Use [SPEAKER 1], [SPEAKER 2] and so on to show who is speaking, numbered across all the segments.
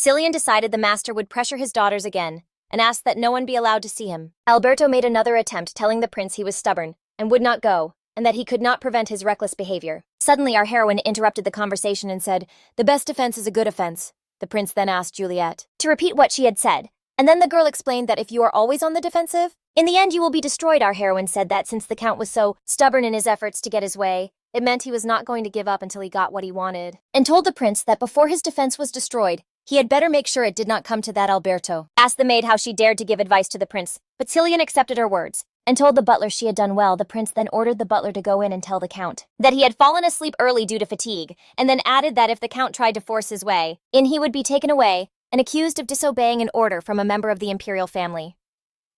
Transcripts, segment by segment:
[SPEAKER 1] Cillian decided the master would pressure his daughters again and asked that no one be allowed to see him. Alberto made another attempt, telling the prince he was stubborn and would not go, and that he could not prevent his reckless behavior. Suddenly, our heroine interrupted the conversation and said, "The best defense is a good offense." The prince then asked Juliet to repeat what she had said, and then the girl explained that if you are always on the defensive, in the end you will be destroyed. Our heroine said that since the count was so stubborn in his efforts to get his way, it meant he was not going to give up until he got what he wanted, and told the prince that before his defense was destroyed, he had better make sure it did not come to that. Alberto asked the maid how she dared to give advice to the prince, but Cillian accepted her words and told the butler she had done well. The prince then ordered the butler to go in and tell the count that he had fallen asleep early due to fatigue, and then added that if the count tried to force his way in, he would be taken away and accused of disobeying an order from a member of the imperial family.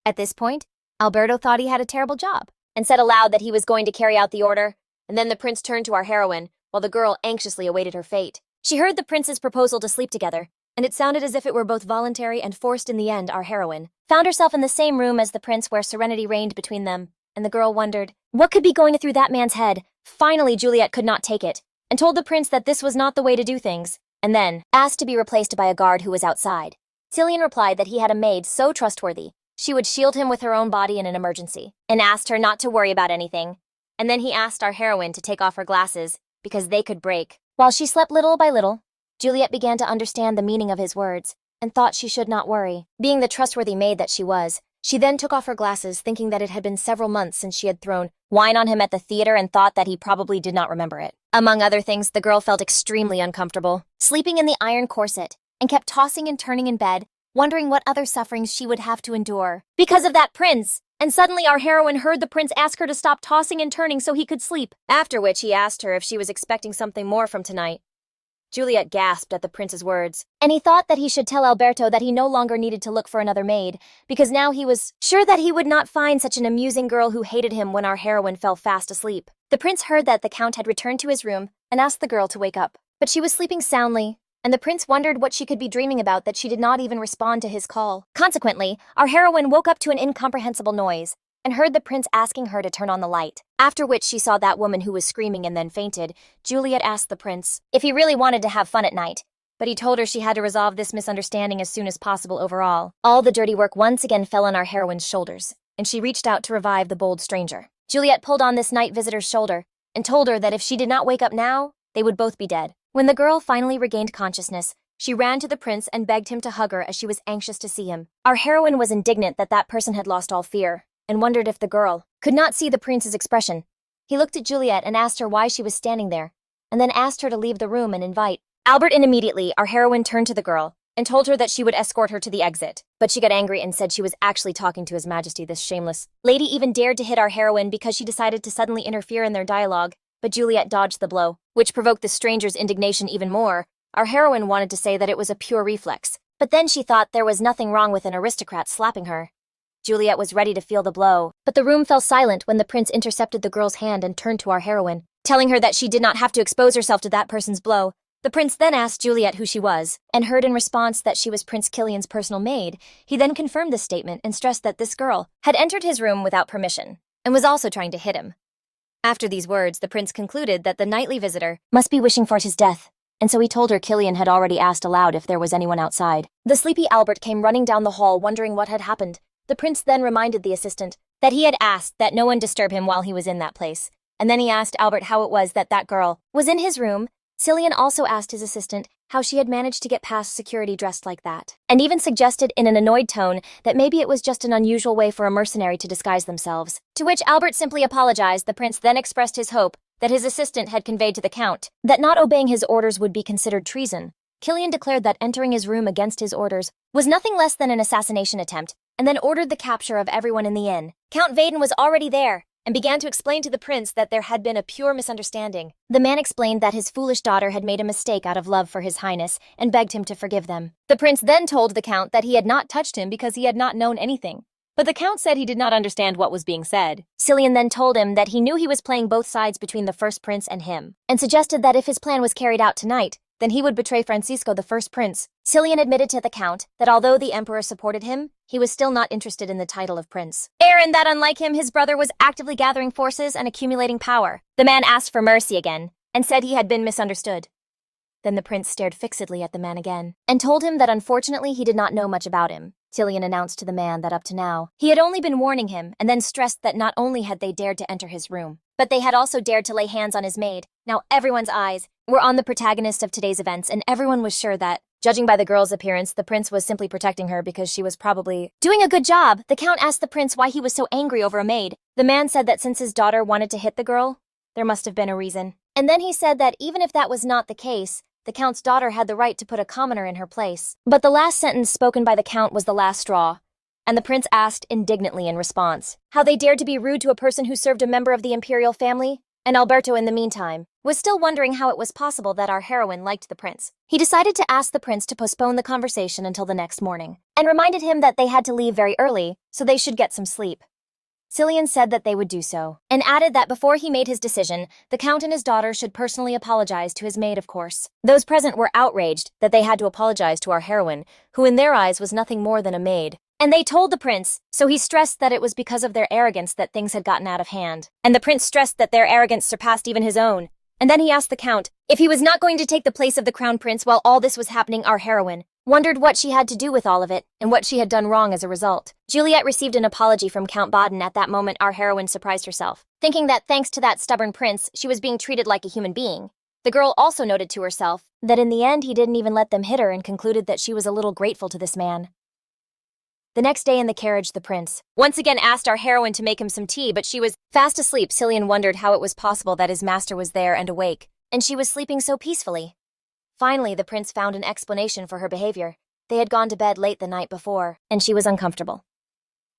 [SPEAKER 1] At this point, Alberto thought he had a terrible job and said aloud that he was going to carry out the order, and then the prince turned to our heroine while the girl anxiously awaited her fate. She heard the prince's proposal to sleep together, and it sounded as if it were both voluntary and forced. In the end, our heroine found herself in the same room as the prince where serenity reigned between them, and the girl wondered what could be going through that man's head. Finally, Juliet could not take it and told the prince that this was not the way to do things, and then asked to be replaced by a guard who was outside. Cillian replied that he had a maid so trustworthy she would shield him with her own body in an emergency, and asked her not to worry about anything. And then he asked our heroine to take off her glasses because they could break. While she slept little by little, Juliet began to understand the meaning of his words and thought she should not worry. Being the trustworthy maid that she was, she then took off her glasses, thinking that it had been several months since she had thrown wine on him at the theater and thought that he probably did not remember it. Among other things, the girl felt extremely uncomfortable, sleeping in the iron corset, and kept tossing and turning in bed, wondering what other sufferings she would have to endure because of that prince. And suddenly our heroine heard the prince ask her to stop tossing and turning so he could sleep, after which he asked her if she was expecting something more from tonight. Juliet gasped at the prince's words, and he thought that he should tell Alberto that he no longer needed to look for another maid, because now he was sure that he would not find such an amusing girl who hated him. When our heroine fell fast asleep, the prince heard that the count had returned to his room and asked the girl to wake up, but she was sleeping soundly, and the prince wondered what she could be dreaming about that she did not even respond to his call. Consequently, our heroine woke up to an incomprehensible noise and heard the prince asking her to turn on the light, after which she saw that woman who was screaming and then fainted. Juliet asked the prince if he really wanted to have fun at night, but he told her she had to resolve this misunderstanding as soon as possible. Overall, all the dirty work once again fell on our heroine's shoulders, and she reached out to revive the bold stranger. Juliet pulled on this night visitor's shoulder and told her that if she did not wake up now, they would both be dead. When the girl finally regained consciousness, she ran to the prince and begged him to hug her as she was anxious to see him. Our heroine was indignant that that person had lost all fear, and wondered if the girl could not see the prince's expression. He looked at Juliet and asked her why she was standing there, and then asked her to leave the room and invite Albert in. Immediately, our heroine turned to the girl and told her that she would escort her to the exit, but she got angry and said she was actually talking to His Majesty. This shameless lady even dared to hit our heroine because she decided to suddenly interfere in their dialogue, but Juliet dodged the blow, which provoked the stranger's indignation even more. Our heroine wanted to say that it was a pure reflex, but then she thought there was nothing wrong with an aristocrat slapping her. Juliet was ready to feel the blow, but the room fell silent when the prince intercepted the girl's hand and turned to our heroine, telling her that she did not have to expose herself to that person's blow. The prince then asked Juliet who she was, and heard in response that she was Prince Cillian's personal maid. He then confirmed this statement and stressed that this girl had entered his room without permission, and was also trying to hit him. After these words, the prince concluded that the nightly visitor must be wishing for his death, and so he told her Cillian had already asked aloud if there was anyone outside. The sleepy Albert came running down the hall wondering what had happened. The prince then reminded the assistant that he had asked that no one disturb him while he was in that place, and then he asked Albert how it was that that girl was in his room. Cillian also asked his assistant how she had managed to get past security dressed like that, and even suggested in an annoyed tone that maybe it was just an unusual way for a mercenary to disguise themselves, to which Albert simply apologized. The prince then expressed his hope that his assistant had conveyed to the count that not obeying his orders would be considered treason. Cillian declared that entering his room against his orders was nothing less than an assassination attempt, and then ordered the capture of everyone in the inn. Count Vaden was already there, and began to explain to the prince that there had been a pure misunderstanding. The man explained that his foolish daughter had made a mistake out of love for his highness, and begged him to forgive them. The prince then told the count that he had not touched him because he had not known anything, but the count said he did not understand what was being said. Cillian then told him that he knew he was playing both sides between the first prince and him, and suggested that if his plan was carried out tonight, then he would betray Francisco, the first prince. Cillian admitted to the count that although the emperor supported him, he was still not interested in the title of prince. Aaron, that unlike him, his brother was actively gathering forces and accumulating power. The man asked for mercy again, and said he had been misunderstood. Then the prince stared fixedly at the man again, and told him that unfortunately he did not know much about him. Cillian announced to the man that up to now, he had only been warning him, and then stressed that not only had they dared to enter his room, but they had also dared to lay hands on his maid. Now everyone's eyes were on the protagonist of today's events, and everyone was sure that, judging by the girl's appearance, the prince was simply protecting her because she was probably doing a good job. The count asked the prince why he was so angry over a maid. The man said that since his daughter wanted to hit the girl, there must have been a reason. And then he said that even if that was not the case, the count's daughter had the right to put a commoner in her place. But the last sentence spoken by the count was the last straw, and the prince asked indignantly in response how they dared to be rude to a person who served a member of the imperial family. And Alberto, in the meantime, was still wondering how it was possible that our heroine liked the prince. He decided to ask the prince to postpone the conversation until the next morning, and reminded him that they had to leave very early, so they should get some sleep. Cillian said that they would do so, and added that before he made his decision, the count and his daughter should personally apologize to his maid, of course. Those present were outraged that they had to apologize to our heroine, who in their eyes was nothing more than a maid. And they told the prince, so he stressed that it was because of their arrogance that things had gotten out of hand. And the prince stressed that their arrogance surpassed even his own. And then he asked the count if he was not going to take the place of the crown prince while all this was happening. Our heroine wondered what she had to do with all of it, and what she had done wrong as a result. Juliet received an apology from Count Baden. At that moment, our heroine surprised herself, thinking that thanks to that stubborn prince, she was being treated like a human being. The girl also noted to herself that in the end he didn't even let them hit her, and concluded that she was a little grateful to this man. The next day in the carriage, the prince once again asked our heroine to make him some tea, but she was fast asleep. Cillian wondered how it was possible that his master was there and awake, and she was sleeping so peacefully. Finally, the prince found an explanation for her behavior. They had gone to bed late the night before, and she was uncomfortable.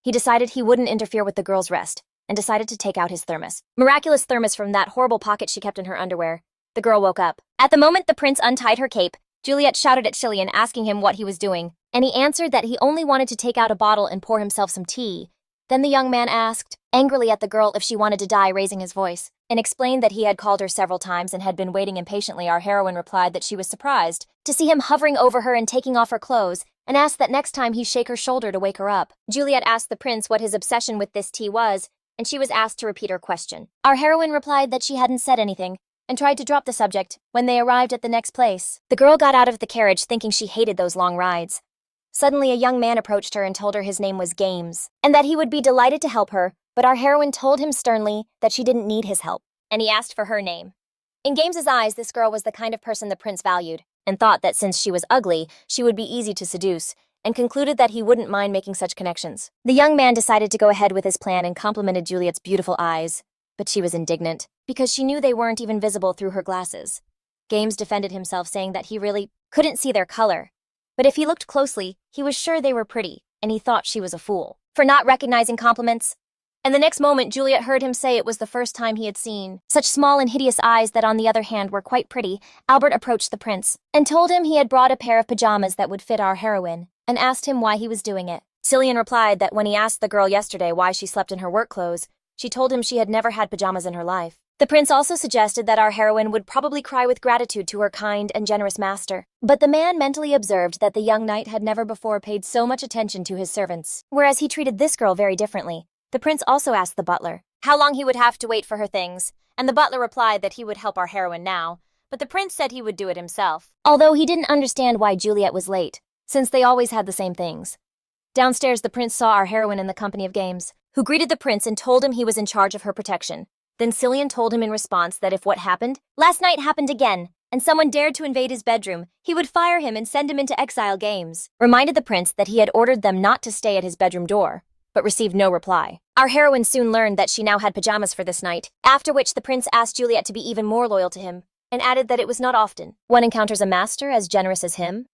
[SPEAKER 1] He decided he wouldn't interfere with the girl's rest, and decided to take out his thermos. Miraculous thermos from that horrible pocket she kept in her underwear. The girl woke up. At the moment the prince untied her cape, Juliet shouted at Cillian, asking him what he was doing, and he answered that he only wanted to take out a bottle and pour himself some tea. Then the young man asked, angrily at the girl, if she wanted to die, raising his voice, and explained that he had called her several times and had been waiting impatiently. Our heroine replied that she was surprised to see him hovering over her and taking off her clothes, and asked that next time he shake her shoulder to wake her up. Juliet asked the prince what his obsession with this tea was, and she was asked to repeat her question. Our heroine replied that she hadn't said anything, and tried to drop the subject. When they arrived at the next place, the girl got out of the carriage thinking she hated those long rides. Suddenly a young man approached her and told her his name was Games, and that he would be delighted to help her, but our heroine told him sternly that she didn't need his help, and he asked for her name. In Games's eyes, this girl was the kind of person the prince valued, and thought that since she was ugly, she would be easy to seduce, and concluded that he wouldn't mind making such connections. The young man decided to go ahead with his plan and complimented Juliet's beautiful eyes, but she was indignant, because she knew they weren't even visible through her glasses. Games defended himself, saying that he really couldn't see their color, but if he looked closely, he was sure they were pretty, and he thought she was a fool for not recognizing compliments. And the next moment, Juliet heard him say it was the first time he had seen such small and hideous eyes that on the other hand were quite pretty. Albert approached the prince and told him he had brought a pair of pajamas that would fit our heroine, and asked him why he was doing it. Cillian replied that when he asked the girl yesterday why she slept in her work clothes, she told him she had never had pajamas in her life. The prince also suggested that our heroine would probably cry with gratitude to her kind and generous master. But the man mentally observed that the young knight had never before paid so much attention to his servants, whereas he treated this girl very differently. The prince also asked the butler how long he would have to wait for her things, and the butler replied that he would help our heroine now, but the prince said he would do it himself, although he didn't understand why Juliet was late, since they always had the same things. Downstairs, the prince saw our heroine in the company of Games, who greeted the prince and told him he was in charge of her protection. Then Cillian told him in response that if what happened last night happened again, and someone dared to invade his bedroom, he would fire him and send him into exile. Games reminded the prince that he had ordered them not to stay at his bedroom door, but received no reply. Our heroine soon learned that she now had pajamas for this night, after which the prince asked Juliet to be even more loyal to him, and added that it was not often one encounters a master as generous as him.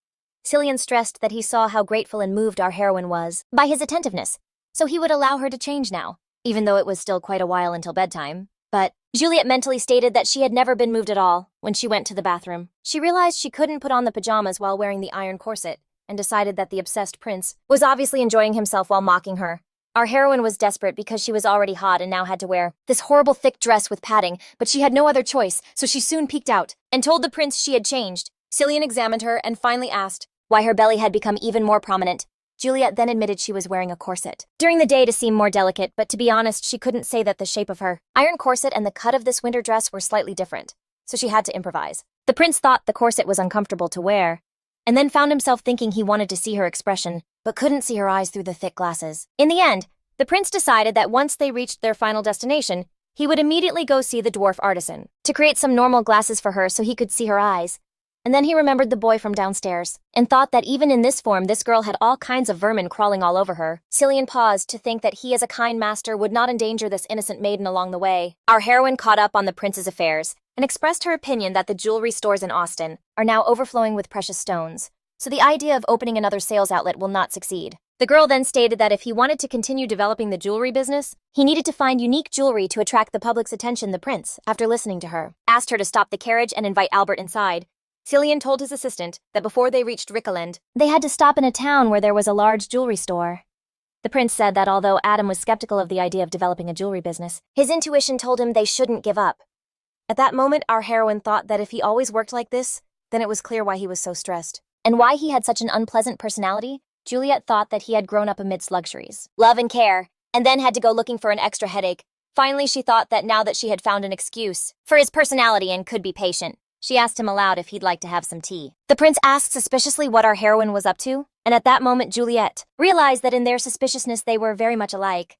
[SPEAKER 1] Cillian stressed that he saw how grateful and moved our heroine was by his attentiveness, so he would allow her to change now, even though it was still quite a while until bedtime. But Juliet mentally stated that she had never been moved at all when she went to the bathroom. She realized she couldn't put on the pajamas while wearing the iron corset, and decided that the obsessed prince was obviously enjoying himself while mocking her. Our heroine was desperate because she was already hot and now had to wear this horrible thick dress with padding, but she had no other choice, so she soon peeked out and told the prince she had changed. Cillian examined her and finally asked why her belly had become even more prominent. Juliet then admitted she was wearing a corset during the day to seem more delicate, but to be honest, she couldn't say that the shape of her iron corset and the cut of this winter dress were slightly different, so she had to improvise. The prince thought the corset was uncomfortable to wear, and then found himself thinking he wanted to see her expression, but couldn't see her eyes through the thick glasses. In the end, the prince decided that once they reached their final destination, he would immediately go see the dwarf artisan to create some normal glasses for her so he could see her eyes. And then he remembered the boy from downstairs and thought that even in this form, this girl had all kinds of vermin crawling all over her. Cillian paused to think that he as a kind master would not endanger this innocent maiden along the way. Our heroine caught up on the prince's affairs and expressed her opinion that the jewelry stores in Austin are now overflowing with precious stones, so the idea of opening another sales outlet will not succeed. The girl then stated that if he wanted to continue developing the jewelry business, he needed to find unique jewelry to attract the public's attention. The prince, after listening to her, asked her to stop the carriage and invite Albert inside. Cillian told his assistant that before they reached Rickeland, they had to stop in a town where there was a large jewelry store. The prince said that although Adam was skeptical of the idea of developing a jewelry business, his intuition told him they shouldn't give up. At that moment, our heroine thought that if he always worked like this, then it was clear why he was so stressed. And why he had such an unpleasant personality. Juliet thought that he had grown up amidst luxuries, love and care, and then had to go looking for an extra headache. Finally, she thought that now that she had found an excuse for his personality and could be patient, she asked him aloud if he'd like to have some tea. The prince asked suspiciously what our heroine was up to, and at that moment Juliet realized that in their suspiciousness they were very much alike.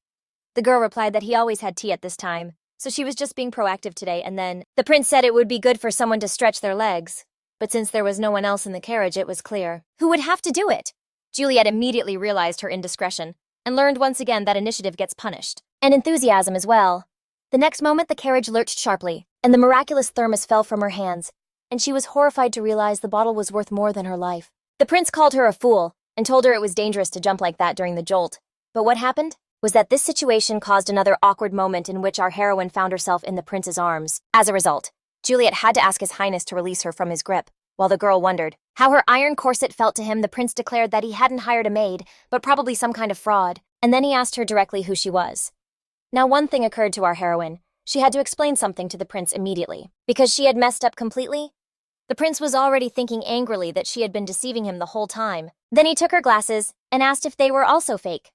[SPEAKER 1] The girl replied that he always had tea at this time, so she was just being proactive today, and then the prince said it would be good for someone to stretch their legs. But since there was no one else in the carriage, it was clear who would have to do it. Juliet immediately realized her indiscretion and learned once again that initiative gets punished, and enthusiasm as well. The next moment the carriage lurched sharply, and the miraculous thermos fell from her hands, and she was horrified to realize the bottle was worth more than her life. The prince called her a fool and told her it was dangerous to jump like that during the jolt. But what happened was that this situation caused another awkward moment in which our heroine found herself in the prince's arms. As a result, Juliet had to ask His Highness to release her from his grip. While the girl wondered how her iron corset felt to him, the prince declared that he hadn't hired a maid, but probably some kind of fraud, and then he asked her directly who she was. Now one thing occurred to our heroine. She had to explain something to the prince immediately, because she had messed up completely. The prince was already thinking angrily that she had been deceiving him the whole time. Then he took her glasses and asked if they were also fake.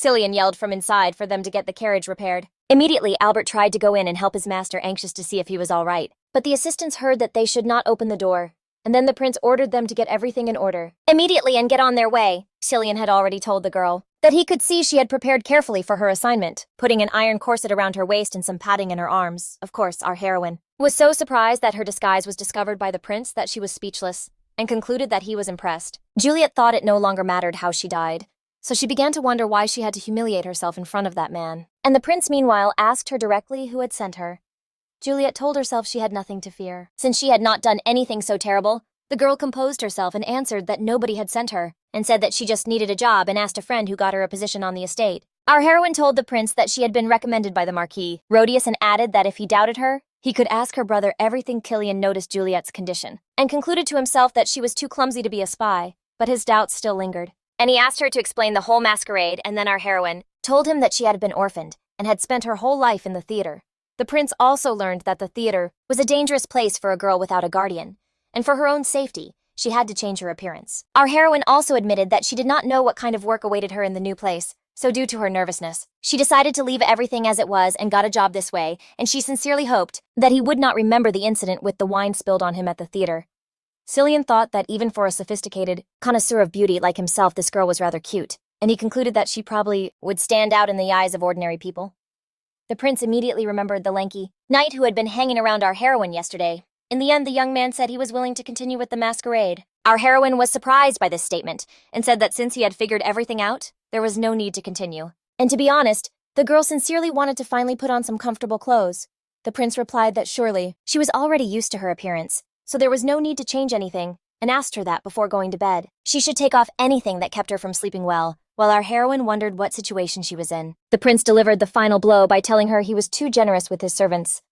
[SPEAKER 1] Cillian yelled from inside for them to get the carriage repaired. Immediately, Albert tried to go in and help his master, anxious to see if he was all right. But the assistants heard that they should not open the door, and then the prince ordered them to get everything in order immediately and get on their way. Cillian had already told the girl that he could see she had prepared carefully for her assignment, putting an iron corset around her waist and some padding in her arms. Of course, our heroine was so surprised that her disguise was discovered by the prince that she was speechless and concluded that he was impressed. Juliet thought it no longer mattered how she died, so she began to wonder why she had to humiliate herself in front of that man. And the prince, meanwhile, asked her directly who had sent her. Juliet told herself she had nothing to fear. Since she had not done anything so terrible, the girl composed herself and answered that nobody had sent her, and said that she just needed a job and asked a friend who got her a position on the estate. Our heroine told the prince that she had been recommended by the Marquis, Rhodius, and added that if he doubted her, he could ask her brother everything. Cillian noticed Juliet's condition, and concluded to himself that she was too clumsy to be a spy, but his doubts still lingered. And he asked her to explain the whole masquerade, and then our heroine told him that she had been orphaned and had spent her whole life in the theater. The prince also learned that the theater was a dangerous place for a girl without a guardian, and for her own safety, she had to change her appearance. Our heroine also admitted that she did not know what kind of work awaited her in the new place, so due to her nervousness, she decided to leave everything as it was and got a job this way, and she sincerely hoped that he would not remember the incident with the wine spilled on him at the theater. Cillian thought that even for a sophisticated connoisseur of beauty like himself, this girl was rather cute, and he concluded that she probably would stand out in the eyes of ordinary people. The prince immediately remembered the lanky knight who had been hanging around our heroine yesterday. In the end, the young man said he was willing to continue with the masquerade. Our heroine was surprised by this statement and said that since he had figured everything out, there was no need to continue. And to be honest, the girl sincerely wanted to finally put on some comfortable clothes. The prince replied that surely she was already used to her appearance, so there was no need to change anything, and asked her that before going to bed she should take off anything that kept her from sleeping well, while our heroine wondered what situation she was in. The prince delivered the final blow by telling her he was too generous with his servants.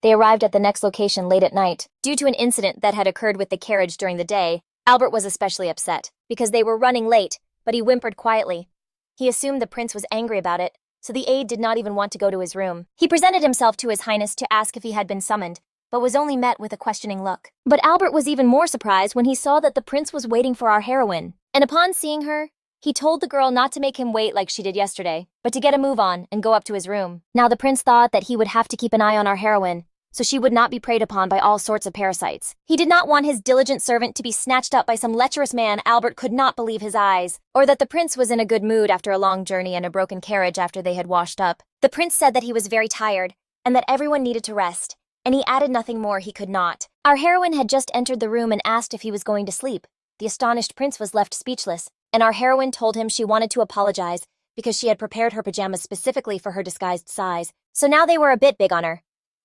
[SPEAKER 1] They arrived at the next location late at night. Due to an incident that had occurred with the carriage during the day, Albert was especially upset, because they were running late, but he whimpered quietly. He assumed the prince was angry about it, so the aide did not even want to go to his room. He presented himself to His Highness to ask if he had been summoned, but was only met with a questioning look. But Albert was even more surprised when he saw that the prince was waiting for our heroine, and upon seeing her, he told the girl not to make him wait like she did yesterday, but to get a move on and go up to his room. Now the prince thought that he would have to keep an eye on our heroine, so she would not be preyed upon by all sorts of parasites. He did not want his diligent servant to be snatched up by some lecherous man. Albert could not believe his eyes, or that the prince was in a good mood after a long journey and a broken carriage after they had washed up. The prince said that he was very tired, and that everyone needed to rest, and he added nothing more he could not. Our heroine had just entered the room and asked if he was going to sleep. The astonished prince was left speechless, and our heroine told him she wanted to apologize because she had prepared her pajamas specifically for her disguised size, so now they were a bit big on her.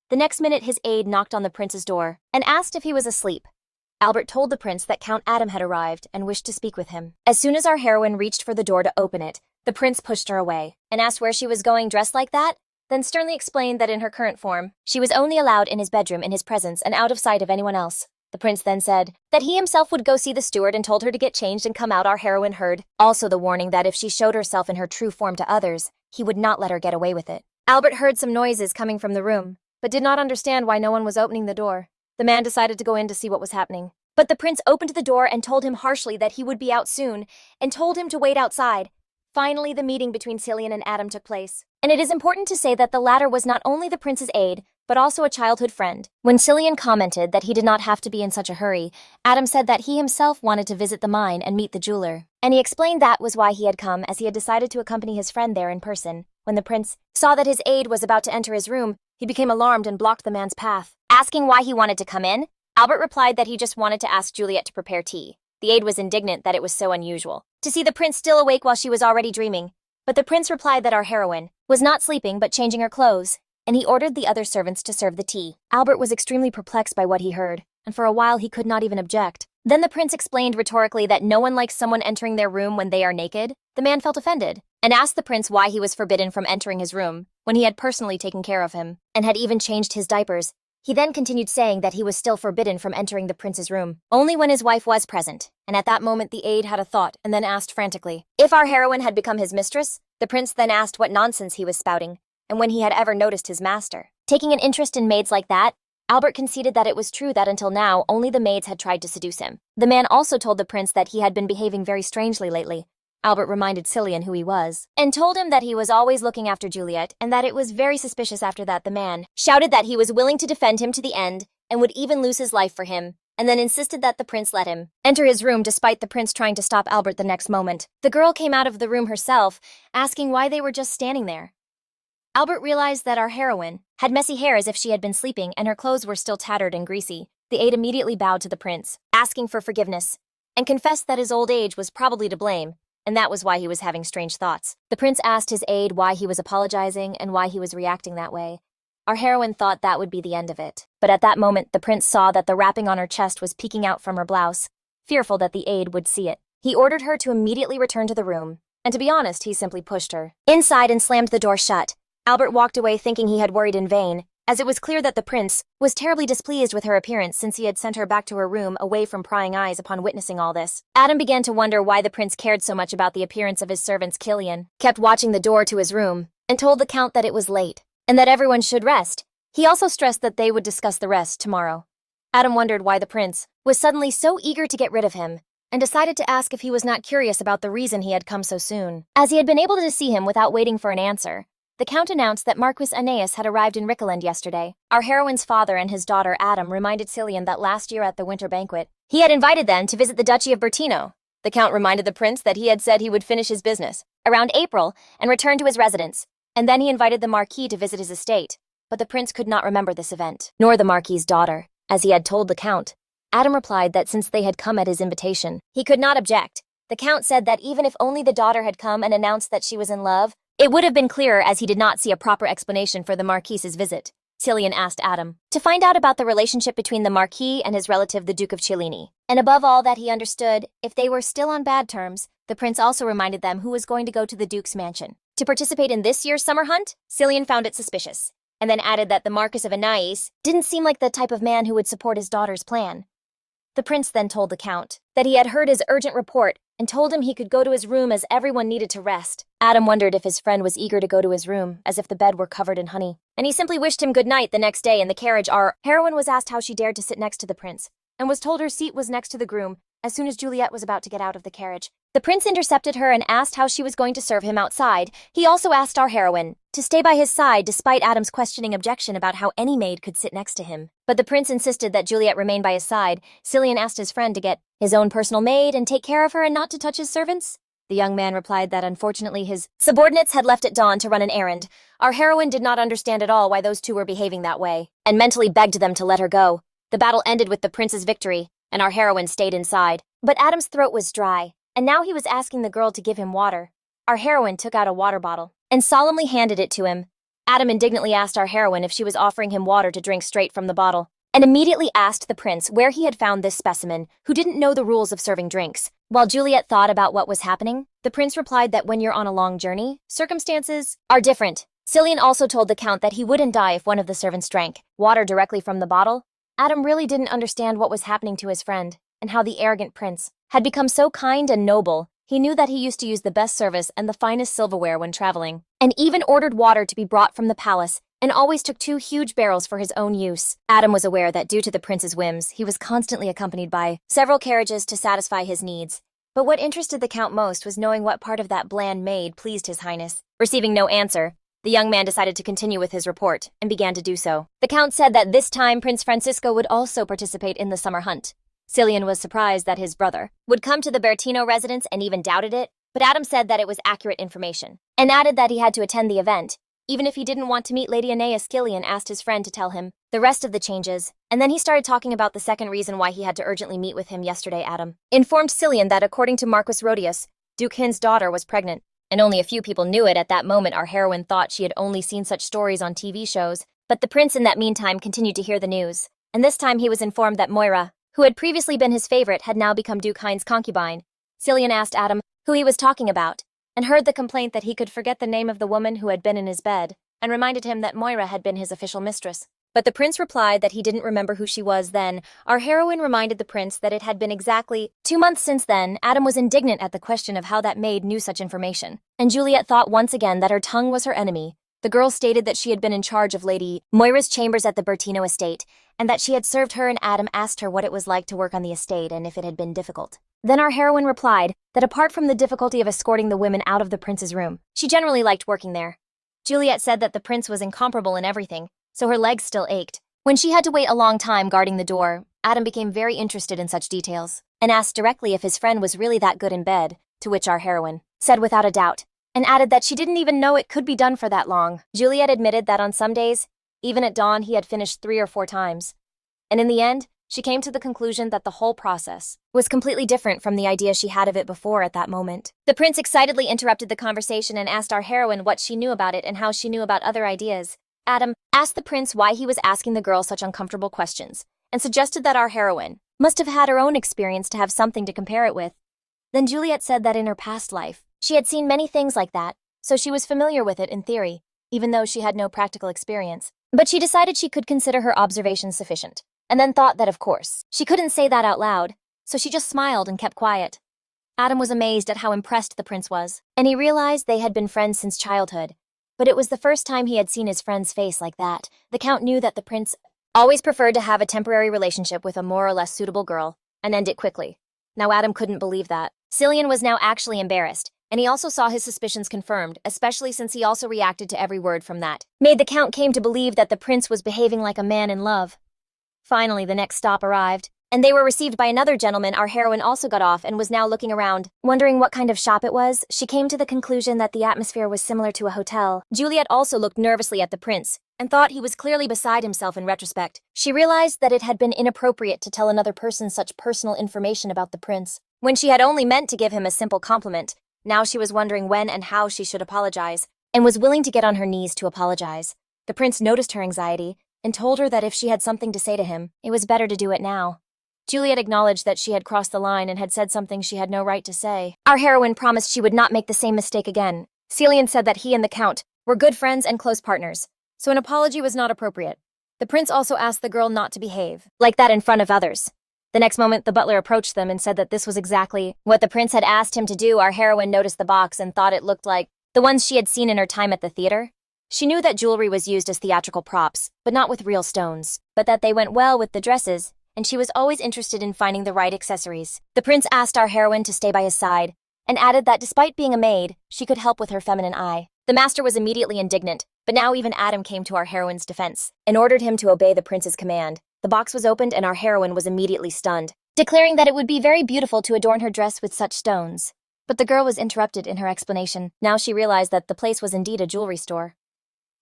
[SPEAKER 1] The next minute his aide knocked on the prince's door and asked if he was asleep. Albert told the prince that Count Adam had arrived and wished to speak with him. As soon as our heroine reached for the door to open it, the prince pushed her away and asked where she was going dressed like that, then sternly explained that in her current form, she was only allowed in his bedroom in his presence and out of sight of anyone else. The prince then said that he himself would go see the steward and told her to get changed and come out. Our heroine heard also the warning that if she showed herself in her true form to others, he would not let her get away with it. Albert heard some noises coming from the room, but did not understand why no one was opening the door. The man decided to go in to see what was happening. But the prince opened the door and told him harshly that he would be out soon, and told him to wait outside. Finally, the meeting between Cillian and Adam took place. And it is important to say that the latter was not only the prince's aide, but also a childhood friend. When Cillian commented that he did not have to be in such a hurry, Adam said that he himself wanted to visit the mine and meet the jeweler. And he explained that was why he had come, as he had decided to accompany his friend there in person. When the prince saw that his aide was about to enter his room, he became alarmed and blocked the man's path. Asking why he wanted to come in, Albert replied that he just wanted to ask Juliet to prepare tea. The aide was indignant that it was so unusual to see the prince still awake while she was already dreaming. But the prince replied that our heroine was not sleeping but changing her clothes, and he ordered the other servants to serve the tea. Albert was extremely perplexed by what he heard, and for a while he could not even object. Then the prince explained rhetorically that no one likes someone entering their room when they are naked. The man felt offended, and asked the prince why he was forbidden from entering his room, when he had personally taken care of him, and had even changed his diapers. He then continued saying that he was still forbidden from entering the prince's room, only when his wife was present, and at that moment the aide had a thought and then asked frantically if our heroine had become his mistress. The prince then asked what nonsense he was spouting, and when he had ever noticed his master taking an interest in maids like that. Albert conceded that it was true that until now only the maids had tried to seduce him. The man also told the prince that he had been behaving very strangely lately. Albert reminded Cillian who he was, and told him that he was always looking after Juliet, and that it was very suspicious. After that, the man shouted that he was willing to defend him to the end, and would even lose his life for him, and then insisted that the prince let him enter his room despite the prince trying to stop Albert the next moment. The girl came out of the room herself, asking why they were just standing there. Albert realized that our heroine had messy hair as if she had been sleeping, and her clothes were still tattered and greasy. The aide immediately bowed to the prince, asking for forgiveness, and confessed that his old age was probably to blame, and that was why he was having strange thoughts. The prince asked his aide why he was apologizing and why he was reacting that way. Our heroine thought that would be the end of it. But at that moment, the prince saw that the wrapping on her chest was peeking out from her blouse. Fearful that the aide would see it, he ordered her to immediately return to the room, and to be honest, he simply pushed her inside and slammed the door shut. Albert walked away thinking he had worried in vain, as it was clear that the prince was terribly displeased with her appearance since he had sent her back to her room away from prying eyes upon witnessing all this. Adam began to wonder why the prince cared so much about the appearance of his servants. Cillian kept watching the door to his room and told the count that it was late and that everyone should rest. He also stressed that they would discuss the rest tomorrow. Adam wondered why the prince was suddenly so eager to get rid of him, and decided to ask if he was not curious about the reason he had come so soon. As he had been able to see him without waiting for an answer, the count announced that Marquis Aeneas had arrived in Rickeland yesterday. Our heroine's father and his daughter Adam reminded Cillian that last year at the winter banquet, he had invited them to visit the Duchy of Bertino. The count reminded the prince that he had said he would finish his business around April and return to his residence, and then he invited the Marquis to visit his estate. But the prince could not remember this event, nor the Marquis's daughter, as he had told the count. Adam replied that since they had come at his invitation, he could not object. The count said that even if only the daughter had come and announced that she was in love, it would have been clearer, as he did not see a proper explanation for the Marquis's visit. Cillian asked Adam to find out about the relationship between the Marquis and his relative the Duke of Cellini, and above all that he understood if they were still on bad terms. The prince also reminded them who was going to go to the Duke's mansion to participate in this year's summer hunt. Cillian found it suspicious, and then added that the Marquis of Aeneas didn't seem like the type of man who would support his daughter's plan. The prince then told the count that he had heard his urgent report and told him he could go to his room as everyone needed to rest. Adam wondered if his friend was eager to go to his room, as if the bed were covered in honey, and he simply wished him good night. The next day in the carriage, our heroine was asked how she dared to sit next to the prince, and was told her seat was next to the groom. As soon as Juliet was about to get out of the carriage, The prince intercepted her and asked how she was going to serve him outside. He also asked our heroine to stay by his side despite Adam's questioning objection about how any maid could sit next to him. But the prince insisted that Juliet remain by his side. Cillian asked his friend to get his own personal maid and take care of her and not to touch his servants. The young man replied that unfortunately his subordinates had left at dawn to run an errand. Our heroine did not understand at all why those two were behaving that way, and mentally begged them to let her go. The battle ended with the prince's victory, and our heroine stayed inside. But Adam's throat was dry, and now he was asking the girl to give him water. Our heroine took out a water bottle and solemnly handed it to him. Adam indignantly asked our heroine if she was offering him water to drink straight from the bottle, and immediately asked the prince where he had found this specimen, who didn't know the rules of serving drinks. While Juliet thought about what was happening, the prince replied that when you're on a long journey, circumstances are different. Cillian also told the count that he wouldn't die if one of the servants drank water directly from the bottle. Adam really didn't understand what was happening to his friend, and how the arrogant prince had become so kind and noble. He knew that he used to use the best service and the finest silverware when traveling, and even ordered water to be brought from the palace, and always took 2 huge barrels for his own use. Adam was aware that due to the prince's whims, he was constantly accompanied by several carriages to satisfy his needs. But what interested the count most was knowing what part of that bland maid pleased his highness. Receiving no answer, the young man decided to continue with his report, and began to do so. The count said that this time Prince Francisco would also participate in the summer hunt. Cillian was surprised that his brother would come to the Bertino residence and even doubted it, but Adam said that it was accurate information, and added that he had to attend the event. Even if he didn't want to meet Lady Aeneas, Cillian asked his friend to tell him the rest of the changes, and then he started talking about the second reason why he had to urgently meet with him yesterday. Adam informed Cillian that according to Marquis Rodius, Duke Hin's daughter was pregnant, and only a few people knew it. At that moment, our heroine thought she had only seen such stories on TV shows, but the prince in that meantime continued to hear the news, and this time he was informed that Moira, who had previously been his favorite, had now become Duke Hin's concubine. Cillian asked Adam who he was talking about, and heard the complaint that he could forget the name of the woman who had been in his bed, and reminded him that Moira had been his official mistress. But the prince replied that he didn't remember who she was then. Our heroine reminded the prince that it had been exactly 2 months since then. Adam was indignant at the question of how that maid knew such information, and Juliet thought once again that her tongue was her enemy. The girl stated that she had been in charge of Lady Moira's chambers at the Bertino estate, and that she had served her, and Adam asked her what it was like to work on the estate and if it had been difficult. Then our heroine replied that apart from the difficulty of escorting the women out of the prince's room, she generally liked working there. Juliet said that the prince was incomparable in everything, so her legs still ached. When she had to wait a long time guarding the door, Adam became very interested in such details, and asked directly if his friend was really that good in bed, to which our heroine said without a doubt, and added that she didn't even know it could be done for that long. Juliet admitted that on some days, even at dawn, he had finished 3 or 4 times. And in the end, she came to the conclusion that the whole process was completely different from the idea she had of it before at that moment. The prince excitedly interrupted the conversation and asked our heroine what she knew about it and how she knew about other ideas. Adam asked the prince why he was asking the girl such uncomfortable questions, and suggested that our heroine must have had her own experience to have something to compare it with. Then Juliet said that in her past life, she had seen many things like that, so she was familiar with it in theory, even though she had no practical experience. But she decided she could consider her observations sufficient, and then thought that of course, she couldn't say that out loud, so she just smiled and kept quiet. Adam was amazed at how impressed the prince was, and he realized they had been friends since childhood. But it was the first time he had seen his friend's face like that. The count knew that the prince always preferred to have a temporary relationship with a more or less suitable girl, and end it quickly. Now Adam couldn't believe that. Cillian was now actually embarrassed, and he also saw his suspicions confirmed, especially since he also reacted to every word from that maid. The count came to believe that the prince was behaving like a man in love. Finally, the next stop arrived, and they were received by another gentleman. Our heroine also got off and was now looking around, wondering what kind of shop it was. She came to the conclusion that the atmosphere was similar to a hotel. Juliet also looked nervously at the prince, and thought he was clearly beside himself in retrospect. She realized that it had been inappropriate to tell another person such personal information about the prince, when she had only meant to give him a simple compliment. Now she was wondering when and how she should apologize, and was willing to get on her knees to apologize. The prince noticed her anxiety, and told her that if she had something to say to him, it was better to do it now. Juliet acknowledged that she had crossed the line and had said something she had no right to say. Our heroine promised she would not make the same mistake again. Cillian said that he and the count were good friends and close partners, so an apology was not appropriate. The prince also asked the girl not to behave like that in front of others. The next moment, the butler approached them and said that this was exactly what the prince had asked him to do. Our heroine noticed the box and thought it looked like the ones she had seen in her time at the theater. She knew that jewelry was used as theatrical props, but not with real stones, but that they went well with the dresses, and she was always interested in finding the right accessories. The prince asked our heroine to stay by his side, and added that despite being a maid, she could help with her feminine eye. The master was immediately indignant, but now even Adam came to our heroine's defense and ordered him to obey the prince's command. The box was opened and our heroine was immediately stunned, declaring that it would be very beautiful to adorn her dress with such stones. But the girl was interrupted in her explanation. Now she realized that the place was indeed a jewelry store.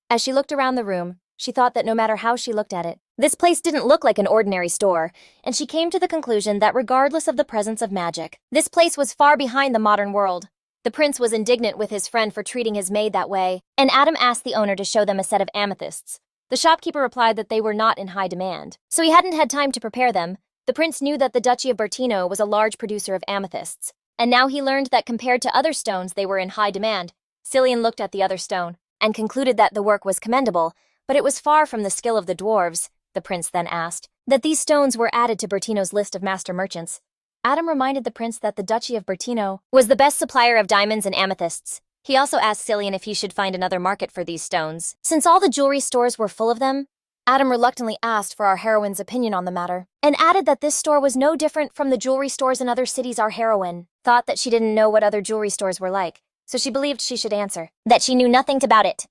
[SPEAKER 1] As she looked around the room, she thought that no matter how she looked at it, this place didn't look like an ordinary store, and she came to the conclusion that regardless of the presence of magic, this place was far behind the modern world. The prince was indignant with his friend for treating his maid that way, and Adam asked the owner to show them a set of amethysts. The shopkeeper replied that they were not in high demand, so he hadn't had time to prepare them. The prince knew that the Duchy of Bertino was a large producer of amethysts, and now he learned that compared to other stones they were in high demand. Cillian looked at the other stone, and concluded that the work was commendable, but it was far from the skill of the dwarves. The prince then asked that these stones were added to Bertino's list of master merchants. Adam reminded the prince that the Duchy of Bertino was the best supplier of diamonds and amethysts. He also asked Cillian if he should find another market for these stones, since all the jewelry stores were full of them. Adam reluctantly asked for our heroine's opinion on the matter, and added that this store was no different from the jewelry stores in other cities. Our heroine thought that she didn't know what other jewelry stores were like, so she believed she should answer that she knew nothing about it.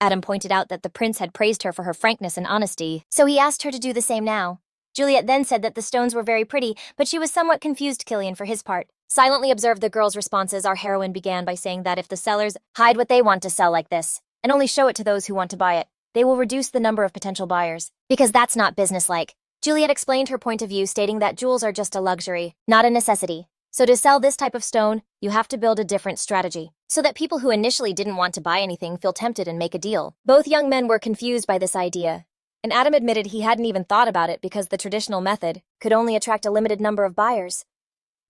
[SPEAKER 1] Adam pointed out that the prince had praised her for her frankness and honesty, so he asked her to do the same now. Juliet then said that the stones were very pretty, but she was somewhat confused. Cillian, for his part, silently observed the girl's responses. Our heroine began by saying that if the sellers hide what they want to sell like this, and only show it to those who want to buy it, they will reduce the number of potential buyers, because that's not businesslike. Juliet explained her point of view, stating that jewels are just a luxury, not a necessity. So to sell this type of stone, you have to build a different strategy, so that people who initially didn't want to buy anything feel tempted and make a deal. Both young men were confused by this idea, and Adam admitted he hadn't even thought about it because the traditional method could only attract a limited number of buyers.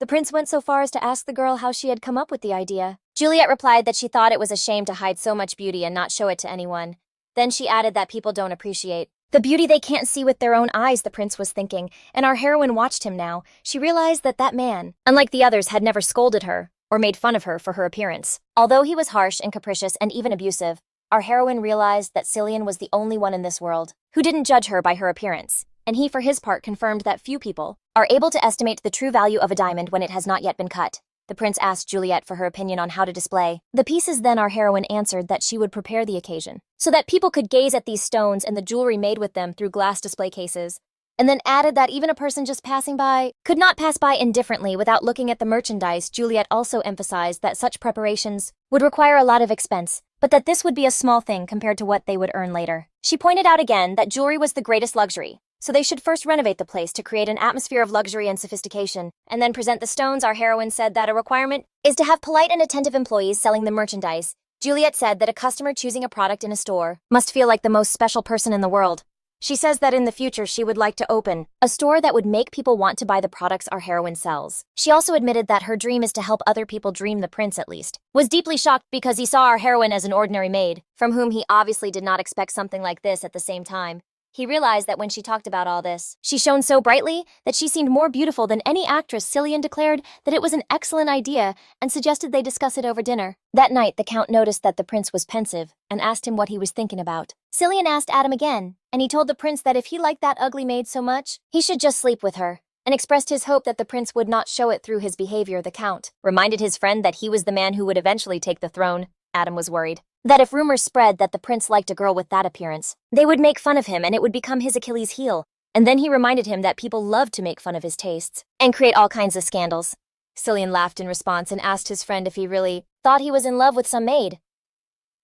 [SPEAKER 1] The prince went so far as to ask the girl how she had come up with the idea. Juliet replied that she thought it was a shame to hide so much beauty and not show it to anyone. Then she added that people don't appreciate the beauty they can't see with their own eyes. The prince was thinking, and our heroine watched him now. She realized that that man, unlike the others, had never scolded her or made fun of her for her appearance. Although he was harsh and capricious and even abusive, our heroine realized that Cillian was the only one in this world who didn't judge her by her appearance, and he for his part confirmed that few people are able to estimate the true value of a diamond when it has not yet been cut. The prince asked Juliet for her opinion on how to display the pieces. Then our heroine answered that she would prepare the occasion, so that people could gaze at these stones and the jewelry made with them through glass display cases, and then added that even a person just passing by could not pass by indifferently without looking at the merchandise. Juliet also emphasized that such preparations would require a lot of expense, but that this would be a small thing compared to what they would earn later. She pointed out again that jewelry was the greatest luxury, so they should first renovate the place to create an atmosphere of luxury and sophistication, and then present the stones. Our heroine said that a requirement is to have polite and attentive employees selling the merchandise. Juliet said that a customer choosing a product in a store must feel like the most special person in the world. She says that in the future she would like to open a store that would make people want to buy the products our heroine sells. She also admitted that her dream is to help other people dream. The prince, at least, was deeply shocked because he saw our heroine as an ordinary maid, from whom he obviously did not expect something like this. At the same time, he realized that when she talked about all this, she shone so brightly that she seemed more beautiful than any actress. Cillian declared that it was an excellent idea and suggested they discuss it over dinner. That night, the count noticed that the prince was pensive and asked him what he was thinking about. Cillian asked Adam again, and he told the prince that if he liked that ugly maid so much, he should just sleep with her, and expressed his hope that the prince would not show it through his behavior. The count reminded his friend that he was the man who would eventually take the throne. Adam was worried that if rumors spread that the prince liked a girl with that appearance, they would make fun of him and it would become his Achilles heel. And then he reminded him that people loved to make fun of his tastes and create all kinds of scandals. Cillian laughed in response and asked his friend if he really thought he was in love with some maid.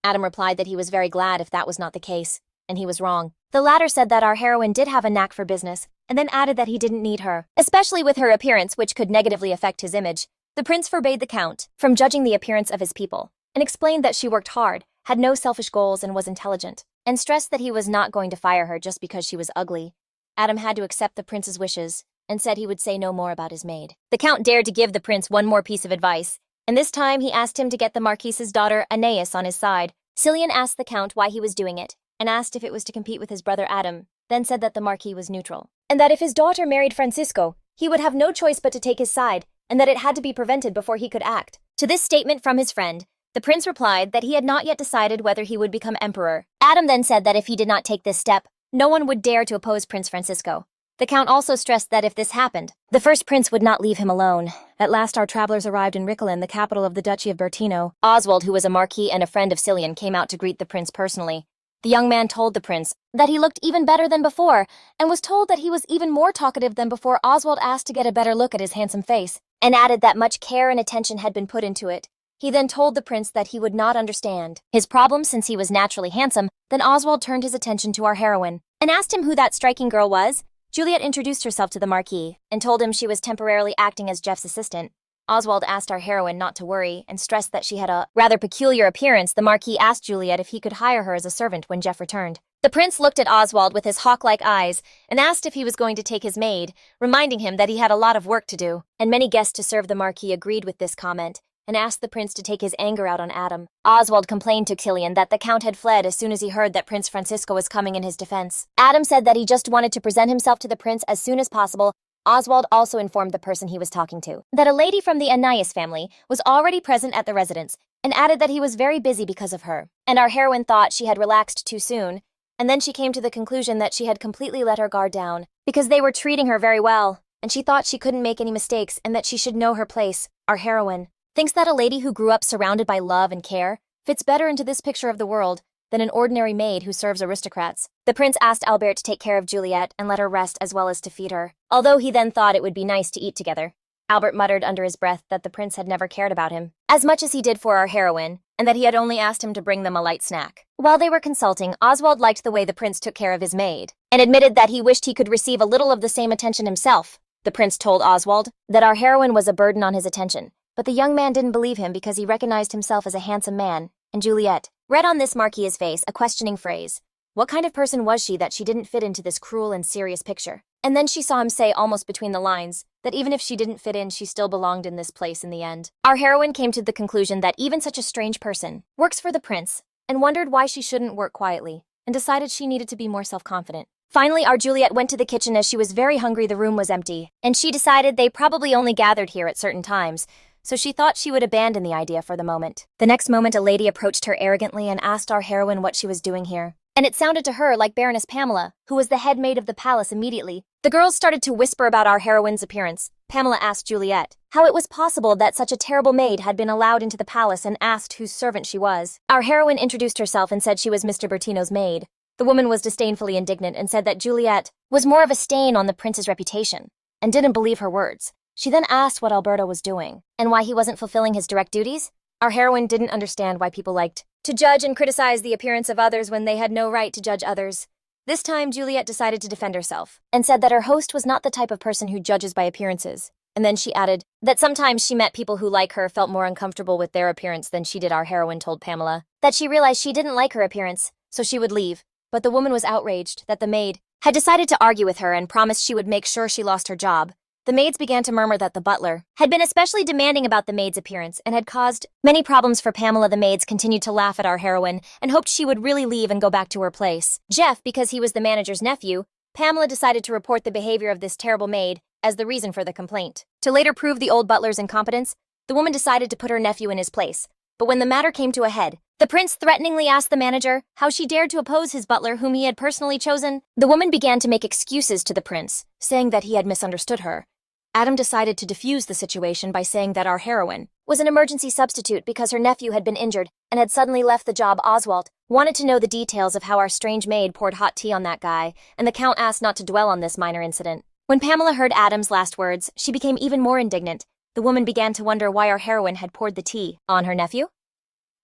[SPEAKER 1] Adam replied that he was very glad if that was not the case, and he was wrong. The latter said that our heroine did have a knack for business, and then added that he didn't need her, especially with her appearance, which could negatively affect his image. The prince forbade the count from judging the appearance of his people, and explained that she worked hard, had no selfish goals, and was intelligent, and stressed that he was not going to fire her just because she was ugly. Adam had to accept the prince's wishes, and said he would say no more about his maid. The count dared to give the prince one more piece of advice, and this time he asked him to get the marquise's daughter Aeneas on his side. Cillian asked the count why he was doing it, and asked if it was to compete with his brother Adam, then said that the marquis was neutral, and that if his daughter married Francisco, he would have no choice but to take his side, and that it had to be prevented before he could act. To this statement from his friend, the prince replied that he had not yet decided whether he would become emperor. Adam then said that if he did not take this step, no one would dare to oppose Prince Francisco. The Count also stressed that if this happened, the first prince would not leave him alone. At last our travelers arrived in Rickelin, the capital of the Duchy of Bertino. Oswald, who was a marquis and a friend of Cillian, came out to greet the prince personally. The young man told the prince that he looked even better than before, and was told that he was even more talkative than before. Oswald asked to get a better look at his handsome face, and added that much care and attention had been put into it. He then told the prince that he would not understand his problem since he was naturally handsome. Then Oswald turned his attention to our heroine, and asked him who that striking girl was. Juliet introduced herself to the Marquis, and told him she was temporarily acting as Jeff's assistant. Oswald asked our heroine not to worry, and stressed that she had a rather peculiar appearance. The Marquis asked Juliet if he could hire her as a servant when Jeff returned. The prince looked at Oswald with his hawk-like eyes, and asked if he was going to take his maid, reminding him that he had a lot of work to do. And many guests to serve the Marquis agreed with this comment, and asked the prince to take his anger out on Adam. Oswald complained to Cillian that the Count had fled as soon as he heard that Prince Francisco was coming in his defense. Adam said that he just wanted to present himself to the prince as soon as possible. Oswald also informed the person he was talking to that a lady from the Anais family was already present at the residence, and added that he was very busy because of her. And our heroine thought she had relaxed too soon, and then she came to the conclusion that she had completely let her guard down, because they were treating her very well, and she thought she couldn't make any mistakes and that she should know her place. Our heroine thinks that a lady who grew up surrounded by love and care fits better into this picture of the world than an ordinary maid who serves aristocrats. The prince asked Albert to take care of Juliet and let her rest as well as to feed her, although he then thought it would be nice to eat together. Albert muttered under his breath that the prince had never cared about him as much as he did for our heroine, and that he had only asked him to bring them a light snack. While they were consulting, Oswald liked the way the prince took care of his maid, and admitted that he wished he could receive a little of the same attention himself. The prince told Oswald that our heroine was a burden on his attention, but the young man didn't believe him because he recognized himself as a handsome man, and Juliet read on this Marquis's face a questioning phrase. What kind of person was she that she didn't fit into this cruel and serious picture? And then she saw him say almost between the lines that even if she didn't fit in, she still belonged in this place in the end. Our heroine came to the conclusion that even such a strange person works for the prince, and wondered why she shouldn't work quietly, and decided she needed to be more self-confident. Finally, our Juliet went to the kitchen as she was very hungry. The room was empty, and she decided they probably only gathered here at certain times, so she thought she would abandon the idea for the moment. The next moment, a lady approached her arrogantly and asked our heroine what she was doing here. And it sounded to her like Baroness Pamela, who was the head maid of the palace. Immediately, the girls started to whisper about our heroine's appearance. Pamela asked Juliet how it was possible that such a terrible maid had been allowed into the palace, and asked whose servant she was. Our heroine introduced herself and said she was Mr. Bertino's maid. The woman was disdainfully indignant and said that Juliet was more of a stain on the prince's reputation, and didn't believe her words. She then asked what Alberto was doing, and why he wasn't fulfilling his direct duties. Our heroine didn't understand why people liked to judge and criticize the appearance of others when they had no right to judge others. This time, Juliet decided to defend herself, and said that her host was not the type of person who judges by appearances. And then she added that sometimes she met people who, like her, felt more uncomfortable with their appearance than she did. Our heroine told Pamela that she realized she didn't like her appearance, so she would leave. But the woman was outraged that the maid had decided to argue with her and promised she would make sure she lost her job. The maids began to murmur that the butler had been especially demanding about the maid's appearance and had caused many problems for Pamela. The maids continued to laugh at our heroine and hoped she would really leave and go back to her place. Jeff, because he was the manager's nephew, Pamela decided to report the behavior of this terrible maid as the reason for the complaint. To later prove the old butler's incompetence, the woman decided to put her nephew in his place. But when the matter came to a head, the prince threateningly asked the manager how she dared to oppose his butler whom he had personally chosen. The woman began to make excuses to the prince, saying that he had misunderstood her. Adam decided to defuse the situation by saying that our heroine was an emergency substitute because her nephew had been injured and had suddenly left the job. Oswald wanted to know the details of how our strange maid poured hot tea on that guy, and the Count asked not to dwell on this minor incident. When Pamela heard Adam's last words, she became even more indignant. The woman began to wonder why our heroine had poured the tea on her nephew,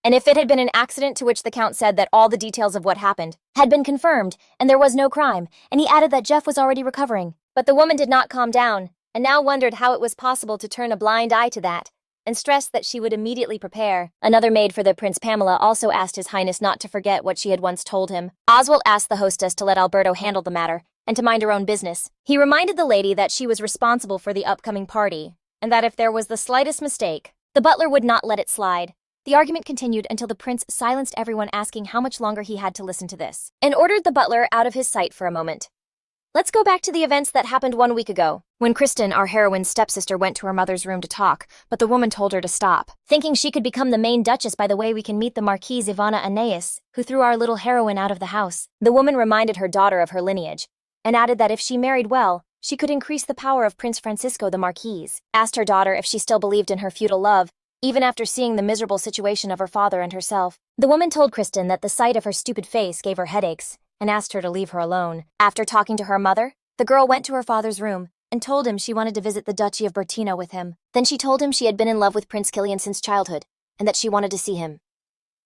[SPEAKER 1] and if it had been an accident, to which the Count said that all the details of what happened had been confirmed and there was no crime, and he added that Jeff was already recovering. But the woman did not calm down, and now wondered how it was possible to turn a blind eye to that, and stressed that she would immediately prepare another maid for the prince. Pamela also asked His Highness not to forget what she had once told him. Oswald asked the hostess to let Alberto handle the matter, and to mind her own business. He reminded the lady that she was responsible for the upcoming party, and that if there was the slightest mistake, the butler would not let it slide. The argument continued until the prince silenced everyone, asking how much longer he had to listen to this, and ordered the butler out of his sight for a moment. Let's go back to the events that happened 1 week ago, when Kristen, our heroine's stepsister, went to her mother's room to talk, but the woman told her to stop, thinking she could become the main duchess by the way we can meet the Marquise Ivana Anais, who threw our little heroine out of the house. The woman reminded her daughter of her lineage, and added that if she married well, she could increase the power of Prince Francisco the Marquis, asked her daughter if she still believed in her feudal love, even after seeing the miserable situation of her father and herself. The woman told Kristen that the sight of her stupid face gave her headaches, and asked her to leave her alone. After talking to her mother, the girl went to her father's room and told him she wanted to visit the Duchy of Bertino with him. Then she told him she had been in love with Prince Cillian since childhood, and that she wanted to see him.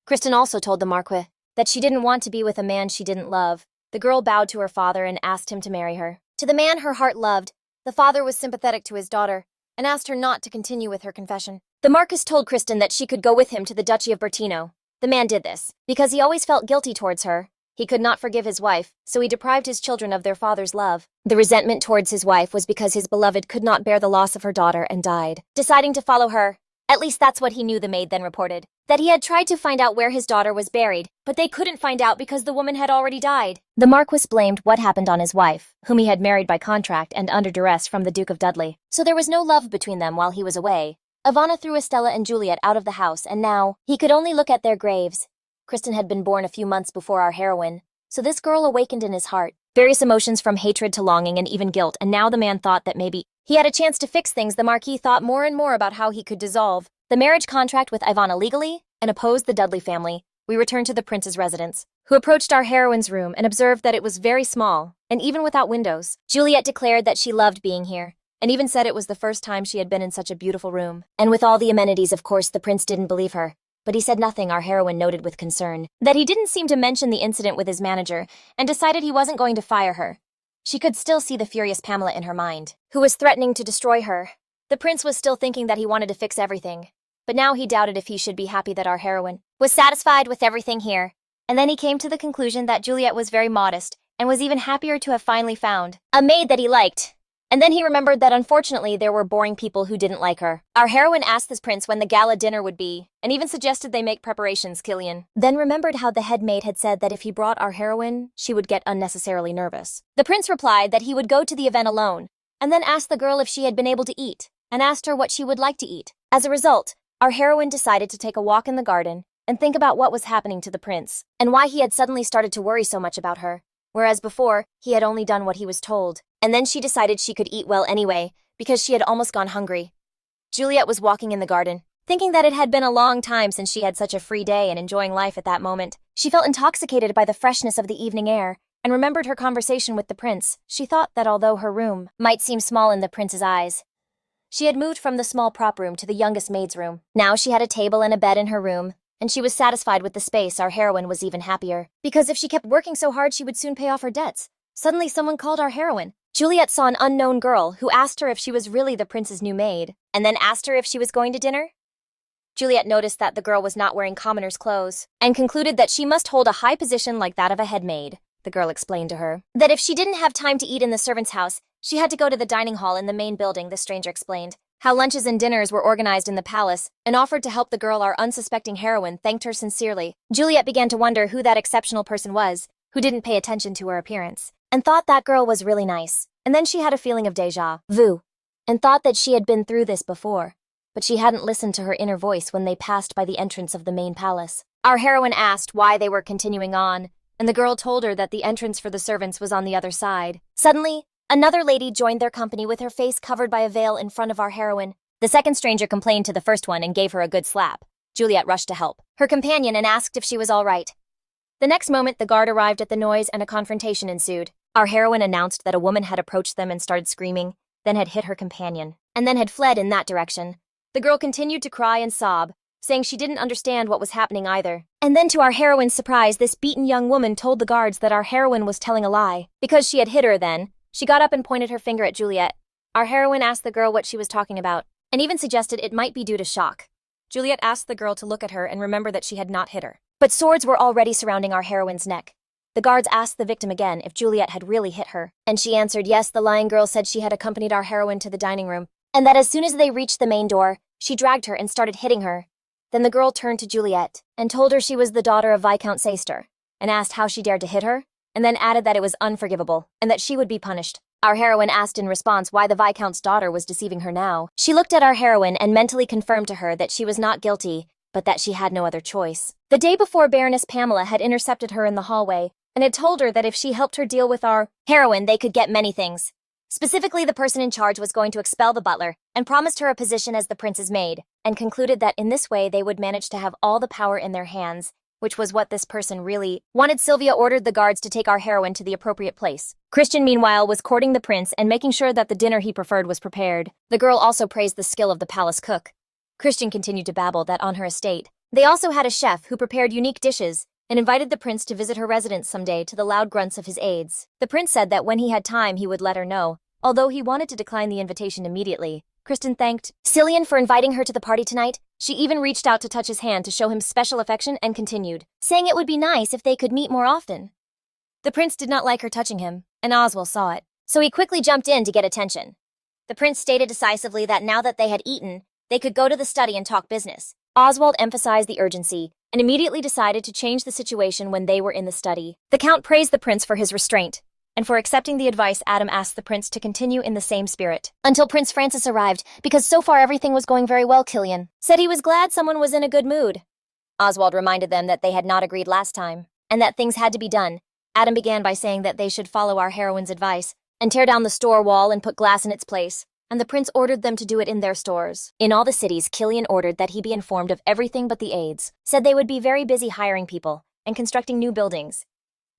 [SPEAKER 1] Kristen also told the Marquis that she didn't want to be with a man she didn't love. The girl bowed to her father and asked him to marry her. To the man her heart loved, the father was sympathetic to his daughter and asked her not to continue with her confession. The Marquis told Kristen that she could go with him to the Duchy of Bertino. The man did this because he always felt guilty towards her. He could not forgive his wife, so he deprived his children of their father's love. The resentment towards his wife was because his beloved could not bear the loss of her daughter and died, deciding to follow her. At least that's what he knew, the maid then reported. That he had tried to find out where his daughter was buried, but they couldn't find out because the woman had already died. The Marquis blamed what happened on his wife, whom he had married by contract and under duress from the Duke of Dudley. So there was no love between them while he was away. Ivana threw Estella and Juliet out of the house, and now he could only look at their graves. Kristen had been born a few months before our heroine, so this girl awakened in his heart various emotions from hatred to longing and even guilt, and now the man thought that maybe he had a chance to fix things. The Marquis thought more and more about how he could dissolve the marriage contract with Ivana legally and oppose the Dudley family. We returned to the prince's residence, who approached our heroine's room and observed that it was very small, and even without windows. Juliet declared that she loved being here, and even said it was the first time she had been in such a beautiful room. And with all the amenities, of course, the prince didn't believe her. But he said nothing. Our heroine noted with concern that he didn't seem to mention the incident with his manager and decided he wasn't going to fire her. She could still see the furious Pamela in her mind, who was threatening to destroy her. The prince was still thinking that he wanted to fix everything, but now he doubted if he should be happy that our heroine was satisfied with everything here. And then he came to the conclusion that Juliet was very modest and was even happier to have finally found a maid that he liked. And then he remembered that unfortunately there were boring people who didn't like her. Our heroine asked this prince when the gala dinner would be, and even suggested they make preparations. Cillian then remembered how the head maid had said that if he brought our heroine, she would get unnecessarily nervous. The prince replied that he would go to the event alone, and then asked the girl if she had been able to eat, and asked her what she would like to eat. As a result, our heroine decided to take a walk in the garden and think about what was happening to the prince, and why he had suddenly started to worry so much about her, whereas before, he had only done what he was told. And then she decided she could eat well anyway, because she had almost gone hungry. Juliet was walking in the garden, thinking that it had been a long time since she had such a free day and enjoying life at that moment. She felt intoxicated by the freshness of the evening air, and remembered her conversation with the prince. She thought that although her room might seem small in the prince's eyes, she had moved from the small prop room to the youngest maid's room. Now she had a table and a bed in her room, and she was satisfied with the space. Our heroine was even happier, because if she kept working so hard she would soon pay off her debts. Suddenly someone called our heroine. Juliet saw an unknown girl who asked her if she was really the prince's new maid, and then asked her if she was going to dinner. Juliet noticed that the girl was not wearing commoner's clothes, and concluded that she must hold a high position like that of a head maid. The girl explained to her that if she didn't have time to eat in the servant's house, she had to go to the dining hall in the main building. The stranger explained how lunches and dinners were organized in the palace, and offered to help the girl. Our unsuspecting heroine thanked her sincerely. Juliet began to wonder who that exceptional person was, who didn't pay attention to her appearance, and thought that girl was really nice. And then she had a feeling of déjà vu, and thought that she had been through this before, but she hadn't listened to her inner voice when they passed by the entrance of the main palace. Our heroine asked why they were continuing on, and the girl told her that the entrance for the servants was on the other side. Suddenly, another lady joined their company with her face covered by a veil in front of our heroine. The second stranger complained to the first one and gave her a good slap. Juliet rushed to help her companion and asked if she was all right. The next moment, the guard arrived at the noise and a confrontation ensued. Our heroine announced that a woman had approached them and started screaming, then had hit her companion, and then had fled in that direction. The girl continued to cry and sob, saying she didn't understand what was happening either. And then to our heroine's surprise, this beaten young woman told the guards that our heroine was telling a lie. Because she had hit her then, she got up and pointed her finger at Juliet. Our heroine asked the girl what she was talking about, and even suggested it might be due to shock. Juliet asked the girl to look at her and remember that she had not hit her. But swords were already surrounding our heroine's neck. The guards asked the victim again if Juliet had really hit her, and she answered yes. The lying girl said she had accompanied our heroine to the dining room, and that as soon as they reached the main door, she dragged her and started hitting her. Then the girl turned to Juliet and told her she was the daughter of Viscount Seyster, and asked how she dared to hit her, and then added that it was unforgivable, and that she would be punished. Our heroine asked in response why the Viscount's daughter was deceiving her now. She looked at our heroine and mentally confirmed to her that she was not guilty, but that she had no other choice. The day before, Baroness Pamela had intercepted her in the hallway, and had told her that if she helped her deal with our heroine, they could get many things. Specifically, the person in charge was going to expel the butler and promised her a position as the prince's maid, and concluded that in this way they would manage to have all the power in their hands, which was what this person really wanted. Sylvia ordered the guards to take our heroine to the appropriate place. Christian, meanwhile, was courting the prince and making sure that the dinner he preferred was prepared. The girl also praised the skill of the palace cook. Christian continued to babble that on her estate, they also had a chef who prepared unique dishes and invited the prince to visit her residence someday, to the loud grunts of his aides. The prince said that when he had time he would let her know, although he wanted to decline the invitation immediately. Christian thanked Cillian for inviting her to the party tonight. She even reached out to touch his hand to show him special affection and continued, saying it would be nice if they could meet more often. The prince did not like her touching him, and Oswald saw it, so he quickly jumped in to get attention. The prince stated decisively that now that they had eaten, they could go to the study and talk business. Oswald emphasized the urgency and immediately decided to change the situation when they were in the study. The count praised the prince for his restraint, and for accepting the advice. Adam asked the prince to continue in the same spirit until Prince Francis arrived, because so far everything was going very well. Cillian said he was glad someone was in a good mood. Oswald reminded them that they had not agreed last time, and that things had to be done. Adam began by saying that they should follow our heroine's advice and tear down the store wall and put glass in its place, and the prince ordered them to do it in their stores. In all the cities, Cillian ordered that he be informed of everything but the aides, said they would be very busy hiring people and constructing new buildings.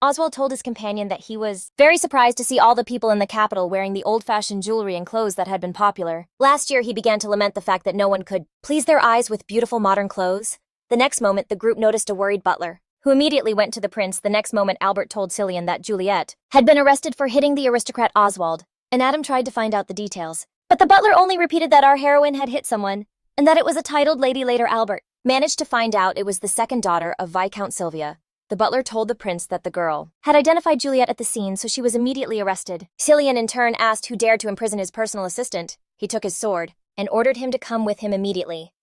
[SPEAKER 1] Oswald told his companion that he was very surprised to see all the people in the capital wearing the old-fashioned jewelry and clothes that had been popular. Last year, he began to lament the fact that no one could please their eyes with beautiful modern clothes. The next moment, the group noticed a worried butler, who immediately went to the prince. The next moment, Albert told Cillian that Juliet had been arrested for hitting the aristocrat Oswald, and Adam tried to find out the details. But the butler only repeated that our heroine had hit someone, and that it was a titled lady. Later, Albert managed to find out it was the second daughter of Viscount Sylvia. The butler told the prince that the girl had identified Juliet at the scene, so she was immediately arrested. Cillian in turn asked who dared to imprison his personal assistant. He took his sword and ordered him to come with him immediately.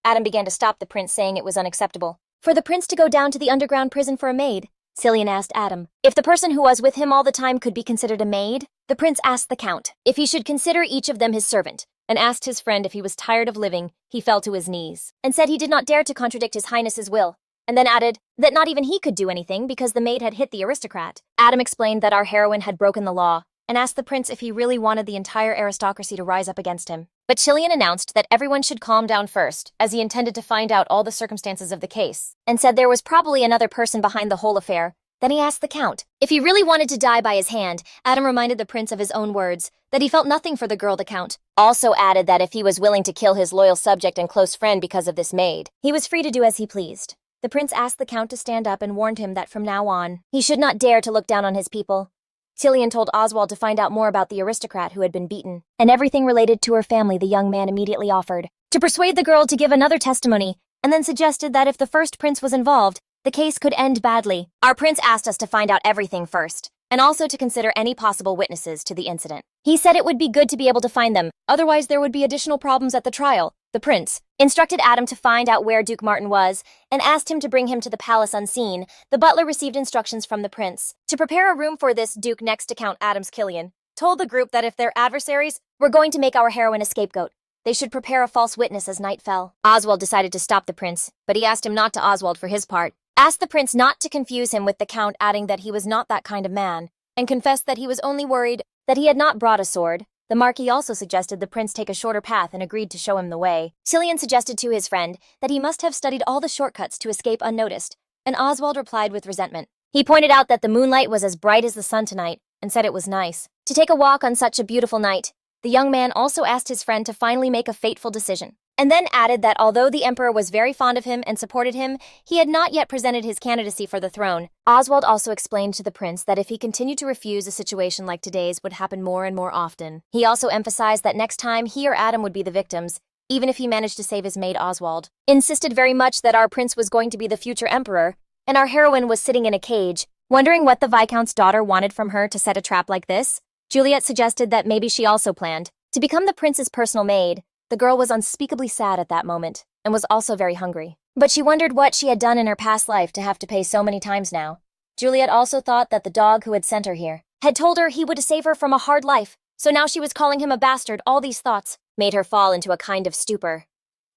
[SPEAKER 1] Adam began to stop the prince, saying it was unacceptable for the prince to go down to the underground prison for a maid. Cillian asked Adam if the person who was with him all the time could be considered a maid. The prince asked the count if he should consider each of them his servant, and asked his friend if he was tired of living. He fell to his knees and said he did not dare to contradict his highness's will, and then added that not even he could do anything because the maid had hit the aristocrat. Adam explained that our heroine had broken the law and asked the prince if he really wanted the entire aristocracy to rise up against him. But Cillian announced that everyone should calm down first, as he intended to find out all the circumstances of the case, and said there was probably another person behind the whole affair. Then he asked the count if he really wanted to die by his hand. Adam reminded the prince of his own words, that he felt nothing for the girl. The count also added that if he was willing to kill his loyal subject and close friend because of this maid, he was free to do as he pleased. The prince asked the count to stand up and warned him that from now on, he should not dare to look down on his people. Cillian told Oswald to find out more about the aristocrat who had been beaten, and everything related to her family. The young man immediately offered to persuade the girl to give another testimony, and then suggested that if the first prince was involved, the case could end badly. Our prince asked us to find out everything first, and also to consider any possible witnesses to the incident. He said it would be good to be able to find them, otherwise there would be additional problems at the trial. The prince instructed Adam to find out where Duke Martin was and asked him to bring him to the palace unseen. The butler received instructions from the prince to prepare a room for this Duke. Next to Count Adams, Cillian told the group that if their adversaries were going to make our heroine a scapegoat, they should prepare a false witness as night fell. Oswald decided to stop the prince, but he asked him not to. Oswald, for his part, asked the prince not to confuse him with the count, adding that he was not that kind of man, and confessed that he was only worried that he had not brought a sword. The Marquis also suggested the prince take a shorter path and agreed to show him the way. Cillian suggested to his friend that he must have studied all the shortcuts to escape unnoticed, and Oswald replied with resentment. He pointed out that the moonlight was as bright as the sun tonight, and said it was nice to take a walk on such a beautiful night. The young man also asked his friend to finally make a fateful decision, and then added that although the emperor was very fond of him and supported him, he had not yet presented his candidacy for the throne. Oswald also explained to the prince that if he continued to refuse, a situation like today's would happen more and more often. He also emphasized that next time he or Adam would be the victims, even if he managed to save his maid. Oswald insisted very much that our prince was going to be the future emperor, and our heroine was sitting in a cage, wondering what the Viscount's daughter wanted from her to set a trap like this. Juliet suggested that maybe she also planned to become the prince's personal maid. The girl was unspeakably sad at that moment, and was also very hungry. But she wondered what she had done in her past life to have to pay so many times now. Juliet also thought that the dog who had sent her here had told her he would save her from a hard life, so now she was calling him a bastard. All these thoughts made her fall into a kind of stupor.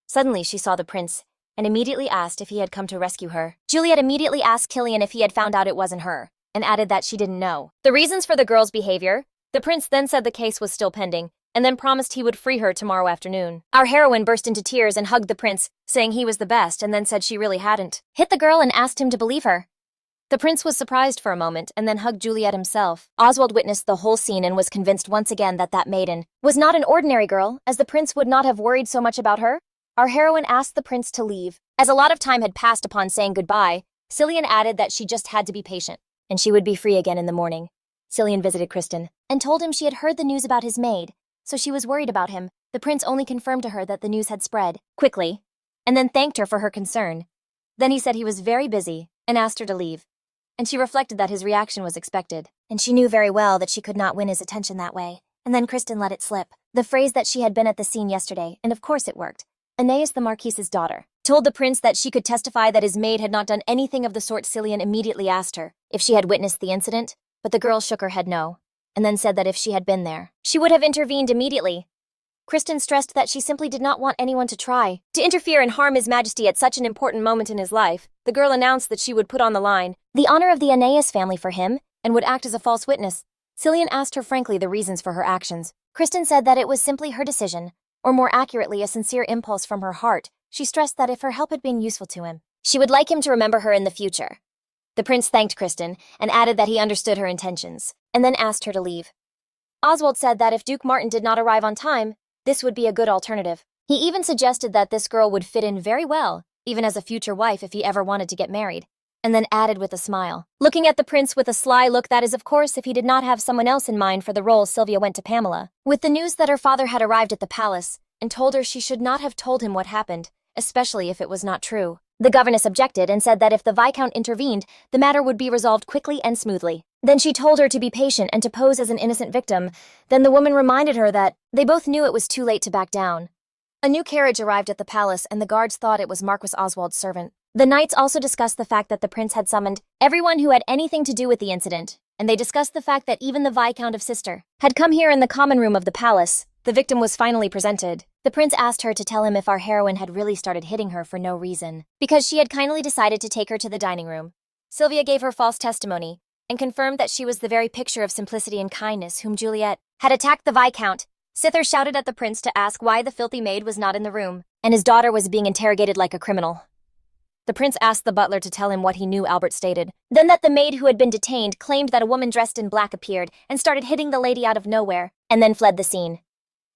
[SPEAKER 1] Suddenly she saw the prince, and immediately asked if he had come to rescue her. Juliet immediately asked Cillian if he had found out it wasn't her, and added that she didn't know the reasons for the girl's behavior. The prince then said the case was still pending, and then promised he would free her tomorrow afternoon. Our heroine burst into tears and hugged the prince, saying he was the best, and then said she really hadn't hit the girl and asked him to believe her. The prince was surprised for a moment and then hugged Juliet himself. Oswald witnessed the whole scene and was convinced once again that that maiden was not an ordinary girl, as the prince would not have worried so much about her. Our heroine asked the prince to leave. As a lot of time had passed upon saying goodbye, Cillian added that she just had to be patient, and she would be free again in the morning. Cillian visited Kristen and told him she had heard the news about his maid, so she was worried about him. The prince only confirmed to her that the news had spread quickly, and then thanked her for her concern. Then he said he was very busy and asked her to leave. And she reflected that his reaction was expected, and she knew very well that she could not win his attention that way. And then Kristen let it slip. The phrase that she had been at the scene yesterday, and of course it worked. Aeneas, the Marquise's daughter, told the prince that she could testify that his maid had not done anything of the sort. Cillian immediately asked her if she had witnessed the incident, but the girl shook her head no, and then said that if she had been there, she would have intervened immediately. Kristen stressed that she simply did not want anyone to try to interfere and harm His Majesty at such an important moment in his life. The girl announced that she would put on the line the honor of the Aeneas family for him and would act as a false witness. Cillian asked her frankly the reasons for her actions. Kristen said that it was simply her decision, or more accurately, a sincere impulse from her heart. She stressed that if her help had been useful to him, she would like him to remember her in the future. The prince thanked Kristen and added that he understood her intentions, and then asked her to leave. Oswald said that if Duke Martin did not arrive on time, this would be a good alternative. He even suggested that this girl would fit in very well, even as a future wife if he ever wanted to get married, and then added with a smile, looking at the prince with a sly look, that is of course if he did not have someone else in mind for the role. Sylvia went to Pamela with the news that her father had arrived at the palace and told her she should not have told him what happened, especially if it was not true. The governess objected and said that if the Viscount intervened, the matter would be resolved quickly and smoothly. Then she told her to be patient and to pose as an innocent victim. Then the woman reminded her that they both knew it was too late to back down. A new carriage arrived at the palace, and the guards thought it was Marquis Oswald's servant. The knights also discussed the fact that the prince had summoned everyone who had anything to do with the incident, and they discussed the fact that even the Viscount of Sister had come here in the common room of the palace. The victim was finally presented. The prince asked her to tell him if our heroine had really started hitting her for no reason, because she had kindly decided to take her to the dining room. Sylvia gave her false testimony and confirmed that she was the very picture of simplicity and kindness whom Juliet had attacked the Viscount. Scyther shouted at the prince to ask why the filthy maid was not in the room, and his daughter was being interrogated like a criminal. The prince asked the butler to tell him what he knew. Albert stated then that the maid who had been detained claimed that a woman dressed in black appeared and started hitting the lady out of nowhere, and then fled the scene.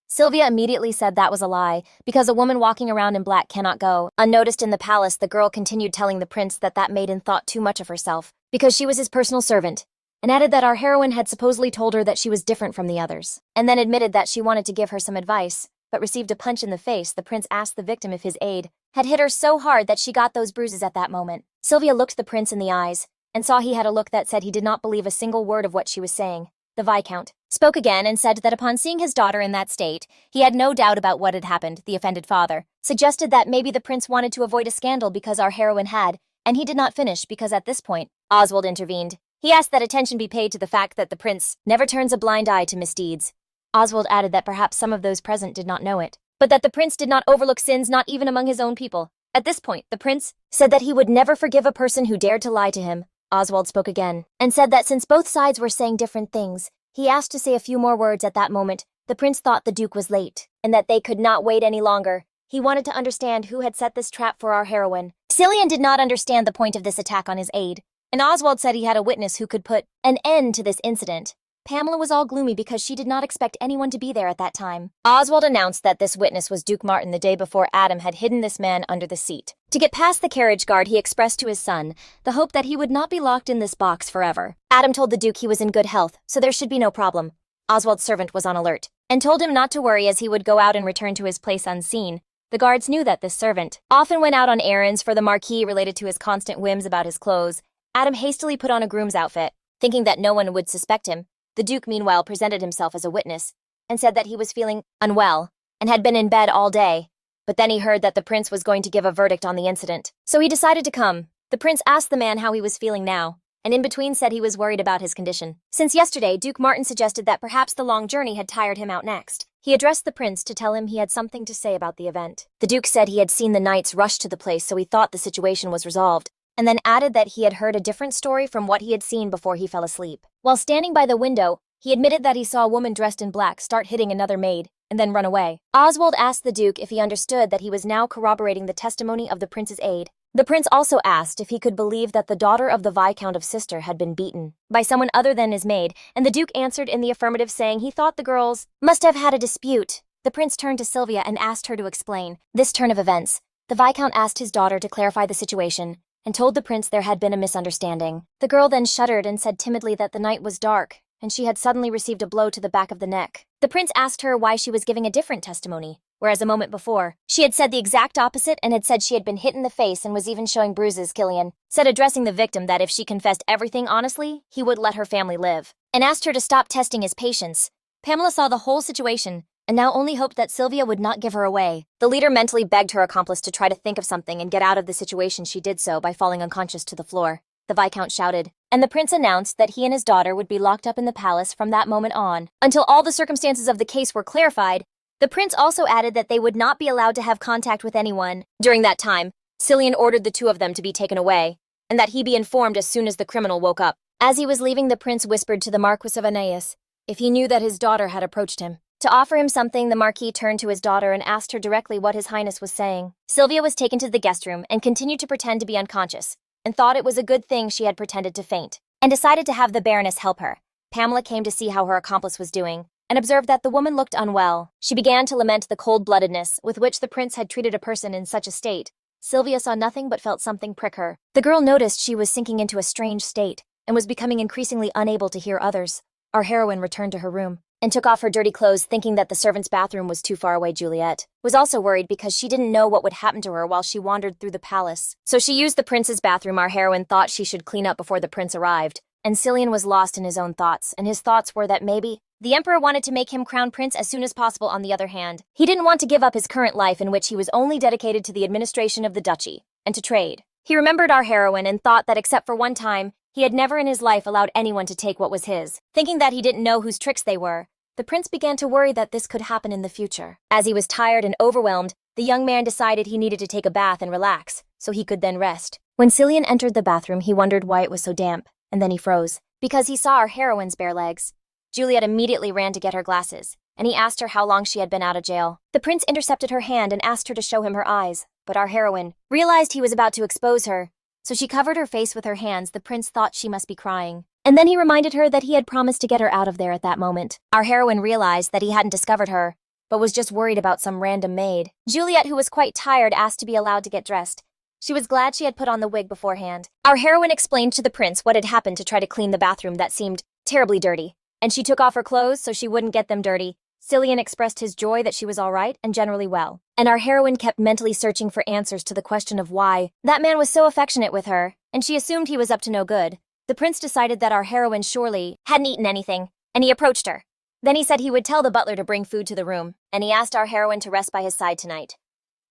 [SPEAKER 1] Sylvia immediately said that was a lie, because a woman walking around in black cannot go unnoticed in the palace. The girl continued telling the prince that that maiden thought too much of herself, because she was his personal servant, and added that our heroine had supposedly told her that she was different from the others, and then admitted that she wanted to give her some advice, but received a punch in the face. The prince asked the victim if his aide had hit her so hard that she got those bruises at that moment. Sylvia looked the prince in the eyes, and saw he had a look that said he did not believe a single word of what she was saying. The Viscount spoke again and said that upon seeing his daughter in that state, he had no doubt about what had happened. The offended father suggested that maybe the prince wanted to avoid a scandal because our heroine had, and he did not finish because at this point, Oswald intervened. He asked that attention be paid to the fact that the prince never turns a blind eye to misdeeds. Oswald added that perhaps some of those present did not know it, but that the prince did not overlook sins, not even among his own people. At this point, the prince said that he would never forgive a person who dared to lie to him. Oswald spoke again, and said that since both sides were saying different things, he asked to say a few more words. At that moment, the prince thought the duke was late, and that they could not wait any longer. He wanted to understand who had set this trap for our heroine. Cillian did not understand the point of this attack on his aide, and Oswald said he had a witness who could put an end to this incident. Pamela was all gloomy because she did not expect anyone to be there at that time. Oswald announced that this witness was Duke Martin the day before Adam had hidden this man under the seat. To get past the carriage guard, he expressed to his son the hope that he would not be locked in this box forever. Adam told the Duke he was in good health, so there should be no problem. Oswald's servant was on alert, and told him not to worry as he would go out and return to his place unseen. The guards knew that this servant often went out on errands for the Marquis related to his constant whims about his clothes. Adam hastily put on a groom's outfit, thinking that no one would suspect him. The Duke meanwhile presented himself as a witness, and said that he was feeling unwell, and had been in bed all day. But then he heard that the prince was going to give a verdict on the incident, so he decided to come. The prince asked the man how he was feeling now, and in between said he was worried about his condition. Since yesterday, Duke Martin suggested that perhaps the long journey had tired him out next. He addressed the prince to tell him he had something to say about the event. The Duke said he had seen the knights rush to the place, so he thought the situation was resolved. and then added that he had heard a different story from what he had seen before he fell asleep. While standing by the window, he admitted that he saw a woman dressed in black start hitting another maid and then run away. Oswald asked the Duke if he understood that he was now corroborating the testimony of the prince's aide. The prince also asked if he could believe that the daughter of the Viscount's sister had been beaten by someone other than his maid, and the Duke answered in the affirmative, saying he thought the girls must have had a dispute. The prince turned to Sylvia and asked her to explain this turn of events. The Viscount asked his daughter to clarify the situation and told the prince there had been a misunderstanding. The girl then shuddered and said timidly that the night was dark and she had suddenly received a blow to the back of the neck. The prince asked her why she was giving a different testimony, whereas a moment before, she had said the exact opposite and had said she had been hit in the face and was even showing bruises. Cillian said, addressing the victim, that if she confessed everything honestly, he would let her family live, and asked her to stop testing his patience. Pamela saw the whole situation and now only hoped that Sylvia would not give her away. The leader mentally begged her accomplice to try to think of something and get out of the situation. She did so by falling unconscious to the floor. The Viscount shouted, and the prince announced that he and his daughter would be locked up in the palace from that moment on, until all the circumstances of the case were clarified. The prince also added that they would not be allowed to have contact with anyone. During that time, Cillian ordered the two of them to be taken away, and that he be informed as soon as the criminal woke up. As he was leaving, the prince whispered to the Marquis of Anais if he knew that his daughter had approached him. To offer him something, the Marquis turned to his daughter and asked her directly what His Highness was saying. Sylvia was taken to the guest room and continued to pretend to be unconscious, and thought it was a good thing she had pretended to faint, and decided to have the Baroness help her. Pamela came to see how her accomplice was doing, and observed that the woman looked unwell. She began to lament the cold-bloodedness with which the prince had treated a person in such a state. Sylvia saw nothing but felt something prick her. The girl noticed she was sinking into a strange state, and was becoming increasingly unable to hear others. Our heroine returned to her room, and took off her dirty clothes, thinking that the servants' bathroom was too far away. Juliet was also worried because she didn't know what would happen to her while she wandered through the palace. So she used the prince's bathroom. Our heroine thought she should clean up before the prince arrived, and Cillian was lost in his own thoughts, and his thoughts were that maybe the emperor wanted to make him crown prince as soon as possible. On the other hand, he didn't want to give up his current life, in which he was only dedicated to the administration of the duchy and to trade. He remembered our heroine and thought that except for one time, he had never in his life allowed anyone to take what was his. Thinking that he didn't know whose tricks they were, the prince began to worry that this could happen in the future. As he was tired and overwhelmed, the young man decided he needed to take a bath and relax, so he could then rest. When Cillian entered the bathroom, he wondered why it was so damp, and then he froze, because he saw our heroine's bare legs. Juliet immediately ran to get her glasses, and he asked her how long she had been out of jail. The prince intercepted her hand and asked her to show him her eyes, but our heroine realized he was about to expose her, so she covered her face with her hands. The prince thought she must be crying, and then he reminded her that he had promised to get her out of there at that moment. Our heroine realized that he hadn't discovered her, but was just worried about some random maid. Juliet, who was quite tired, asked to be allowed to get dressed. She was glad she had put on the wig beforehand. Our heroine explained to the prince what had happened to try to clean the bathroom that seemed terribly dirty, and she took off her clothes so she wouldn't get them dirty. Cillian expressed his joy that she was all right and generally well, and our heroine kept mentally searching for answers to the question of why that man was so affectionate with her, and she assumed he was up to no good. The prince decided that our heroine surely hadn't eaten anything, and he approached her. Then he said he would tell the butler to bring food to the room, and he asked our heroine to rest by his side tonight.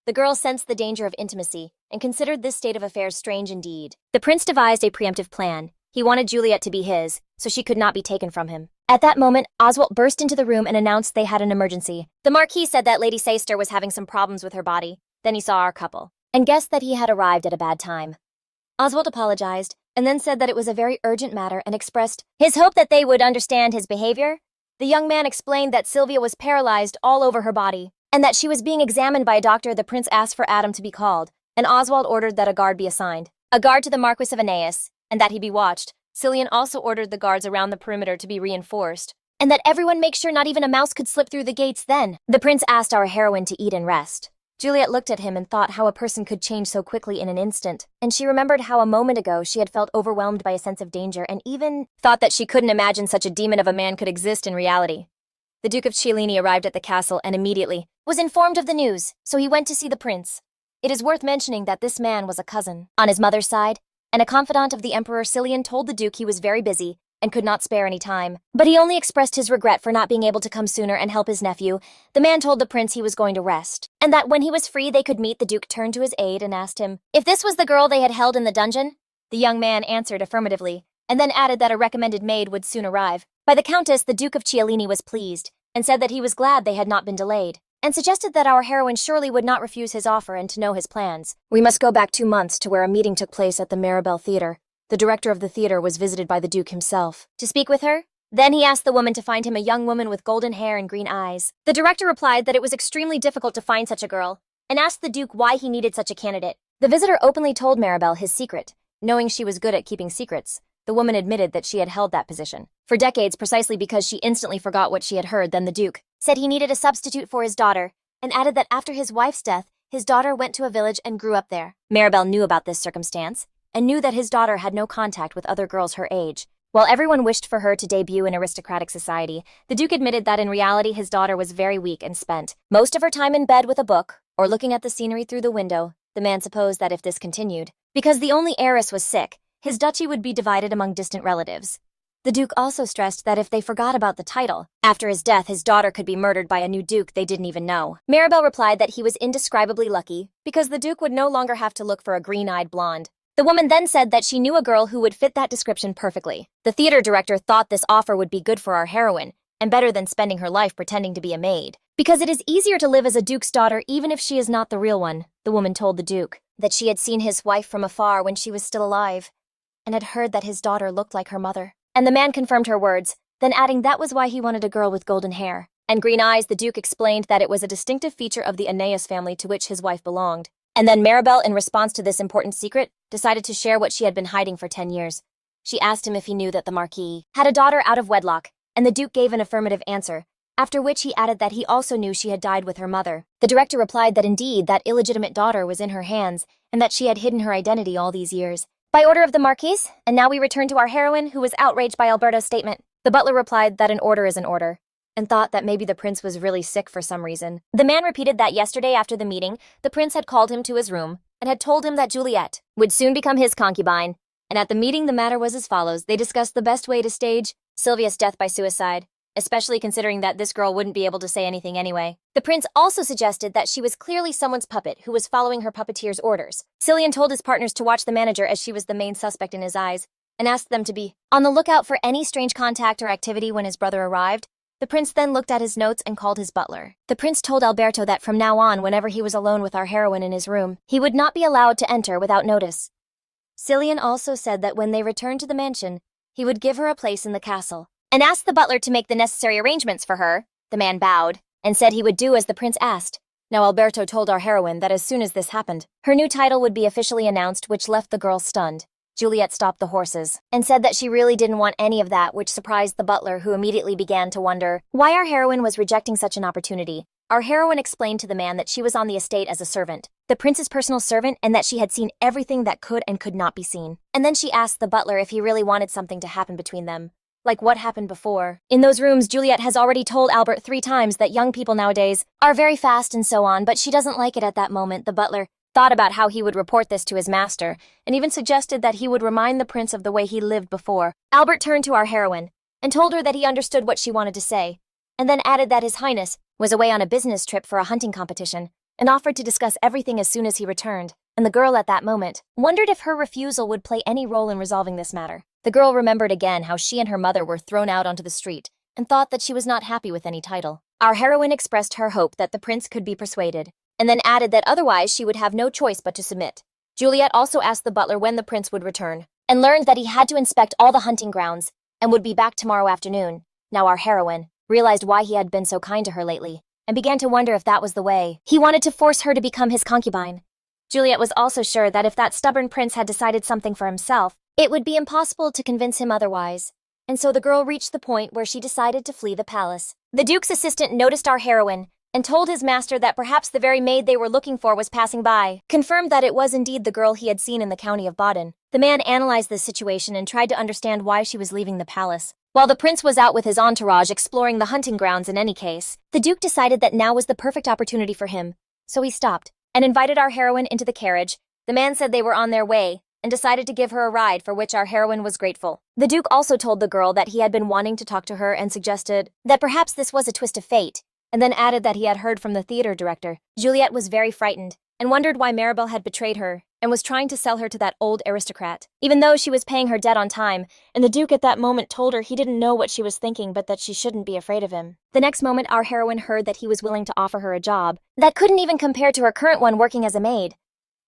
[SPEAKER 1] The girl sensed the danger of intimacy and considered this state of affairs strange indeed. The prince devised a preemptive plan. He wanted Juliet to be his, so she could not be taken from him. At that moment, Oswald burst into the room and announced they had an emergency. The Marquis said that Lady Seyster was having some problems with her body. Then he saw our couple, and guessed that he had arrived at a bad time. Oswald apologized, and then said that it was a very urgent matter and expressed his hope that they would understand his behavior. The young man explained that Sylvia was paralyzed all over her body, and that she was being examined by a doctor. The prince asked for Adam to be called, and Oswald ordered that a guard be assigned, a guard to the Marquis of Anais, and that he be watched. Cillian also ordered the guards around the perimeter to be reinforced, and that everyone make sure not even a mouse could slip through the gates. Then the prince asked our heroine to eat and rest. Juliet looked at him and thought how a person could change so quickly in an instant, and she remembered how a moment ago she had felt overwhelmed by a sense of danger and even thought that she couldn't imagine such a demon of a man could exist in reality. The Duke of Cillian arrived at the castle and immediately was informed of the news, so he went to see the prince. It is worth mentioning that this man was a cousin on his mother's side, and a confidant of the Emperor. Cillian told the Duke he was very busy and could not spare any time, but he only expressed his regret for not being able to come sooner and help his nephew. The man told the prince he was going to rest, and that when he was free they could meet. The Duke turned to his aide and asked him if this was the girl they had held in the dungeon. The young man answered affirmatively, and then added that a recommended maid would soon arrive. By the Countess, the Duke of Cillian was pleased, and said that he was glad they had not been delayed, and suggested that our heroine surely would not refuse his offer and to know his plans. We must go back 2 months to where a meeting took place at the Mirabelle Theater. The director of the theater was visited by the Duke himself. To speak with her? Then he asked the woman to find him a young woman with golden hair and green eyes. The director replied that it was extremely difficult to find such a girl, and asked the Duke why he needed such a candidate. The visitor openly told Mirabelle his secret. Knowing she was good at keeping secrets, the woman admitted that she had held that position for decades precisely because she instantly forgot what she had heard. Then the Duke said he needed a substitute for his daughter, and added that after his wife's death, his daughter went to a village and grew up there. Mirabelle knew about this circumstance, and knew that his daughter had no contact with other girls her age. While everyone wished for her to debut in aristocratic society, the Duke admitted that in reality his daughter was very weak and spent most of her time in bed with a book, or looking at the scenery through the window. The man supposed that if this continued, because the only heiress was sick, his duchy would be divided among distant relatives. The Duke also stressed that if they forgot about the title, after his death his daughter could be murdered by a new Duke they didn't even know. Mirabelle replied that he was indescribably lucky, because the Duke would no longer have to look for a green-eyed blonde. The woman then said that she knew a girl who would fit that description perfectly. The theater director thought this offer would be good for our heroine, and better than spending her life pretending to be a maid. Because it is easier to live as a duke's daughter even if she is not the real one, the woman told the Duke that she had seen his wife from afar when she was still alive, and had heard that his daughter looked like her mother. And the man confirmed her words, then adding that was why he wanted a girl with golden hair and green eyes. The Duke explained that it was a distinctive feature of the Aeneas family to which his wife belonged. And then Mirabelle, in response to this important secret, decided to share what she had been hiding for 10 years. She asked him if he knew that the Marquis had a daughter out of wedlock, and the Duke gave an affirmative answer, after which he added that he also knew she had died with her mother. The director replied that indeed that illegitimate daughter was in her hands, and that she had hidden her identity all these years. By order of the Marquis, and now we return to our heroine, who was outraged by Alberto's statement. The butler replied that an order is an order, and thought that maybe the prince was really sick for some reason. The man repeated that yesterday after the meeting, the prince had called him to his room, and had told him that Juliet would soon become his concubine. And at the meeting the matter was as follows. They discussed the best way to stage Sylvia's death by suicide, especially considering that this girl wouldn't be able to say anything anyway. The prince also suggested that she was clearly someone's puppet who was following her puppeteer's orders. Cillian told his partners to watch the manager as she was the main suspect in his eyes, and asked them to be on the lookout for any strange contact or activity when his brother arrived. The prince then looked at his notes and called his butler. The prince told Alberto that from now on, whenever he was alone with our heroine in his room, he would not be allowed to enter without notice. Cillian also said that when they returned to the mansion, he would give her a place in the castle, and asked the butler to make the necessary arrangements for her. The man bowed, and said he would do as the prince asked. Now Alberto told our heroine that as soon as this happened, her new title would be officially announced, which left the girl stunned. Juliet stopped the horses, and said that she really didn't want any of that, which surprised the butler, who immediately began to wonder why our heroine was rejecting such an opportunity. Our heroine explained to the man that she was on the estate as a servant, the prince's personal servant, and that she had seen everything that could and could not be seen. And then she asked the butler if he really wanted something to happen between them, like what happened before. In those rooms, Juliet has already told Albert 3 times that young people nowadays are very fast and so on, but she doesn't like it at that moment. The butler thought about how he would report this to his master, and even suggested that he would remind the prince of the way he lived before. Albert turned to our heroine, and told her that he understood what she wanted to say, and then added that His Highness was away on a business trip for a hunting competition, and offered to discuss everything as soon as he returned. And the girl at that moment wondered if her refusal would play any role in resolving this matter. The girl remembered again how she and her mother were thrown out onto the street, and thought that she was not happy with any title. Our heroine expressed her hope that the prince could be persuaded, and then added that otherwise she would have no choice but to submit. Juliet also asked the butler when the prince would return, and learned that he had to inspect all the hunting grounds, and would be back tomorrow afternoon. Now our heroine realized why he had been so kind to her lately, and began to wonder if that was the way he wanted to force her to become his concubine. Juliet was also sure that if that stubborn prince had decided something for himself, it would be impossible to convince him otherwise. And so the girl reached the point where she decided to flee the palace. The Duke's assistant noticed our heroine, and told his master that perhaps the very maid they were looking for was passing by, confirmed that it was indeed the girl he had seen in the county of Baden. The man analyzed the situation and tried to understand why she was leaving the palace. While the prince was out with his entourage exploring the hunting grounds in any case, the Duke decided that now was the perfect opportunity for him. So he stopped, and invited our heroine into the carriage. The man said they were on their way, and decided to give her a ride, for which our heroine was grateful. The Duke also told the girl that he had been wanting to talk to her and suggested that perhaps this was a twist of fate, and then added that he had heard from the theater director. Juliet was very frightened, and wondered why Maribel had betrayed her and was trying to sell her to that old aristocrat, even though she was paying her debt on time, and the Duke at that moment told her he didn't know what she was thinking but that she shouldn't be afraid of him. The next moment, our heroine heard that he was willing to offer her a job that couldn't even compare to her current one working as a maid.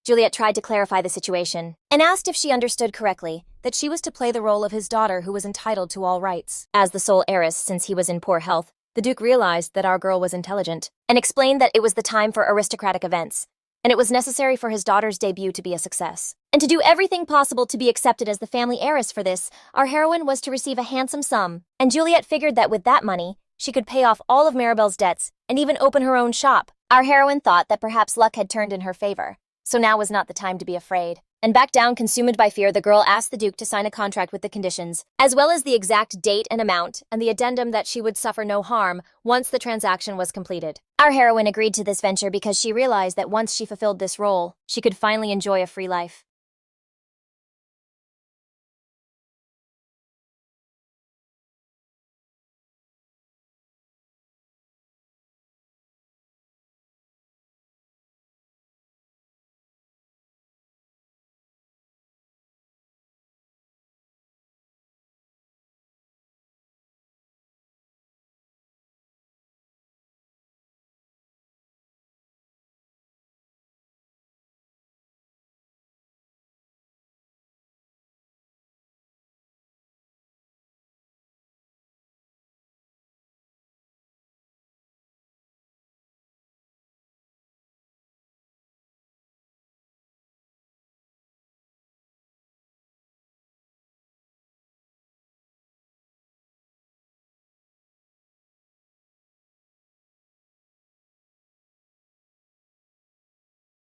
[SPEAKER 1] Juliet tried to clarify the situation and asked if she understood correctly that she was to play the role of his daughter who was entitled to all rights. As the sole heiress since he was in poor health, the Duke realized that our girl was intelligent and explained that it was the time for aristocratic events, and it was necessary for his daughter's debut to be a success. And to do everything possible to be accepted as the family heiress for this, our heroine was to receive a handsome sum, and Juliet figured that with that money, she could pay off all of Maribel's debts and even open her own shop. Our heroine thought that perhaps luck had turned in her favor, so now was not the time to be afraid. And back down, consumed by fear, the girl asked the Duke to sign a contract with the conditions, as well as the exact date and amount, and the addendum that she would suffer no harm once the transaction was completed. Our heroine agreed to this venture because she realized that once she fulfilled this role, she could finally enjoy a free life.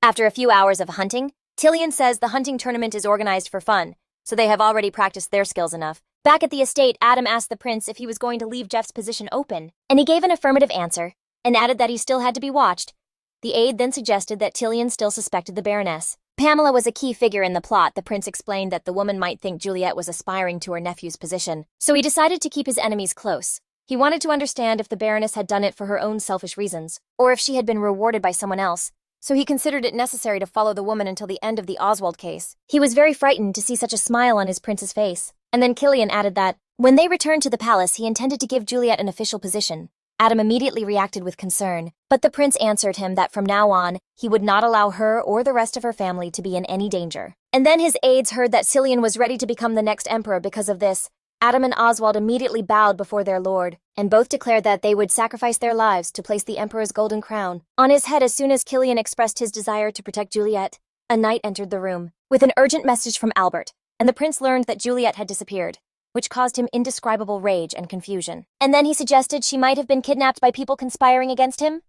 [SPEAKER 1] After a few hours of hunting, Cillian says the hunting tournament is organized for fun, so they have already practiced their skills enough. Back at the estate, Adam asked the prince if he was going to leave Jeff's position open, and he gave an affirmative answer, and added that he still had to be watched. The aide then suggested that Cillian still suspected the Baroness. Pamela was a key figure in the plot. The prince explained that the woman might think Juliet was aspiring to her nephew's position, so he decided to keep his enemies close. He wanted to understand if the Baroness had done it for her own selfish reasons, or if she had been rewarded by someone else, so he considered it necessary to follow the woman until the end of the Oswald case. He was very frightened to see such a smile on his prince's face. And then Cillian added that, when they returned to the palace, he intended to give Juliet an official position. Adam immediately reacted with concern, but the prince answered him that from now on, he would not allow her or the rest of her family to be in any danger. And then his aides heard that Cillian was ready to become the next emperor because of this. Adam and Oswald immediately bowed before their lord, and both declared that they would sacrifice their lives to place the emperor's golden crown on his head. As soon as Cillian expressed his desire to protect Juliet, a knight entered the room with an urgent message from Albert, and the prince learned that Juliet had disappeared, which caused him indescribable rage and confusion. And then he suggested she might have been kidnapped by people conspiring against him.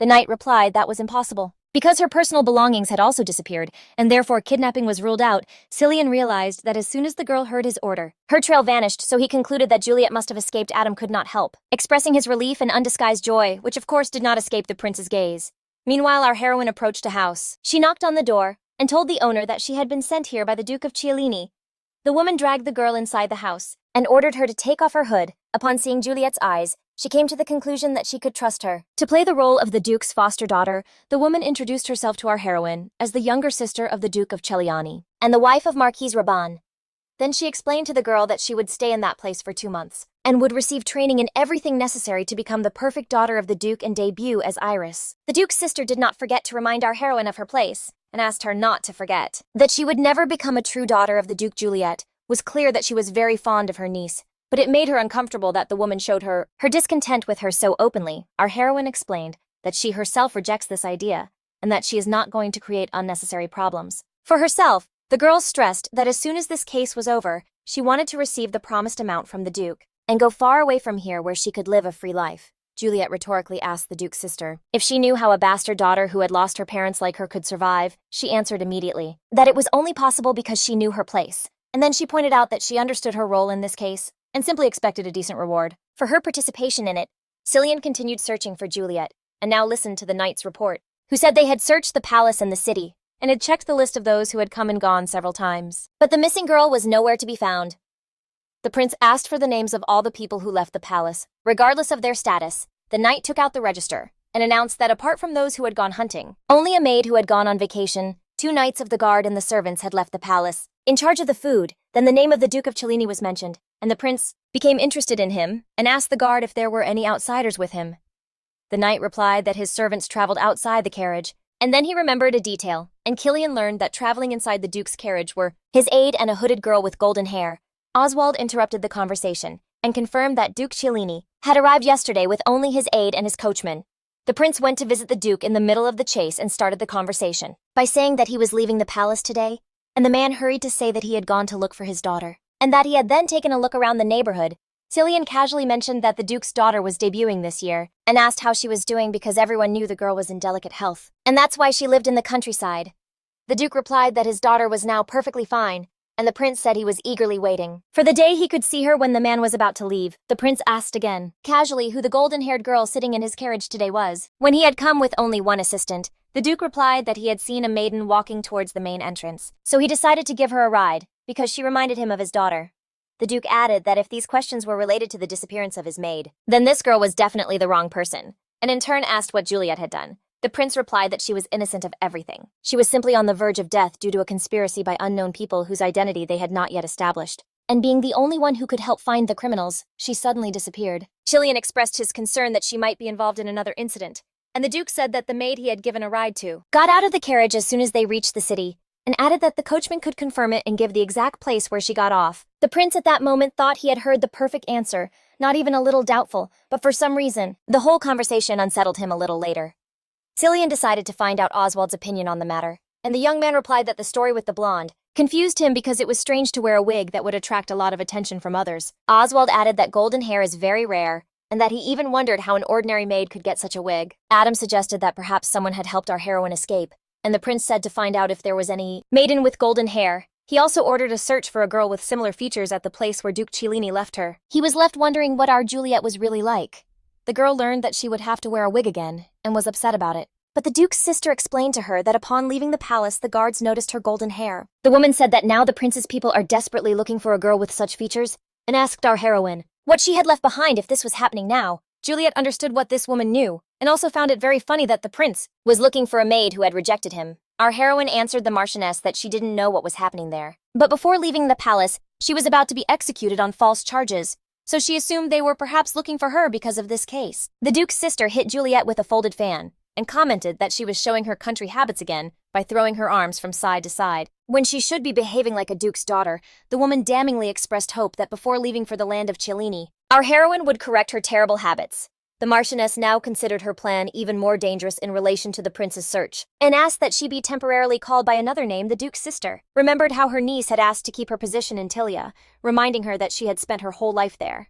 [SPEAKER 1] The knight replied that was impossible, because her personal belongings had also disappeared, and therefore kidnapping was ruled out. Cillian realized that as soon as the girl heard his order, her trail vanished, so he concluded that Juliet must have escaped. Adam could not help expressing his relief and undisguised joy, which of course did not escape the prince's gaze. Meanwhile, our heroine approached a house. She knocked on the door and told the owner that she had been sent here by the Duke of Ciallini. The woman dragged the girl inside the house and ordered her to take off her hood. Upon seeing Juliet's eyes, she came to the conclusion that she could trust her. To play the role of the Duke's foster daughter, the woman introduced herself to our heroine as the younger sister of the Duke of Ciallini and the wife of Marquis Raban. Then she explained to the girl that she would stay in that place for 2 months and would receive training in everything necessary to become the perfect daughter of the Duke and debut as Iris. The Duke's sister did not forget to remind our heroine of her place and asked her not to forget that she would never become a true daughter of the Duke. Juliet was clear that she was very fond of her niece, but it made her uncomfortable that the woman showed her discontent with her so openly. Our heroine explained that she herself rejects this idea and that she is not going to create unnecessary problems. For herself, the girl stressed that as soon as this case was over, she wanted to receive the promised amount from the Duke and go far away from here where she could live a free life. Juliet rhetorically asked the Duke's sister if she knew how a bastard daughter who had lost her parents like her could survive. She answered immediately that it was only possible because she knew her place. And then she pointed out that she understood her role in this case and simply expected a decent reward for her participation in it. Cillian continued searching for Juliet, and now listened to the knight's report, who said they had searched the palace and the city, and had checked the list of those who had come and gone several times. But the missing girl was nowhere to be found. The prince asked for the names of all the people who left the palace, regardless of their status. The knight took out the register and announced that apart from those who had gone hunting, only a maid who had gone on vacation, 2 knights of the guard and the servants had left the palace, in charge of the food. Then the name of the Duke of Cellini was mentioned, and the prince became interested in him and asked the guard if there were any outsiders with him. The knight replied that his servants traveled outside the carriage, and then he remembered a detail, and Cillian learned that traveling inside the Duke's carriage were his aide and a hooded girl with golden hair. Oswald interrupted the conversation and confirmed that Duke Cellini had arrived yesterday with only his aide and his coachman. The prince went to visit the Duke in the middle of the chase and started the conversation by saying that he was leaving the palace today, and the man hurried to say that he had gone to look for his daughter, and that he had then taken a look around the neighborhood. Cillian casually mentioned that the Duke's daughter was debuting this year, and asked how she was doing because everyone knew the girl was in delicate health, and that's why she lived in the countryside. The Duke replied that his daughter was now perfectly fine, and the prince said he was eagerly waiting for the day he could see her when the man was about to leave. The prince asked again, casually, who the golden-haired girl sitting in his carriage today was. When he had come with only one assistant, the Duke replied that he had seen a maiden walking towards the main entrance, so he decided to give her a ride, because she reminded him of his daughter. The Duke added that if these questions were related to the disappearance of his maid, then this girl was definitely the wrong person, and in turn asked what Juliet had done. The prince replied that she was innocent of everything. She was simply on the verge of death due to a conspiracy by unknown people whose identity they had not yet established. And being the only one who could help find the criminals, she suddenly disappeared. Cillian expressed his concern that she might be involved in another incident, and the Duke said that the maid he had given a ride to got out of the carriage as soon as they reached the city, and added that the coachman could confirm it and give the exact place where she got off. The prince at that moment thought he had heard the perfect answer, not even a little doubtful, but for some reason, the whole conversation unsettled him a little later. Cillian decided to find out Oswald's opinion on the matter, and the young man replied that the story with the blonde confused him because it was strange to wear a wig that would attract a lot of attention from others. Oswald added that golden hair is very rare, and that he even wondered how an ordinary maid could get such a wig. Adam suggested that perhaps someone had helped our heroine escape, and the prince said to find out if there was any maiden with golden hair. He also ordered a search for a girl with similar features at the place where Duke Cellini left her. He was left wondering what our Juliet was really like. The girl learned that she would have to wear a wig again, and was upset about it. But the Duke's sister explained to her that upon leaving the palace, the guards noticed her golden hair. The woman said that now the prince's people are desperately looking for a girl with such features, and asked our heroine what she had left behind if this was happening now. Juliet understood what this woman knew, and also found it very funny that the prince was looking for a maid who had rejected him. Our heroine answered the Marchioness that she didn't know what was happening there. But before leaving the palace, she was about to be executed on false charges, so she assumed they were perhaps looking for her because of this case. The Duke's sister hit Juliet with a folded fan, and commented that she was showing her country habits again by throwing her arms from side to side. When she should be behaving like a duke's daughter, the woman damningly expressed hope that before leaving for the land of Cellini, our heroine would correct her terrible habits. The Marchioness now considered her plan even more dangerous in relation to the prince's search, and asked that she be temporarily called by another name, the Duke's sister. Remembered how her niece had asked to keep her position in Tilia, reminding her that she had spent her whole life there.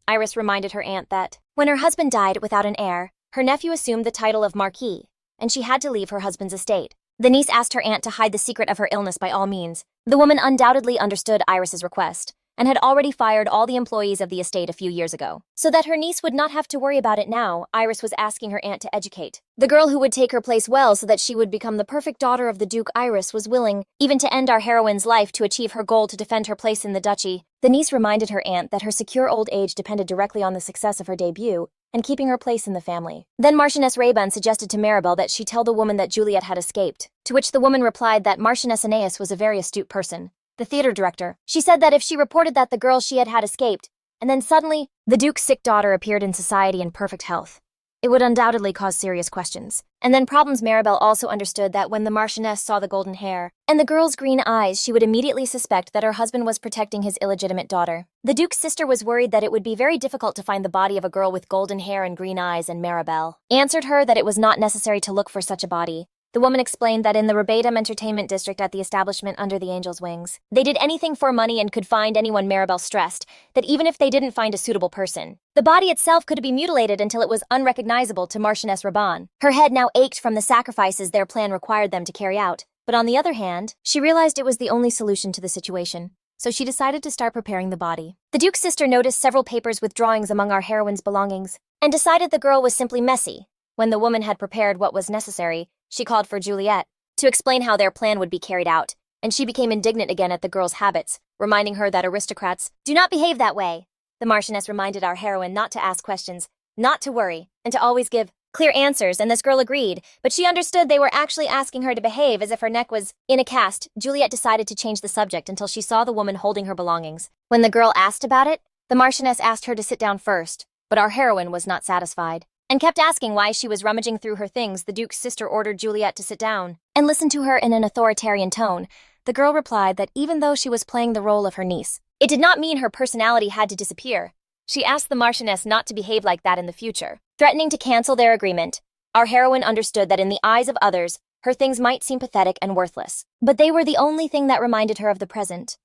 [SPEAKER 1] Iris reminded her aunt that, when her husband died without an heir, her nephew assumed the title of Marquis, and she had to leave her husband's estate. The niece asked her aunt to hide the secret of her illness by all means. The woman undoubtedly understood Iris's request, and had already fired all the employees of the estate a few years ago. So that her niece would not have to worry about it now, Iris was asking her aunt to educate the girl who would take her place well so that she would become the perfect daughter of the Duke. Iris was willing even to end our heroine's life to achieve her goal to defend her place in the duchy. The niece reminded her aunt that her secure old age depended directly on the success of her debut, and keeping her place in the family. Then Marchioness Raybun suggested to Maribel that she tell the woman that Juliet had escaped, to which the woman replied that Marchioness Aeneas was a very astute person, the theater director. She said that if she reported that the girl she had escaped, and then suddenly, the Duke's sick daughter appeared in society in perfect health, it would undoubtedly cause serious questions. And then problems. Maribel also understood that when the Marchioness saw the golden hair and the girl's green eyes, she would immediately suspect that her husband was protecting his illegitimate daughter. The Duke's sister was worried that it would be very difficult to find the body of a girl with golden hair and green eyes, and Maribel answered her that it was not necessary to look for such a body. The woman explained that in the Verbatim Entertainment District at the establishment under the Angel's Wings, they did anything for money and could find anyone. Maribel stressed that even if they didn't find a suitable person, the body itself could be mutilated until it was unrecognizable to Marchioness Raybun. Her head now ached from the sacrifices their plan required them to carry out, but on the other hand, she realized it was the only solution to the situation, so she decided to start preparing the body. The Duke's sister noticed several papers with drawings among our heroine's belongings, and decided the girl was simply messy. When the woman had prepared what was necessary, she called for Juliet to explain how their plan would be carried out, and she became indignant again at the girl's habits, reminding her that aristocrats do not behave that way. The Marchioness reminded our heroine not to ask questions, not to worry, and to always give clear answers, and this girl agreed, but she understood they were actually asking her to behave as if her neck was in a cast. Juliet decided to change the subject until she saw the woman holding her belongings. When the girl asked about it, the Marchioness asked her to sit down first, but our heroine was not satisfied and kept asking why she was rummaging through her things. The Duke's sister ordered Juliet to sit down and listen to her in an authoritarian tone. The girl replied that even though she was playing the role of her niece, it did not mean her personality had to disappear. She asked the Marchioness not to behave like that in the future, threatening to cancel their agreement. Our heroine understood that in the eyes of others, her things might seem pathetic and worthless, but they were the only thing that reminded her of the present.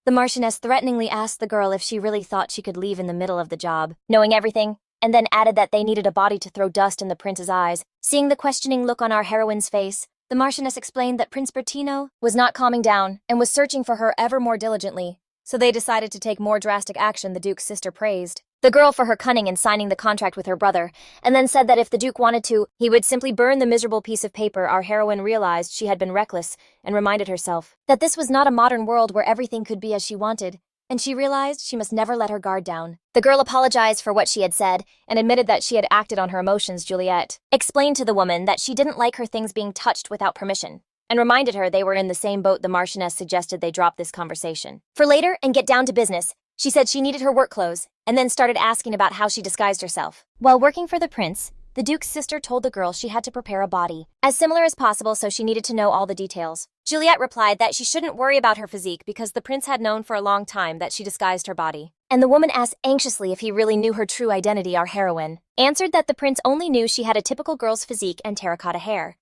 [SPEAKER 1] The Marchioness threateningly asked the girl if she really thought she could leave in the middle of the job, knowing everything, and then added that they needed a body to throw dust in the prince's eyes. Seeing the questioning look on our heroine's face, the Marchioness explained that Prince Bertino was not calming down and was searching for her ever more diligently, so they decided to take more drastic action. The Duke's sister praised the girl for her cunning in signing the contract with her brother, and then said that if the Duke wanted to, he would simply burn the miserable piece of paper. Our heroine realized she had been reckless and reminded herself that this was not a modern world where everything could be as she wanted, and she realized she must never let her guard down. The girl apologized for what she had said and admitted that she had acted on her emotions. Juliet explained to the woman that she didn't like her things being touched without permission, and reminded her they were in the same boat. The Marchioness suggested they drop this conversation for later and get down to business. She said she needed her work clothes, and then started asking about how she disguised herself. While working for the prince, the Duke's sister told the girl she had to prepare a body as similar as possible, so she needed to know all the details. Juliet replied that she shouldn't worry about her physique because the prince had known for a long time that she disguised her body. And the woman asked anxiously if he really knew her true identity. Our heroine answered that the prince only knew she had a typical girl's physique and terracotta hair.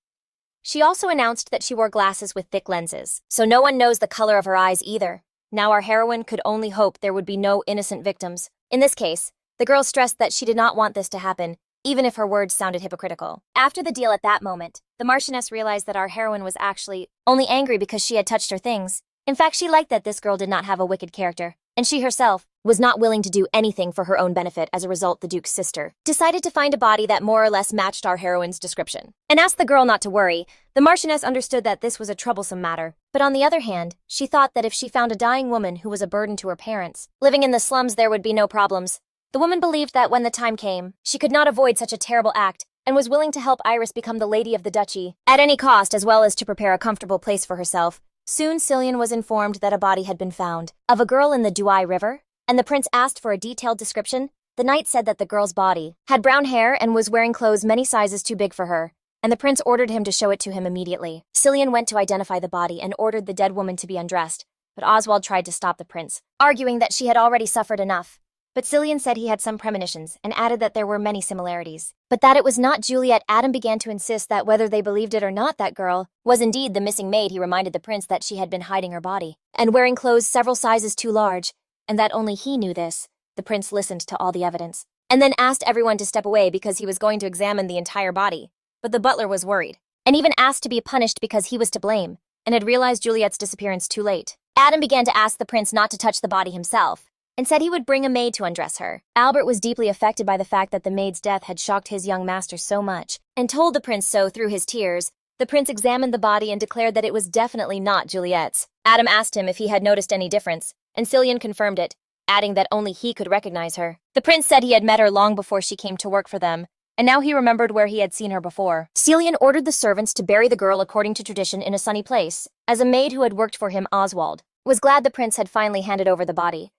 [SPEAKER 1] She also announced that she wore glasses with thick lenses, so no one knows the color of her eyes either. Now our heroine could only hope there would be no innocent victims. In this case, the girl stressed that she did not want this to happen, even if her words sounded hypocritical. After the deal at that moment, the Marchioness realized that our heroine was actually only angry because she had touched her things. In fact, she liked that this girl did not have a wicked character, and she herself was not willing to do anything for her own benefit. As a result, the Duke's sister decided to find a body that more or less matched our heroine's description, and asked the girl not to worry. The Marchioness understood that this was a troublesome matter, but on the other hand, she thought that if she found a dying woman who was a burden to her parents, living in the slums, there would be no problems. The woman believed that when the time came, she could not avoid such a terrible act, and was willing to help Iris become the lady of the duchy at any cost, as well as to prepare a comfortable place for herself. Soon Cillian was informed that a body had been found of a girl in the Douai River, and the prince asked for a detailed description. The knight said that the girl's body had brown hair and was wearing clothes many sizes too big for her, and the prince ordered him to show it to him immediately. Cillian went to identify the body and ordered the dead woman to be undressed, but Oswald tried to stop the prince, arguing that she had already suffered enough. But Cillian said he had some premonitions and added that there were many similarities, but that it was not Juliet. Adam began to insist that whether they believed it or not, that girl was indeed the missing maid. He reminded the prince that she had been hiding her body and wearing clothes several sizes too large, and that only he knew this. The prince listened to all the evidence and then asked everyone to step away because he was going to examine the entire body. But the butler was worried and even asked to be punished because he was to blame and had realized Juliet's disappearance too late. Adam began to ask the prince not to touch the body himself and said he would bring a maid to undress her. Albert was deeply affected by the fact that the maid's death had shocked his young master so much, and told the prince so through his tears. The prince examined the body and declared that it was definitely not Juliet's. Adam asked him if he had noticed any difference, and Cillian confirmed it, adding that only he could recognize her. The prince said he had met her long before she came to work for them, and now he remembered where he had seen her before. Cillian ordered the servants to bury the girl according to tradition in a sunny place. As a maid who had worked for him, Oswald was glad the prince had finally handed over the body.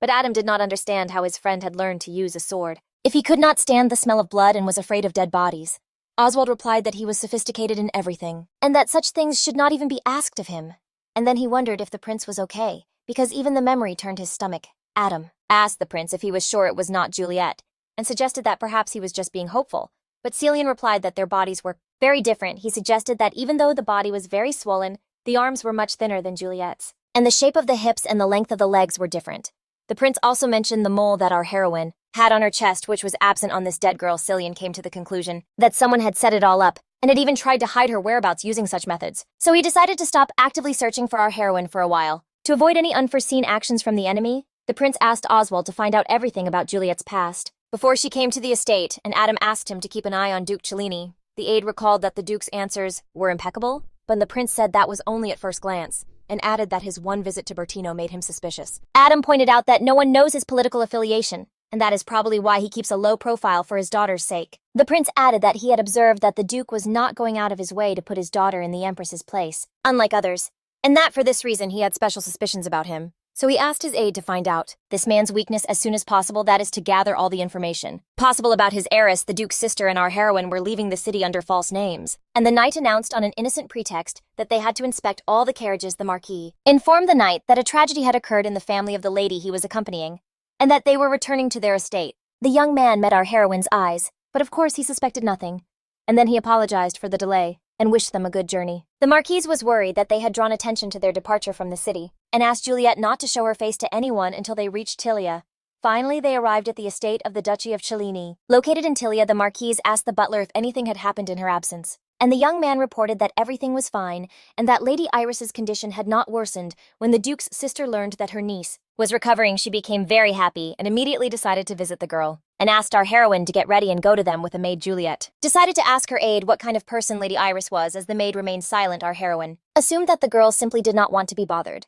[SPEAKER 1] But Adam did not understand how his friend had learned to use a sword, if he could not stand the smell of blood and was afraid of dead bodies. Oswald replied that he was sophisticated in everything, and that such things should not even be asked of him. And then he wondered if the prince was okay, because even the memory turned his stomach. Adam asked the prince if he was sure it was not Juliet, and suggested that perhaps he was just being hopeful. But Cillian replied that their bodies were very different. He suggested that even though the body was very swollen, the arms were much thinner than Juliet's, and the shape of the hips and the length of the legs were different. The prince also mentioned the mole that our heroine had on her chest, which was absent on this dead girl. Cillian came to the conclusion that someone had set it all up and had even tried to hide her whereabouts using such methods. So he decided to stop actively searching for our heroine for a while. To avoid any unforeseen actions from the enemy, the prince asked Oswald to find out everything about Juliet's past before she came to the estate, and Adam asked him to keep an eye on Duke Cellini. The aide recalled that the Duke's answers were impeccable, but the prince said that was only at first glance, and added that his one visit to Bertino made him suspicious. Adam pointed out that no one knows his political affiliation, and that is probably why he keeps a low profile for his daughter's sake. The prince added that he had observed that the duke was not going out of his way to put his daughter in the empress's place, unlike others, and that for this reason he had special suspicions about him. So he asked his aide to find out this man's weakness as soon as possible, that is to gather all the information possible about his heiress. The duke's sister and our heroine were leaving the city under false names, and the knight announced on an innocent pretext that they had to inspect all the carriages. The marquis informed the knight that a tragedy had occurred in the family of the lady he was accompanying, and that they were returning to their estate. The young man met our heroine's eyes, but of course he suspected nothing, and then he apologized for the delay and wished them a good journey. The marquise was worried that they had drawn attention to their departure from the city, and asked Juliet not to show her face to anyone until they reached Tilia. Finally, they arrived at the estate of the Duchy of Cillian. Located in Tilia, the marquise asked the butler if anything had happened in her absence, and the young man reported that everything was fine and that Lady Iris's condition had not worsened. When the duke's sister learned that her niece was recovering, she became very happy and immediately decided to visit the girl, and asked our heroine to get ready and go to them with a maid. Juliet decided to ask her aide what kind of person Lady Iris was. As the maid remained silent, our heroine assumed that the girl simply did not want to be bothered.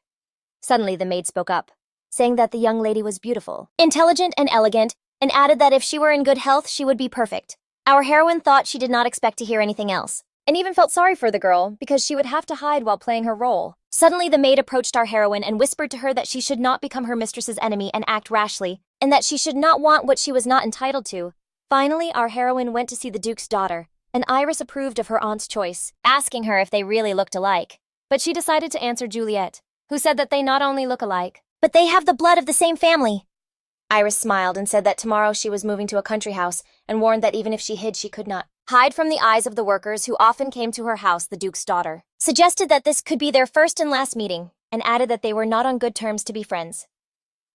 [SPEAKER 1] Suddenly, the maid spoke up, saying that the young lady was beautiful, intelligent, and elegant, and added that if she were in good health, she would be perfect. Our heroine thought she did not expect to hear anything else, and even felt sorry for the girl because she would have to hide while playing her role. Suddenly, the maid approached our heroine and whispered to her that she should not become her mistress's enemy and act rashly, and that she should not want what she was not entitled to. Finally, our heroine went to see the duke's daughter, and Iris approved of her aunt's choice, asking her if they really looked alike. But she decided to answer Juliet, who said that they not only look alike, but they have the blood of the same family. Iris smiled and said that tomorrow she was moving to a country house, and warned that even if she hid, she could not hide from the eyes of the workers who often came to her house. The duke's daughter suggested that this could be their first and last meeting, and added that they were not on good terms to be friends.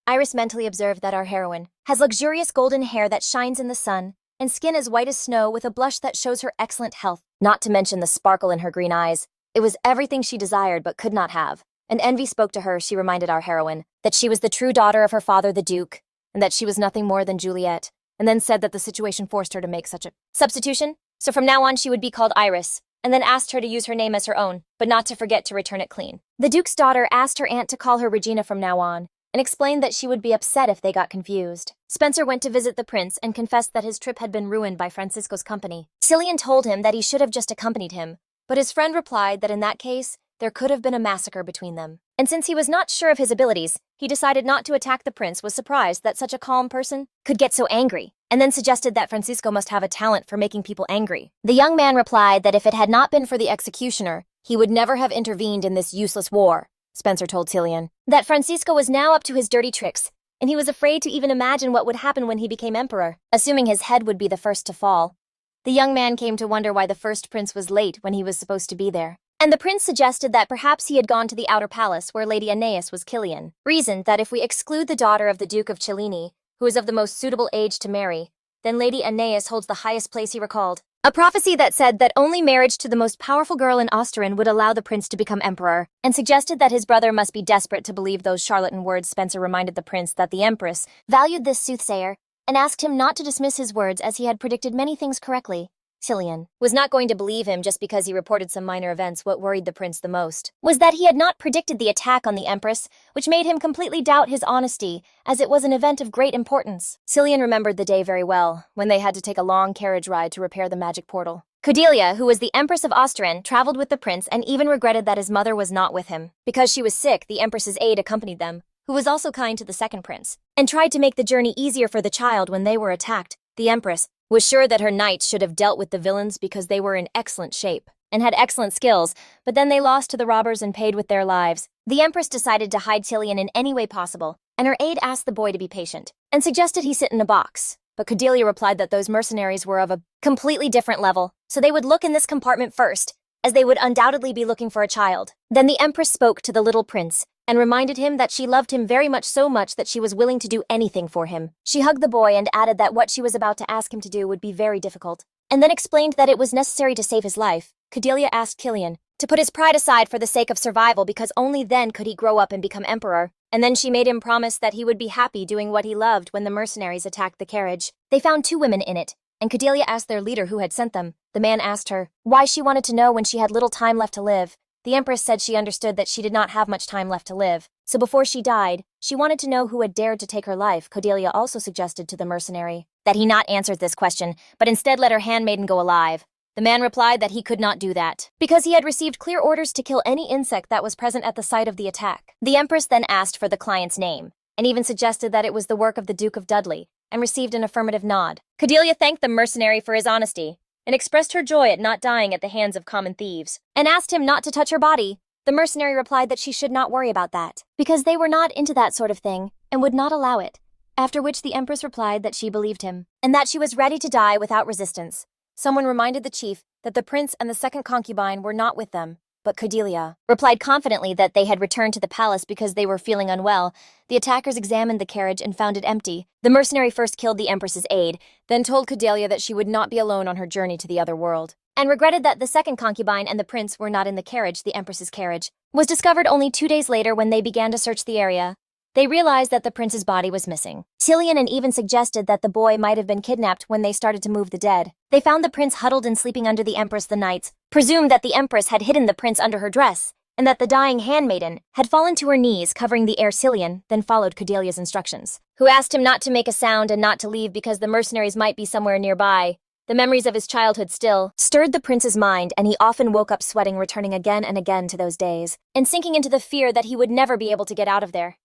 [SPEAKER 1] Iris mentally observed that our heroine has luxurious golden hair that shines in the sun, and skin as white as snow with a blush that shows her excellent health, not to mention the sparkle in her green eyes. It was everything she desired but could not have. And envy spoke to her. She reminded our heroine that she was the true daughter of her father, the duke, and that she was nothing more than Juliet, and then said that the situation forced her to make such a substitution. So from now on she would be called Iris, and then asked her to use her name as her own, but not to forget to return it clean. The duke's daughter asked her aunt to call her Regina from now on, and explained that she would be upset if they got confused. Spencer went to visit the prince and confessed that his trip had been ruined by Francisco's company. Cillian told him that he should have just accompanied him, but his friend replied that in that case, there could have been a massacre between them. And since he was not sure of his abilities, he decided not to attack. The prince was surprised that such a calm person could get so angry, and then suggested that Francisco must have a talent for making people angry. The young man replied that if it had not been for the executioner, he would never have intervened in this useless war. Spencer told Cillian that Francisco was now up to his dirty tricks, and he was afraid to even imagine what would happen when he became emperor, assuming his head would be the first to fall. The young man came to wonder why the first prince was late when he was supposed to be there. And the prince suggested that perhaps he had gone to the outer palace where Lady Aeneas was. Cillian reasoned that if we exclude the daughter of the Duke of Cillian, who is of the most suitable age to marry, then Lady Aeneas holds the highest place. He recalled a prophecy that said that only marriage to the most powerful girl in Austerin would allow the prince to become emperor, and suggested that his brother must be desperate to believe those charlatan words. Spencer reminded the prince that the empress valued this soothsayer, and asked him not to dismiss his words as he had predicted many things correctly. Cillian was not going to believe him just because he reported some minor events. What worried the prince the most was that he had not predicted the attack on the empress, which made him completely doubt his honesty, as it was an event of great importance. Cillian remembered the day very well, when they had to take a long carriage ride to repair the magic portal. Cordelia, who was the Empress of Austerin, traveled with the prince and even regretted that his mother was not with him. Because she was sick, the empress's aide accompanied them, who was also kind to the second prince, and tried to make the journey easier for the child when they were attacked. The empress was sure that her knights should have dealt with the villains because they were in excellent shape and had excellent skills, but then they lost to the robbers and paid with their lives. The empress decided to hide Cillian in any way possible, and her aide asked the boy to be patient and suggested he sit in a box. But Cordelia replied that those mercenaries were of a completely different level, so they would look in this compartment first, as they would undoubtedly be looking for a child. Then the empress spoke to the little prince and reminded him that she loved him very much, so much that she was willing to do anything for him. She hugged the boy and added that what she was about to ask him to do would be very difficult, and then explained that it was necessary to save his life. Cordelia asked Cillian to put his pride aside for the sake of survival, because only then could he grow up and become emperor. And then she made him promise that he would be happy doing what he loved. When the mercenaries attacked the carriage, they found 2 women in it, and Cordelia asked their leader who had sent them. The man asked her why she wanted to know when she had little time left to live, The Empress said she understood that she did not have much time left to live, so before she died, she wanted to know who had dared to take her life. Cordelia also suggested to the mercenary that he not answer this question, but instead let her handmaiden go alive. The man replied that he could not do that, because he had received clear orders to kill any insect that was present at the site of the attack. The Empress then asked for the client's name, and even suggested that it was the work of the Duke of Dudley, and received an affirmative nod. Cordelia thanked the mercenary for his honesty, and expressed her joy at not dying at the hands of common thieves, and asked him not to touch her body. The mercenary replied that she should not worry about that, because they were not into that sort of thing, and would not allow it. After which the Empress replied that she believed him, and that she was ready to die without resistance. Someone reminded the chief that the prince and the second concubine were not with them, but Cordelia replied confidently that they had returned to the palace because they were feeling unwell. The attackers examined the carriage and found it empty. The mercenary first killed the Empress's aide, then told Cordelia that she would not be alone on her journey to the other world, and regretted that the second concubine and the prince were not in the carriage. The Empress's carriage was discovered only 2 days later when they began to search the area. They realized that the prince's body was missing. Cillian and even suggested that the boy might have been kidnapped when they started to move the dead. They found the prince huddled and sleeping under the Empress. The knights presumed that the Empress had hidden the prince under her dress, and that the dying handmaiden had fallen to her knees covering the heir. Cillian then followed Cordelia's instructions, who asked him not to make a sound and not to leave because the mercenaries might be somewhere nearby. The memories of his childhood still stirred the prince's mind, and he often woke up sweating, returning again and again to those days, and sinking into the fear that he would never be able to get out of there.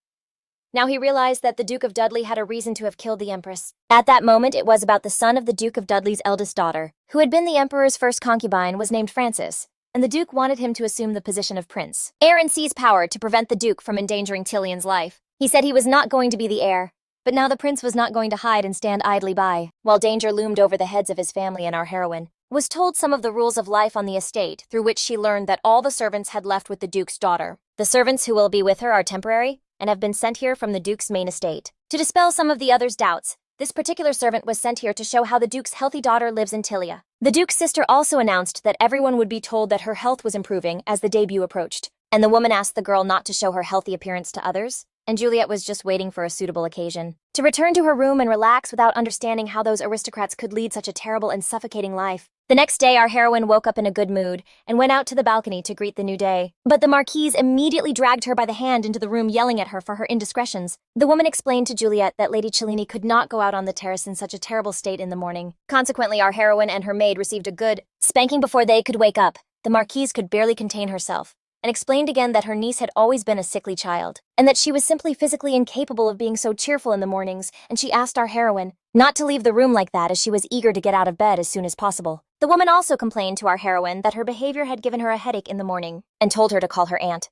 [SPEAKER 1] Now he realized that the Duke of Dudley had a reason to have killed the Empress. At that moment, it was about the son of the Duke of Dudley's eldest daughter, who had been the Emperor's first concubine, was named Francis, and the Duke wanted him to assume the position of prince, heir, and seize power to prevent the Duke from endangering Cillian's life. He said he was not going to be the heir, but now the prince was not going to hide and stand idly by, while danger loomed over the heads of his family. And our heroine was told some of the rules of life on the estate, through which she learned that all the servants had left with the Duke's daughter. The servants who will be with her are temporary, and have been sent here from the Duke's main estate. To dispel some of the others' doubts, this particular servant was sent here to show how the Duke's healthy daughter lives in Tilia. The Duke's sister also announced that everyone would be told that her health was improving as the debut approached, and the woman asked the girl not to show her healthy appearance to others, and Juliet was just waiting for a suitable occasion to return to her room and relax without understanding how those aristocrats could lead such a terrible and suffocating life. The next day, our heroine woke up in a good mood and went out to the balcony to greet the new day. But the Marquise immediately dragged her by the hand into the room, yelling at her for her indiscretions. The woman explained to Juliet that Lady Cellini could not go out on the terrace in such a terrible state in the morning. Consequently, our heroine and her maid received a good spanking before they could wake up. The Marquise could barely contain herself, and explained again that her niece had always been a sickly child, and that she was simply physically incapable of being so cheerful in the mornings, and she asked our heroine not to leave the room like that, as she was eager to get out of bed as soon as possible. The woman also complained to our heroine that her behavior had given her a headache in the morning, and told her to call her aunt.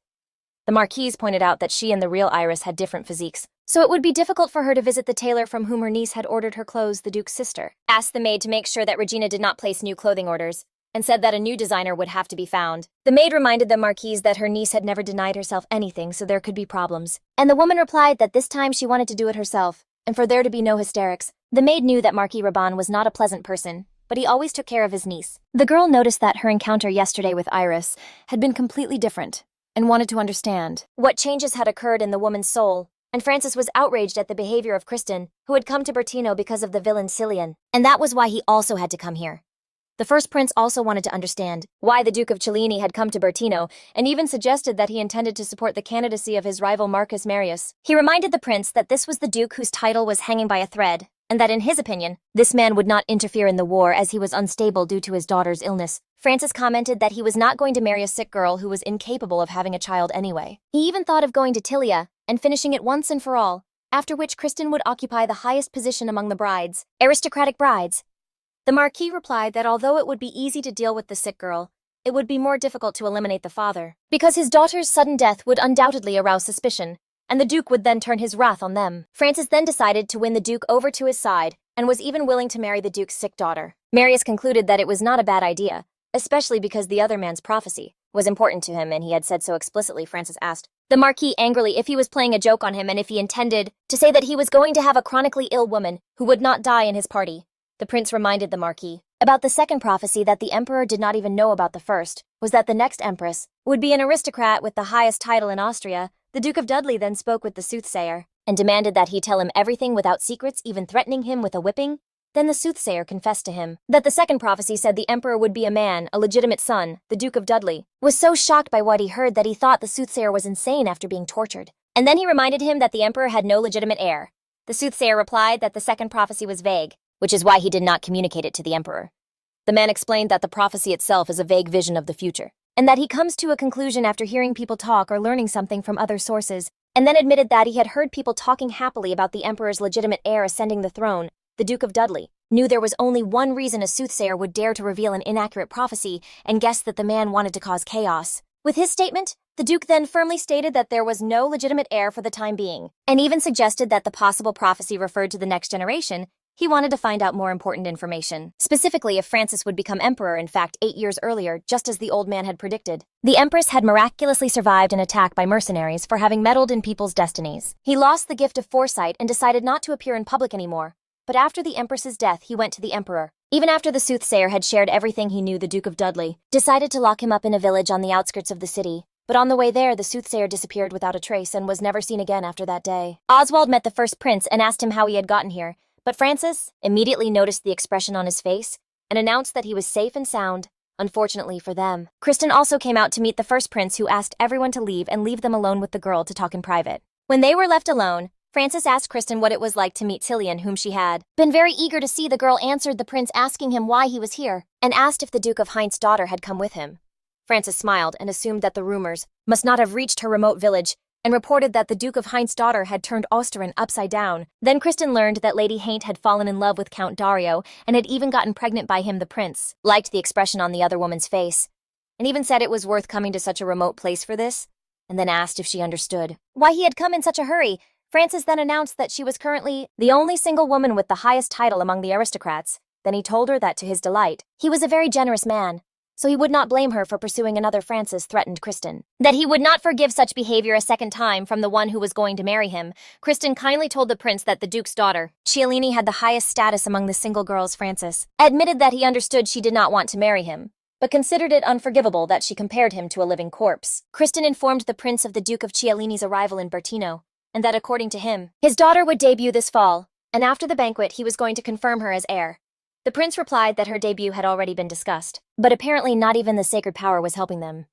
[SPEAKER 1] The Marquise pointed out that she and the real Iris had different physiques, so it would be difficult for her to visit the tailor from whom her niece had ordered her clothes. The Duke's sister asked the maid to make sure that Regina did not place new clothing orders, and said that a new designer would have to be found. The maid reminded the Marquise that her niece had never denied herself anything, so there could be problems. And the woman replied that this time she wanted to do it herself, and for there to be no hysterics. The maid knew that Marquis Raban was not a pleasant person, but he always took care of his niece. The girl noticed that her encounter yesterday with Iris had been completely different, and wanted to understand what changes had occurred in the woman's soul. And Francis was outraged at the behavior of Kristen, who had come to Bertino because of the villain Cillian, and that was why he also had to come here. The first prince also wanted to understand why the Duke of Cellini had come to Bertino, and even suggested that he intended to support the candidacy of his rival Marcus Marius. He reminded the prince that this was the duke whose title was hanging by a thread, and that in his opinion, this man would not interfere in the war as he was unstable due to his daughter's illness. Francis commented that he was not going to marry a sick girl who was incapable of having a child anyway. He even thought of going to Tilia and finishing it once and for all, after which Kristen would occupy the highest position among the brides, aristocratic brides. The Marquis replied that although it would be easy to deal with the sick girl, it would be more difficult to eliminate the father, because his daughter's sudden death would undoubtedly arouse suspicion, and the Duke would then turn his wrath on them. Francis then decided to win the Duke over to his side, and was even willing to marry the Duke's sick daughter. Marius concluded that it was not a bad idea, especially because the other man's prophecy was important to him, and he had said so explicitly. Francis asked the Marquis angrily if he was playing a joke on him and if he intended to say that he was going to have a chronically ill woman who would not die in his party. The prince reminded the Marquis about the second prophecy that the emperor did not even know about. The first was that the next empress would be an aristocrat with the highest title in Austria. The Duke of Dudley then spoke with the soothsayer and demanded that he tell him everything without secrets, even threatening him with a whipping. Then the soothsayer confessed to him that the second prophecy said the emperor would be a man, a legitimate son, the Duke of Dudley, was so shocked by what he heard that he thought the soothsayer was insane after being tortured. And then he reminded him that the emperor had no legitimate heir. The soothsayer replied that the second prophecy was vague, which is why he did not communicate it to the emperor. The man explained that the prophecy itself is a vague vision of the future, and that he comes to a conclusion after hearing people talk or learning something from other sources, and then admitted that he had heard people talking happily about the emperor's legitimate heir ascending the throne, the Duke of Dudley, knew there was only one reason a soothsayer would dare to reveal an inaccurate prophecy, and guessed that the man wanted to cause chaos. With his statement, the Duke then firmly stated that there was no legitimate heir for the time being, and even suggested that the possible prophecy referred to the next generation. He wanted to find out more important information, specifically if Francis would become emperor, in fact 8 years earlier, just as the old man had predicted. The empress had miraculously survived an attack by mercenaries for having meddled in people's destinies. He lost the gift of foresight and decided not to appear in public anymore, but after the empress's death he went to the emperor. Even after the soothsayer had shared everything he knew, the Duke of Dudley decided to lock him up in a village on the outskirts of the city. But on the way there, the soothsayer disappeared without a trace and was never seen again after that day. Oswald met the first prince and asked him how he had gotten here, but Francis immediately noticed the expression on his face and announced that he was safe and sound, unfortunately for them. Kristen also came out to meet the first prince, who asked everyone to leave and leave them alone with the girl to talk in private. When they were left alone, Francis asked Kristen what it was like to meet Cillian, whom she had been very eager to see. The girl answered the prince asking him why he was here, and asked if the Duke of Hind's daughter had come with him. Francis smiled and assumed that the rumors must not have reached her remote village, and reported that the Duke of Hind's daughter had turned Osterin upside down. Then Kristen learned that Lady Haint had fallen in love with Count Dario and had even gotten pregnant by him. The prince liked the expression on the other woman's face, and even said it was worth coming to such a remote place for this, and then asked if she understood why he had come in such a hurry. Francis then announced that she was currently the only single woman with the highest title among the aristocrats. Then he told her that, to his delight, he was a very generous man, so he would not blame her for pursuing another. Francis threatened Kristen that he would not forgive such behavior a second time from the one who was going to marry him. Kristen kindly told the prince that the Duke's daughter, Cialini, had the highest status among the single girls. Francis admitted that he understood she did not want to marry him, but considered it unforgivable that she compared him to a living corpse. Kristen informed the prince of the Duke of Cialini's arrival in Bertino, and that according to him, his daughter would debut this fall, and after the banquet he was going to confirm her as heir. The prince replied that her debut had already been discussed, but apparently not even the sacred power was helping them.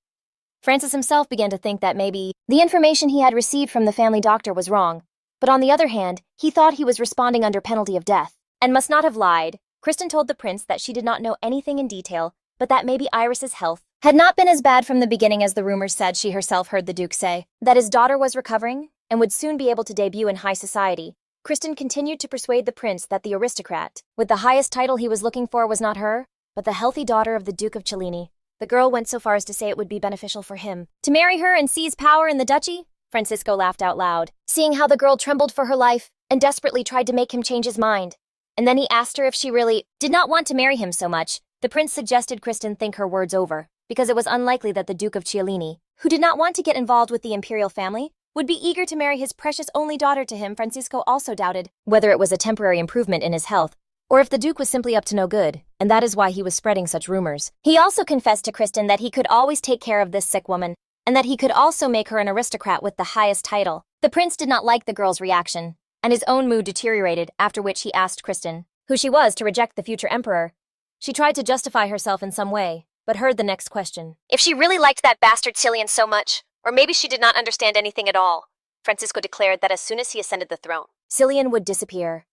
[SPEAKER 1] Francis himself began to think that maybe the information he had received from the family doctor was wrong, but on the other hand, he thought he was responding under penalty of death, and must not have lied. Kristen told the prince that she did not know anything in detail, but that maybe Iris's health had not been as bad from the beginning as the rumors said. She herself heard the Duke say that his daughter was recovering and would soon be able to debut in high society. Kristen continued to persuade the prince that the aristocrat with the highest title he was looking for was not her, but the healthy daughter of the Duke of Cellini. The girl went so far as to say it would be beneficial for him to marry her and seize power in the duchy. Francisco laughed out loud, seeing how the girl trembled for her life and desperately tried to make him change his mind. And then he asked her if she really did not want to marry him so much. The prince suggested Kristen think her words over, because it was unlikely that the Duke of Cialini, who did not want to get involved with the imperial family, would be eager to marry his precious only daughter to him. Francisco also doubted whether it was a temporary improvement in his health, or if the Duke was simply up to no good, and that is why he was spreading such rumors. He also confessed to Kristen that he could always take care of this sick woman, and that he could also make her an aristocrat with the highest title. The prince did not like the girl's reaction, and his own mood deteriorated, after which he asked Kristen who she was to reject the future emperor. She tried to justify herself in some way, but heard the next question. If she really liked that bastard Cillian so much, or maybe she did not understand anything at all. Francisco declared that as soon as he ascended the throne, Cillian would disappear.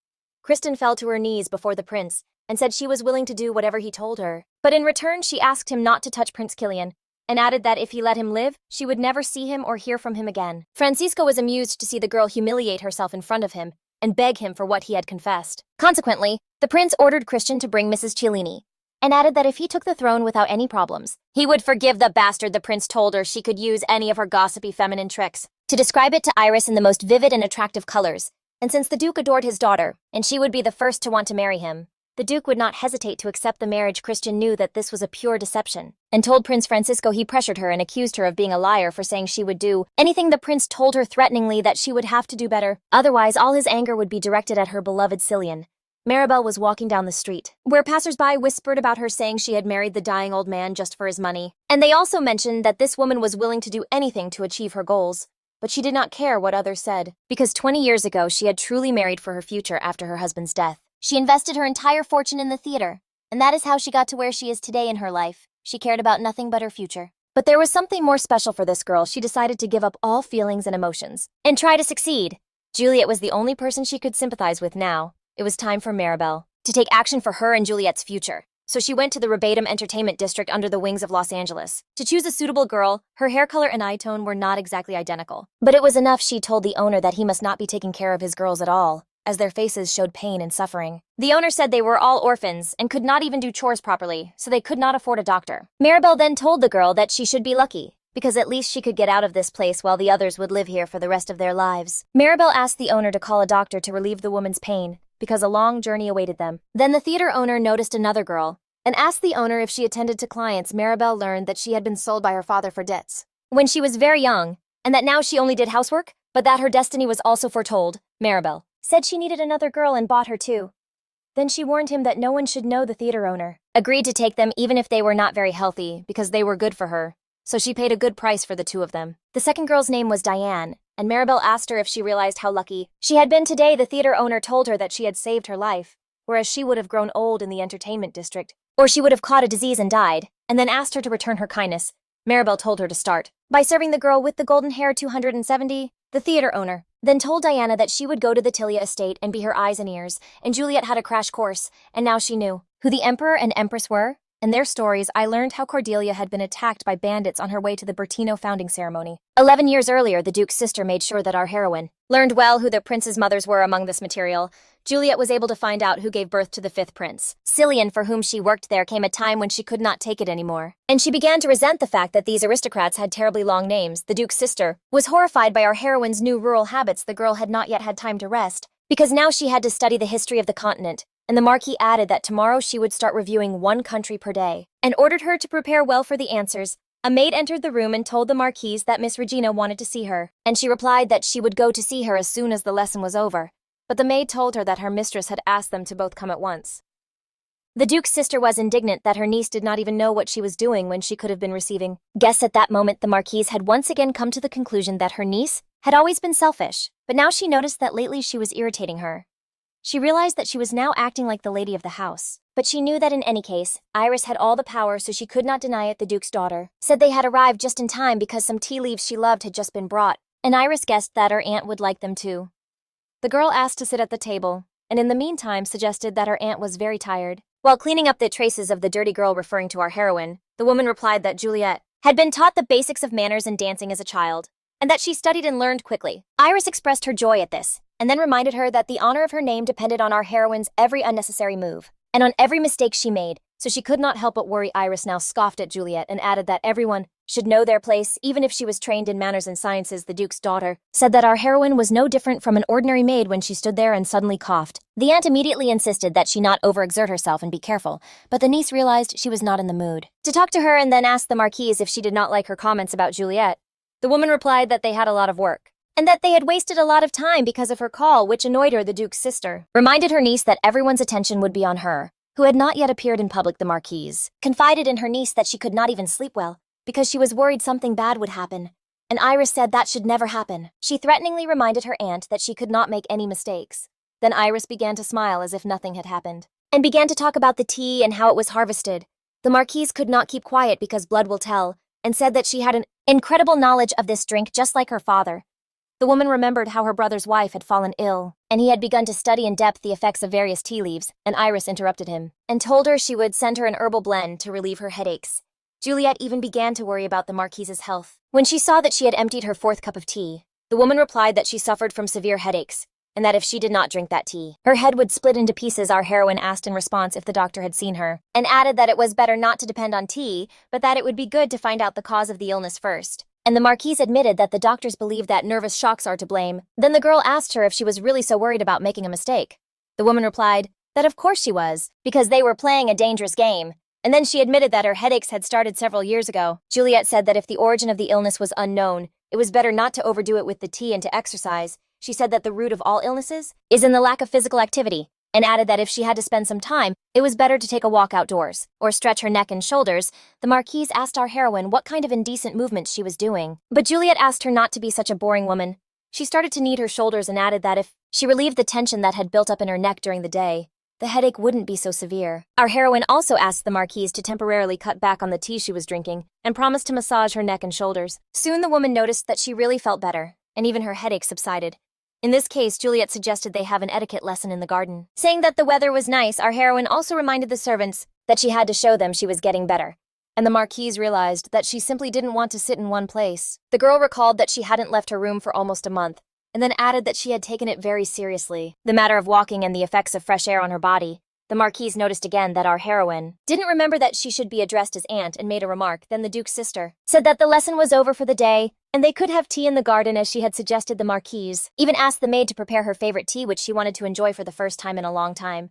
[SPEAKER 1] Kristen fell to her knees before the prince and said she was willing to do whatever he told her. But in return, she asked him not to touch Prince Cillian, and added that if he let him live, she would never see him or hear from him again. Francisco was amused to see the girl humiliate herself in front of him and beg him for what he had confessed. Consequently, the prince ordered Christian to bring Mrs. Cialini, and added that if he took the throne without any problems, he would forgive the bastard. The prince told her she could use any of her gossipy feminine tricks to describe it to Iris in the most vivid and attractive colors, and since the Duke adored his daughter, and she would be the first to want to marry him, the Duke would not hesitate to accept the marriage. Christian knew that this was a pure deception, and told Prince Francisco he pressured her and accused her of being a liar for saying she would do anything. The prince told her threateningly that she would have to do better, otherwise all his anger would be directed at her beloved Cillian. Maribel was walking down the street, where passers-by whispered about her, saying she had married the dying old man just for his money. And they also mentioned that this woman was willing to do anything to achieve her goals. But she did not care what others said, because 20 years ago she had truly married for her future after her husband's death. She invested her entire fortune in the theater, and that is how she got to where she is today in her life. She cared about nothing but her future. But there was something more special for this girl. She decided to give up all feelings and emotions and try to succeed. Juliet was the only person she could sympathize with now. It was time for Maribel to take action for her and Juliet's future. So she went to the Verbatim Entertainment District under the wings of Los Angeles. To choose a suitable girl, her hair color and eye tone were not exactly identical. But it was enough. She told the owner that he must not be taking care of his girls at all, as their faces showed pain and suffering. The owner said they were all orphans and could not even do chores properly, so they could not afford a doctor. Maribel then told the girl that she should be lucky, because at least she could get out of this place while the others would live here for the rest of their lives. Maribel asked the owner to call a doctor to relieve the woman's pain, because a long journey awaited them. Then the theater owner noticed another girl and asked the owner if she attended to clients. Maribel learned that she had been sold by her father for debts when she was very young, and that now she only did housework, but that her destiny was also foretold. Maribel said she needed another girl and bought her too. Then she warned him that no one should know. The theater owner agreed to take them even if they were not very healthy, because they were good for her. So she paid a good price for the two of them. The second girl's name was Diane, and Maribel asked her if she realized how lucky she had been today. The theater owner told her that she had saved her life, whereas she would have grown old in the entertainment district, or she would have caught a disease and died, and then asked her to return her kindness. Maribel told her to start by serving the girl with the golden hair. 270. The theater owner then told Diana that she would go to the Tilia estate and be her eyes and ears, and Juliet had a crash course, and now she knew who the emperor and empress were, and their stories. I learned how Cordelia had been attacked by bandits on her way to the Bertino founding ceremony. 11 years earlier, the Duke's sister made sure that our heroine learned well who the prince's mothers were. Among this material, Juliet was able to find out who gave birth to the fifth prince, Cillian, for whom she worked. There came a time when she could not take it anymore, and she began to resent the fact that these aristocrats had terribly long names. The Duke's sister was horrified by our heroine's new rural habits. The girl had not yet had time to rest, because now she had to study the history of the continent, and the Marquis added that tomorrow she would start reviewing one country per day, and ordered her to prepare well for the answers. A maid entered the room and told the Marquise that Miss Regina wanted to see her, and she replied that she would go to see her as soon as the lesson was over. But the maid told her that her mistress had asked them to both come at once. The Duke's sister was indignant that her niece did not even know what she was doing when she could have been receiving guests. At that moment, the Marquise had once again come to the conclusion that her niece had always been selfish, but now she noticed that lately she was irritating her. She realized that she was now acting like the lady of the house. But she knew that in any case, Iris had all the power, so she could not deny it. The Duke's daughter said they had arrived just in time because some tea leaves she loved had just been brought, and Iris guessed that her aunt would like them too. The girl asked to sit at the table, and in the meantime suggested that her aunt was very tired. While cleaning up the traces of the dirty girl referring to our heroine, the woman replied that Juliet had been taught the basics of manners and dancing as a child, and that she studied and learned quickly. Iris expressed her joy at this, and then reminded her that the honor of her name depended on our heroine's every unnecessary move, and on every mistake she made, so she could not help but worry. Iris now scoffed at Juliet and added that everyone should know their place, even if she was trained in manners and sciences. The Duke's daughter said that our heroine was no different from an ordinary maid when she stood there and suddenly coughed. The aunt immediately insisted that she not overexert herself and be careful, but the niece realized she was not in the mood to talk to her and then asked the Marquise if she did not like her comments about Juliet. The woman replied that they had a lot of work, and that they had wasted a lot of time because of her call, which annoyed her. The Duke's sister reminded her niece that everyone's attention would be on her, who had not yet appeared in public. The Marquise confided in her niece that she could not even sleep well, because she was worried something bad would happen, and Iris said that should never happen. She threateningly reminded her aunt that she could not make any mistakes. Then Iris began to smile as if nothing had happened, and began to talk about the tea and how it was harvested. The Marquise could not keep quiet because blood will tell, and said that she had an incredible knowledge of this drink just like her father. The woman remembered how her brother's wife had fallen ill, and he had begun to study in depth the effects of various tea leaves, and Iris interrupted him, and told her she would send her an herbal blend to relieve her headaches. Juliet even began to worry about the Marquise's health. When she saw that she had emptied her fourth cup of tea, the woman replied that she suffered from severe headaches, and that if she did not drink that tea, her head would split into pieces. Our heroine asked in response if the doctor had seen her, and added that it was better not to depend on tea, but that it would be good to find out the cause of the illness first. And the Marquise admitted that the doctors believe that nervous shocks are to blame. Then the girl asked her if she was really so worried about making a mistake. The woman replied that of course she was, because they were playing a dangerous game. And then she admitted that her headaches had started several years ago. Juliet said that if the origin of the illness was unknown, it was better not to overdo it with the tea and to exercise. She said that the root of all illnesses is in the lack of physical activity, and added that if she had to spend some time, it was better to take a walk outdoors, or stretch her neck and shoulders. The Marquise asked our heroine what kind of indecent movements she was doing, but Juliet asked her not to be such a boring woman. She started to knead her shoulders and added that if she relieved the tension that had built up in her neck during the day, the headache wouldn't be so severe. Our heroine also asked the Marquise to temporarily cut back on the tea she was drinking and promised to massage her neck and shoulders. Soon the woman noticed that she really felt better, and even her headache subsided. In this case, Juliet suggested they have an etiquette lesson in the garden. Saying that the weather was nice, our heroine also reminded the servants that she had to show them she was getting better. And the Marquise realized that she simply didn't want to sit in one place. The girl recalled that she hadn't left her room for almost a month, and then added that she had taken it very seriously. The matter of walking and the effects of fresh air on her body. The Marquise noticed again that our heroine didn't remember that she should be addressed as aunt and made a remark. Then the Duke's sister said that the lesson was over for the day, and they could have tea in the garden as she had suggested. The Marquise even asked the maid to prepare her favorite tea, which she wanted to enjoy for the first time in a long time.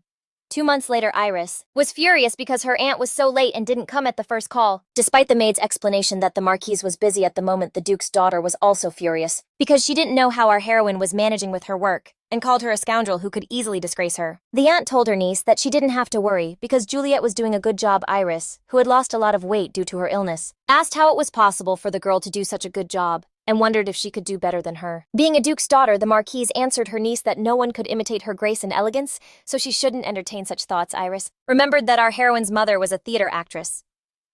[SPEAKER 1] 2 months later, Iris was furious because her aunt was so late and didn't come at the first call. Despite the maid's explanation that the Marquise was busy at the moment, the Duke's daughter was also furious because she didn't know how our heroine was managing with her work and called her a scoundrel who could easily disgrace her. The aunt told her niece that she didn't have to worry because Juliet was doing a good job. Iris, who had lost a lot of weight due to her illness, asked how it was possible for the girl to do such a good job and wondered if she could do better than her. Being a duke's daughter, the Marquise answered her niece that no one could imitate her grace and elegance, so she shouldn't entertain such thoughts. Iris remembered that our heroine's mother was a theater actress.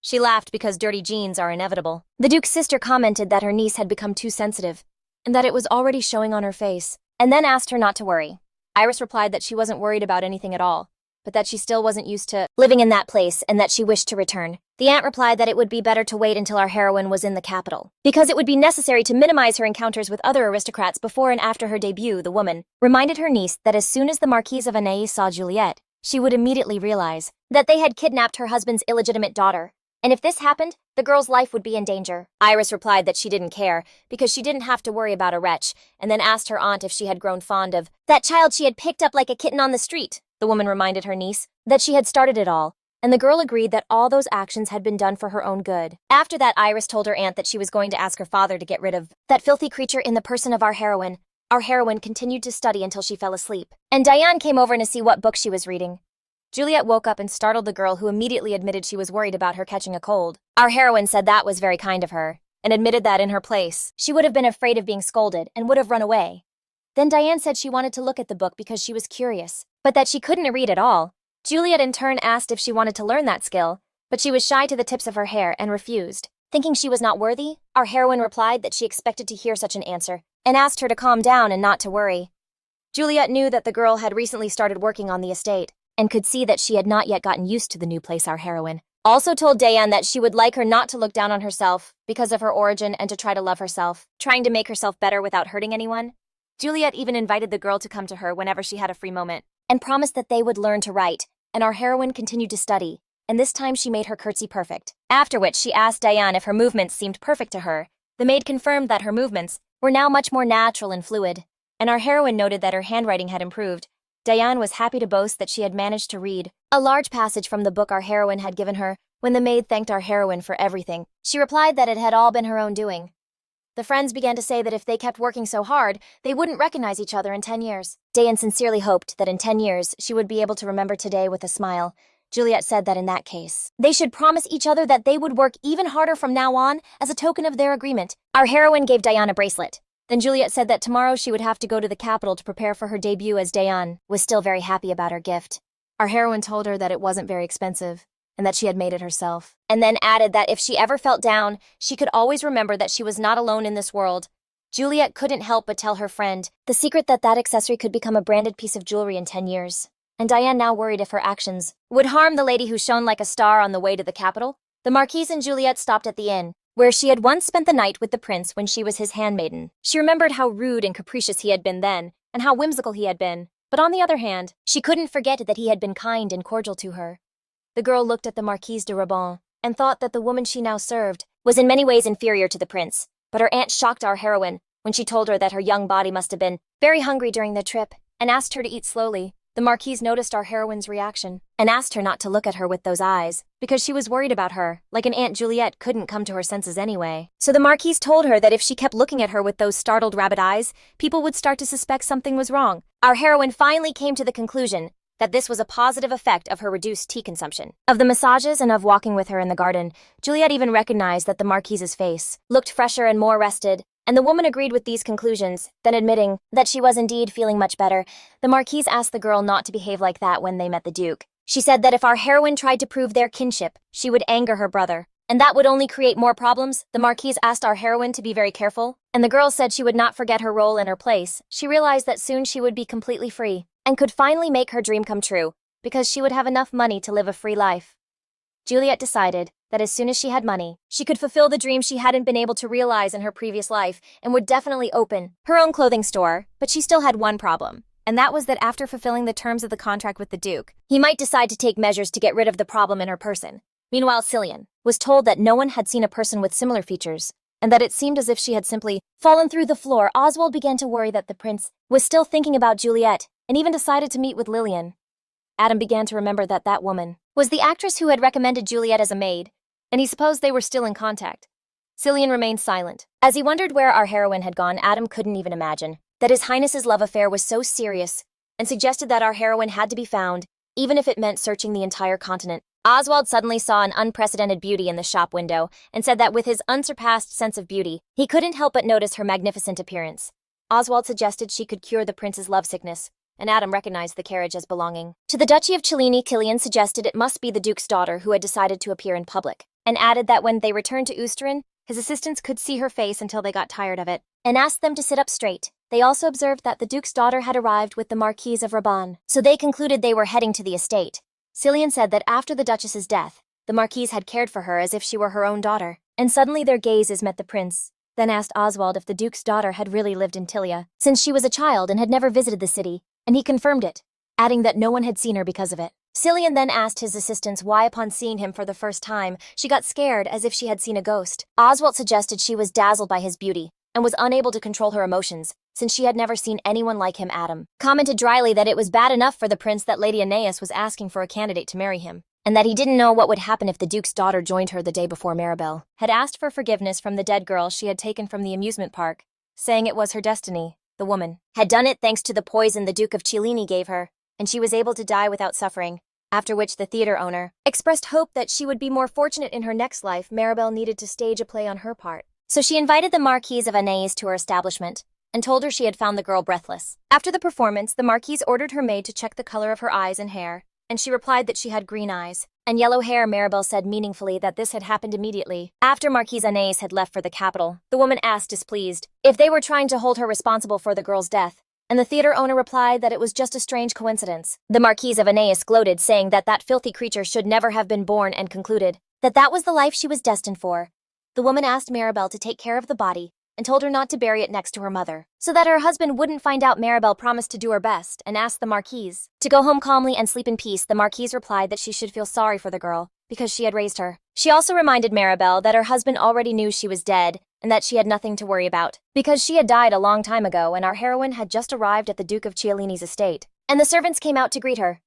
[SPEAKER 1] She laughed because dirty jeans are inevitable. The duke's sister commented that her niece had become too sensitive, and that it was already showing on her face, and then asked her not to worry. Iris replied that she wasn't worried about anything at all, but that she still wasn't used to living in that place and that she wished to return. The aunt replied that it would be better to wait until our heroine was in the capital, because it would be necessary to minimize her encounters with other aristocrats before and after her debut. The woman reminded her niece that as soon as the Marquise of Anais saw Juliet, she would immediately realize that they had kidnapped her husband's illegitimate daughter, and if this happened, the girl's life would be in danger. Iris replied that she didn't care, because she didn't have to worry about a wretch, and then asked her aunt if she had grown fond of that child she had picked up like a kitten on the street. The woman reminded her niece that she had started it all, and the girl agreed that all those actions had been done for her own good. After that, Iris told her aunt that she was going to ask her father to get rid of that filthy creature in the person of our heroine. Our heroine continued to study until she fell asleep, and Diane came over to see what book she was reading. Juliet woke up and startled the girl, who immediately admitted she was worried about her catching a cold. Our heroine said that was very kind of her, and admitted that in her place, she would have been afraid of being scolded and would have run away. Then Diane said she wanted to look at the book because she was curious, but that she couldn't read at all. Juliet in turn asked if she wanted to learn that skill, but she was shy to the tips of her hair and refused. Thinking she was not worthy, our heroine replied that she expected to hear such an answer, and asked her to calm down and not to worry. Juliet knew that the girl had recently started working on the estate, and could see that she had not yet gotten used to the new place. Our heroine also told Diane that she would like her not to look down on herself because of her origin and to try to love herself, trying to make herself better without hurting anyone. Juliet even invited the girl to come to her whenever she had a free moment, and promised that they would learn to write, and our heroine continued to study, and this time she made her curtsy perfect. After which she asked Diane if her movements seemed perfect to her. The maid confirmed that her movements were now much more natural and fluid, and our heroine noted that her handwriting had improved. Diane was happy to boast that she had managed to read a large passage from the book our heroine had given her. When the maid thanked our heroine for everything, she replied that it had all been her own doing. The friends began to say that if they kept working so hard, they wouldn't recognize each other in 10 years. Diane sincerely hoped that in 10 years she would be able to remember today with a smile. Juliet said that in that case, they should promise each other that they would work even harder from now on as a token of their agreement. Our heroine gave Diane a bracelet. Then Juliet said that tomorrow she would have to go to the capital to prepare for her debut, as Diane was still very happy about her gift. Our heroine told her that it wasn't very expensive, and that she had made it herself, and then added that if she ever felt down, she could always remember that she was not alone in this world. Juliet couldn't help but tell her friend the secret that that accessory could become a branded piece of jewelry in 10 years. And Diane now worried if her actions would harm the lady who shone like a star on the way to the capital. The Marquise and Juliet stopped at the inn, where she had once spent the night with the prince when she was his handmaiden. She remembered how rude and capricious he had been then, and how whimsical he had been. But on the other hand, she couldn't forget that he had been kind and cordial to her. The girl looked at the Marquise de Raban and thought that the woman she now served was in many ways inferior to the prince. But her aunt shocked our heroine when she told her that her young body must have been very hungry during the trip and asked her to eat slowly. The Marquise noticed our heroine's reaction and asked her not to look at her with those eyes because she was worried about her, like an Aunt Juliet couldn't come to her senses anyway. So the Marquise told her that if she kept looking at her with those startled rabbit eyes, people would start to suspect something was wrong. Our heroine finally came to the conclusion that this was a positive effect of her reduced tea consumption, of the massages, and of walking with her in the garden. Juliet even recognized that the Marquise's face looked fresher and more rested, and the woman agreed with these conclusions, then admitting that she was indeed feeling much better. The Marquise asked the girl not to behave like that when they met the Duke. She said that if our heroine tried to prove their kinship, she would anger her brother, and that would only create more problems. The Marquise asked our heroine to be very careful, and the girl said she would not forget her role in her place. She realized that soon she would be completely free, and could finally make her dream come true, because she would have enough money to live a free life. Juliet decided that as soon as she had money, she could fulfill the dream she hadn't been able to realize in her previous life and would definitely open her own clothing store, but she still had one problem. And that was that after fulfilling the terms of the contract with the Duke, he might decide to take measures to get rid of the problem in her person. Meanwhile, Cillian was told that no one had seen a person with similar features, and that it seemed as if she had simply fallen through the floor. Oswald began to worry that the prince was still thinking about Juliet, and even decided to meet with Lillian. Adam began to remember that that woman was the actress who had recommended Juliet as a maid, and he supposed they were still in contact. Cillian remained silent. As he wondered where our heroine had gone, Adam couldn't even imagine that His Highness's love affair was so serious, and suggested that our heroine had to be found, even if it meant searching the entire continent. Oswald suddenly saw an unprecedented beauty in the shop window, and said that with his unsurpassed sense of beauty, he couldn't help but notice her magnificent appearance. Oswald suggested she could cure the prince's lovesickness, and Adam recognized the carriage as belonging to the Duchy of Cillian. Cillian suggested it must be the Duke's daughter who had decided to appear in public, and added that when they returned to Ustrin, his assistants could see her face until they got tired of it, and asked them to sit up straight. They also observed that the Duke's daughter had arrived with the Marquise of Rabanne, so they concluded they were heading to the estate. Cillian said that after the Duchess's death, the Marquise had cared for her as if she were her own daughter, and suddenly their gazes met the prince, then asked Oswald if the Duke's daughter had really lived in Tilia, since she was a child and had never visited the city, and he confirmed it, adding that no one had seen her because of it. Cillian then asked his assistants why, upon seeing him for the first time, she got scared as if she had seen a ghost. Oswald suggested she was dazzled by his beauty, and was unable to control her emotions, since she had never seen anyone like him. Adam commented dryly that it was bad enough for the prince that Lady Aeneas was asking for a candidate to marry him, and that he didn't know what would happen if the Duke's daughter joined her the day before Maribel had asked for forgiveness from the dead girl she had taken from the amusement park, saying it was her destiny. The woman had done it thanks to the poison the Duke of Cillian gave her, and she was able to die without suffering, after which the theater owner expressed hope that she would be more fortunate in her next life. Maribel needed to stage a play on her part, so she invited the Marquise of Aeneas to her establishment, and told her she had found the girl breathless. After the performance, the Marquise ordered her maid to check the color of her eyes and hair, and she replied that she had green eyes and yellow hair. Maribel said meaningfully that this had happened immediately after Marquise Aeneas had left for the capital. The woman asked, displeased, if they were trying to hold her responsible for the girl's death, and the theater owner replied that it was just a strange coincidence. The Marquise of Aeneas gloated, saying that that filthy creature should never have been born, and concluded that that was the life she was destined for. The woman asked Maribel to take care of the body, and told her not to bury it next to her mother, so that her husband wouldn't find out. Maribel promised to do her best, and asked the Marquise to go home calmly and sleep in peace. The Marquise replied that she should feel sorry for the girl, because she had raised her. She also reminded Maribel that her husband already knew she was dead, and that she had nothing to worry about, because she had died a long time ago, and our heroine had just arrived at the Duke of Cillian's estate, and the servants came out to greet her.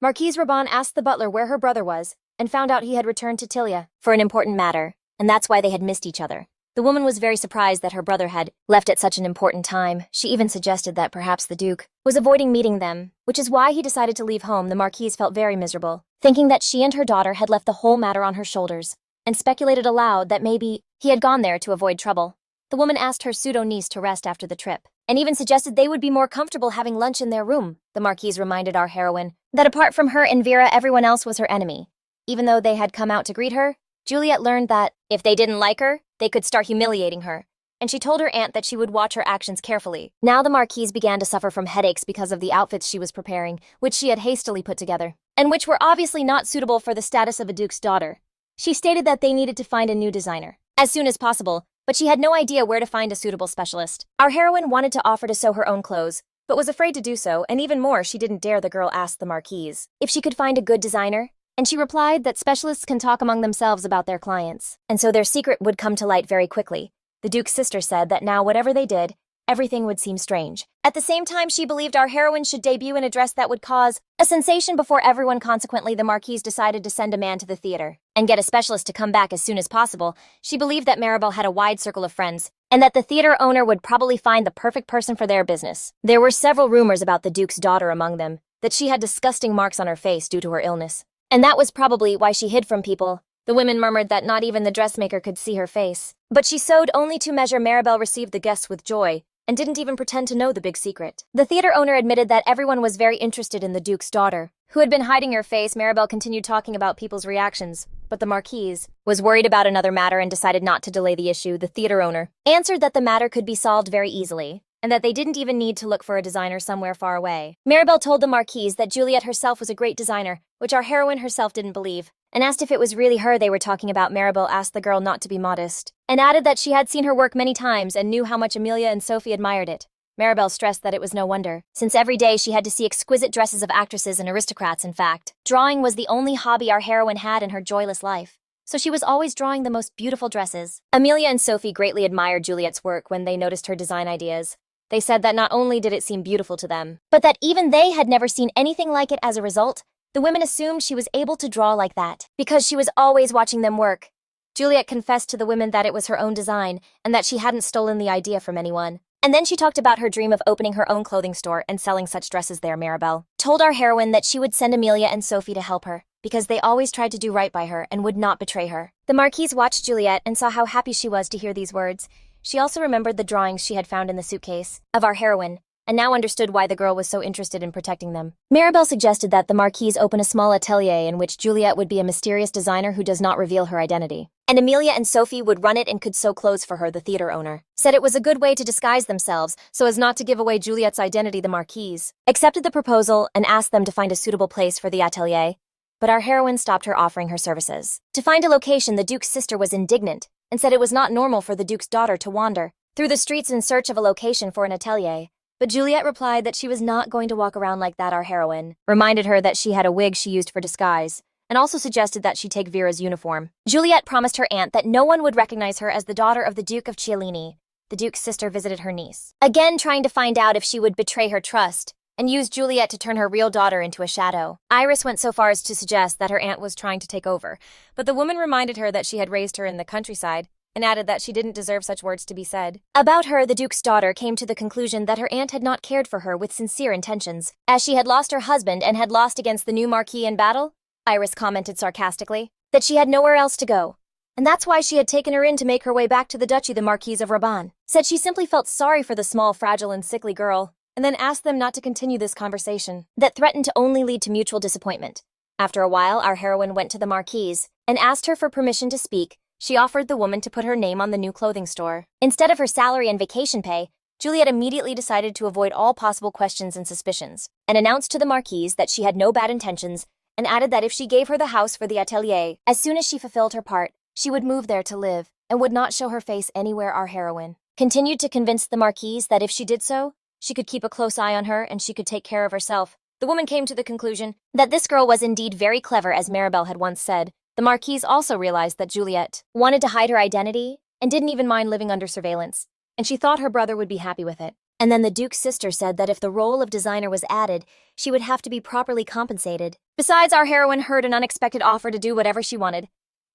[SPEAKER 1] Marquise Rabanne asked the butler where her brother was, and found out he had returned to Tilia for an important matter, and that's why they had missed each other. The woman was very surprised that her brother had left at such an important time. She even suggested that perhaps the Duke was avoiding meeting them, which is why he decided to leave home. The Marquise felt very miserable, thinking that she and her daughter had left the whole matter on her shoulders, and speculated aloud that maybe he had gone there to avoid trouble. The woman asked her pseudo-niece to rest after the trip, and even suggested they would be more comfortable having lunch in their room. The Marquise reminded our heroine that apart from her and Vera, everyone else was her enemy. Even though they had come out to greet her, Juliet learned that if they didn't like her, they could start humiliating her, and she told her aunt that she would watch her actions carefully. Now the Marquise began to suffer from headaches because of the outfits she was preparing, which she had hastily put together, and which were obviously not suitable for the status of a duke's daughter. She stated that they needed to find a new designer as soon as possible, but she had no idea where to find a suitable specialist. Our heroine wanted to offer to sew her own clothes, but was afraid to do so, and even more, she didn't dare. The girl asked the Marquise if she could find a good designer, and she replied that specialists can talk among themselves about their clients, and so their secret would come to light very quickly. The Duke's sister said that now whatever they did, everything would seem strange. At the same time, she believed our heroine should debut in a dress that would cause a sensation before everyone. Consequently, the Marquise decided to send a man to the theater and get a specialist to come back as soon as possible. She believed that Maribel had a wide circle of friends, and that the theater owner would probably find the perfect person for their business. There were several rumors about the Duke's daughter among them, that she had disgusting marks on her face due to her illness, and that was probably why she hid from people, The women murmured that not even the dressmaker could see her face. But she sewed only to measure. Maribel received the guests with joy, and didn't even pretend to know the big secret. The theater owner admitted that everyone was very interested in the Duke's daughter, who had been hiding her face. Maribel continued talking about people's reactions, but the Marquise was worried about another matter and decided not to delay the issue. The theater owner answered that the matter could be solved very easily, and that they didn't even need to look for a designer somewhere far away. Maribel told the Marquise that Juliet herself was a great designer, which our heroine herself didn't believe, and asked if it was really her they were talking about. Maribel asked the girl not to be modest, and added that she had seen her work many times and knew how much Amelia and Sophie admired it. Maribel stressed that it was no wonder, since every day she had to see exquisite dresses of actresses and aristocrats. In fact, drawing was the only hobby our heroine had in her joyless life, so she was always drawing the most beautiful dresses. Amelia and Sophie greatly admired Juliet's work when they noticed her design ideas. They said that not only did it seem beautiful to them, but that even they had never seen anything like it. As a result, the women assumed she was able to draw like that, because she was always watching them work. Juliet confessed to the women that it was her own design, and that she hadn't stolen the idea from anyone. And then she talked about her dream of opening her own clothing store and selling such dresses there. Maribel told our heroine that she would send Amelia and Sophie to help her, because they always tried to do right by her and would not betray her. The Marquise watched Juliet and saw how happy she was to hear these words. She also remembered the drawings she had found in the suitcase of our heroine, and now understood why the girl was so interested in protecting them. Maribel suggested that the Marquise open a small atelier in which Juliet would be a mysterious designer who does not reveal her identity, and Amelia and Sophie would run it and could sew clothes for her. The theater owner said it was a good way to disguise themselves so as not to give away Juliet's identity. The Marquise accepted the proposal and asked them to find a suitable place for the atelier, but our heroine stopped her offering her services. To find a location, the Duke's sister was indignant and said it was not normal for the Duke's daughter to wander through the streets in search of a location for an atelier. But Juliet replied that she was not going to walk around like that. Our heroine reminded her that she had a wig she used for disguise, and also suggested that she take Vera's uniform. Juliet promised her aunt that no one would recognize her as the daughter of the Duke of Cillian. The Duke's sister visited her niece, again trying to find out if she would betray her trust and use Juliet to turn her real daughter into a shadow. Iris went so far as to suggest that her aunt was trying to take over, but the woman reminded her that she had raised her in the countryside, and added that she didn't deserve such words to be said. About her, the Duke's daughter came to the conclusion that her aunt had not cared for her with sincere intentions, as she had lost her husband and had lost against the new Marquis in battle. Iris commented sarcastically that she had nowhere else to go, and that's why she had taken her in to make her way back to the duchy. The Marquise of Rabanne said she simply felt sorry for the small, fragile, and sickly girl, and then asked them not to continue this conversation that threatened to only lead to mutual disappointment. After a while, our heroine went to the Marquise and asked her for permission to speak. She offered the woman to put her name on the new clothing store. Instead of her salary and vacation pay, Juliet immediately decided to avoid all possible questions and suspicions, and announced to the Marquise that she had no bad intentions, and added that if she gave her the house for the atelier, as soon as she fulfilled her part, she would move there to live, and would not show her face anywhere. Our heroine continued to convince the Marquise that if she did so, she could keep a close eye on her and she could take care of herself. The woman came to the conclusion that this girl was indeed very clever, as Maribel had once said. The Marquise also realized that Juliet wanted to hide her identity and didn't even mind living under surveillance, and she thought her brother would be happy with it. And then the Duke's sister said that if the role of designer was added, she would have to be properly compensated. Besides, our heroine heard an unexpected offer to do whatever she wanted.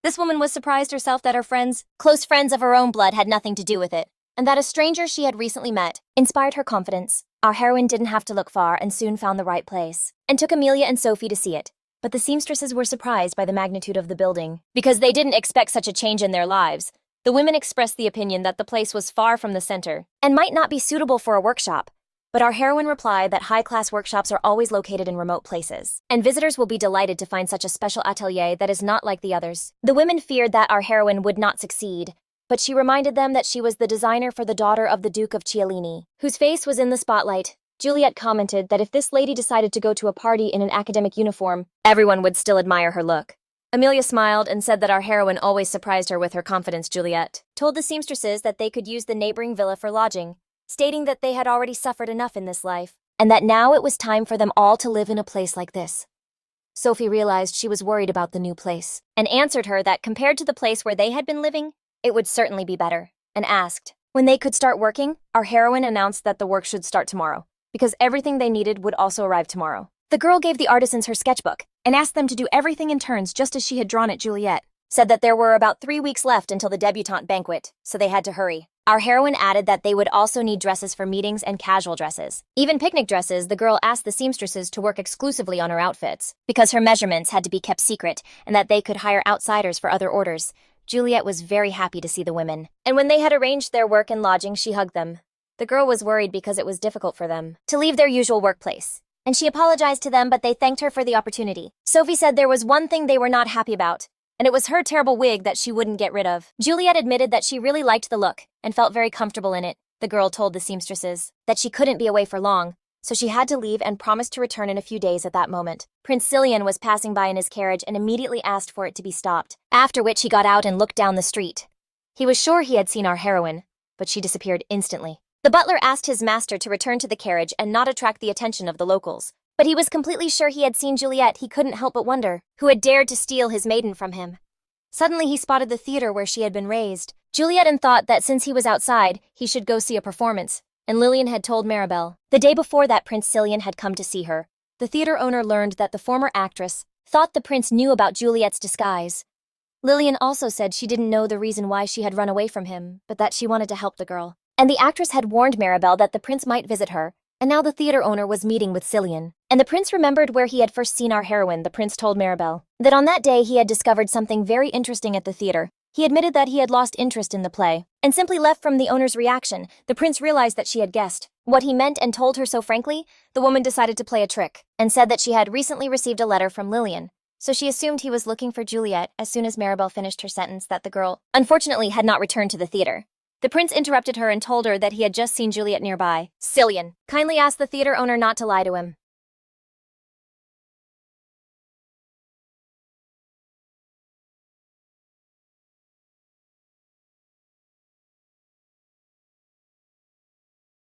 [SPEAKER 1] This woman was surprised herself that her friends, close friends of her own blood, had nothing to do with it, and that a stranger she had recently met inspired her confidence. Our heroine didn't have to look far and soon found the right place, and took Amelia and Sophie to see it. But the seamstresses were surprised by the magnitude of the building, because they didn't expect such a change in their lives. The women expressed the opinion that the place was far from the center and might not be suitable for a workshop. But our heroine replied that high-class workshops are always located in remote places, and visitors will be delighted to find such a special atelier that is not like the others. The women feared that our heroine would not succeed, but she reminded them that she was the designer for the daughter of the Duke of Cillian, whose face was in the spotlight. Juliet commented that if this lady decided to go to a party in an academic uniform, everyone would still admire her look. Amelia smiled and said that our heroine always surprised her with her confidence. Juliet told the seamstresses that they could use the neighboring villa for lodging, stating that they had already suffered enough in this life, and that now it was time for them all to live in a place like this. Sophie realized she was worried about the new place, and answered her that compared to the place where they had been living, it would certainly be better, and asked when they could start working. Our heroine announced that the work should start tomorrow, because everything they needed would also arrive tomorrow. The girl gave the artisans her sketchbook and asked them to do everything in turns just as she had drawn it. Juliet said that there were about 3 weeks left until the debutante banquet, so they had to hurry. Our heroine added that they would also need dresses for meetings and casual dresses. Even picnic dresses, the girl asked the seamstresses to work exclusively on her outfits, because her measurements had to be kept secret and that they could hire outsiders for other orders. Juliet was very happy to see the women, and when they had arranged their work and lodging, she hugged them. The girl was worried because it was difficult for them to leave their usual workplace, and she apologized to them, but they thanked her for the opportunity. Sophie said there was one thing they were not happy about, and it was her terrible wig that she wouldn't get rid of. Juliet admitted that she really liked the look and felt very comfortable in it. The girl told the seamstresses that she couldn't be away for long, so she had to leave and promised to return in a few days at that moment. Prince Cillian was passing by in his carriage and immediately asked for it to be stopped, after which he got out and looked down the street. He was sure he had seen our heroine, but she disappeared instantly. The butler asked his master to return to the carriage and not attract the attention of the locals. But he was completely sure he had seen Juliet. He couldn't help but wonder who had dared to steal his maiden from him. Suddenly he spotted the theater where she had been raised. Juliet thought that since he was outside, he should go see a performance, and Lillian had told Maribel. The day before that, Prince Cillian had come to see her. The theater owner learned that the former actress thought the prince knew about Juliet's disguise. Lillian also said she didn't know the reason why she had run away from him, but that she wanted to help the girl. And the actress had warned Maribel that the prince might visit her, and now the theater owner was meeting with Cillian. And the prince remembered where he had first seen our heroine. The prince told Maribel that on that day he had discovered something very interesting at the theater. He admitted that he had lost interest in the play, and simply left from the owner's reaction. The prince realized that she had guessed what he meant and told her so frankly. The woman decided to play a trick, and said that she had recently received a letter from Lillian. So she assumed he was looking for Juliet as soon as Maribel finished her sentence that the girl, unfortunately, had not returned to the theater. The prince interrupted her and told her that he had just seen Juliet nearby. Cillian kindly asked the theater owner not to lie to him.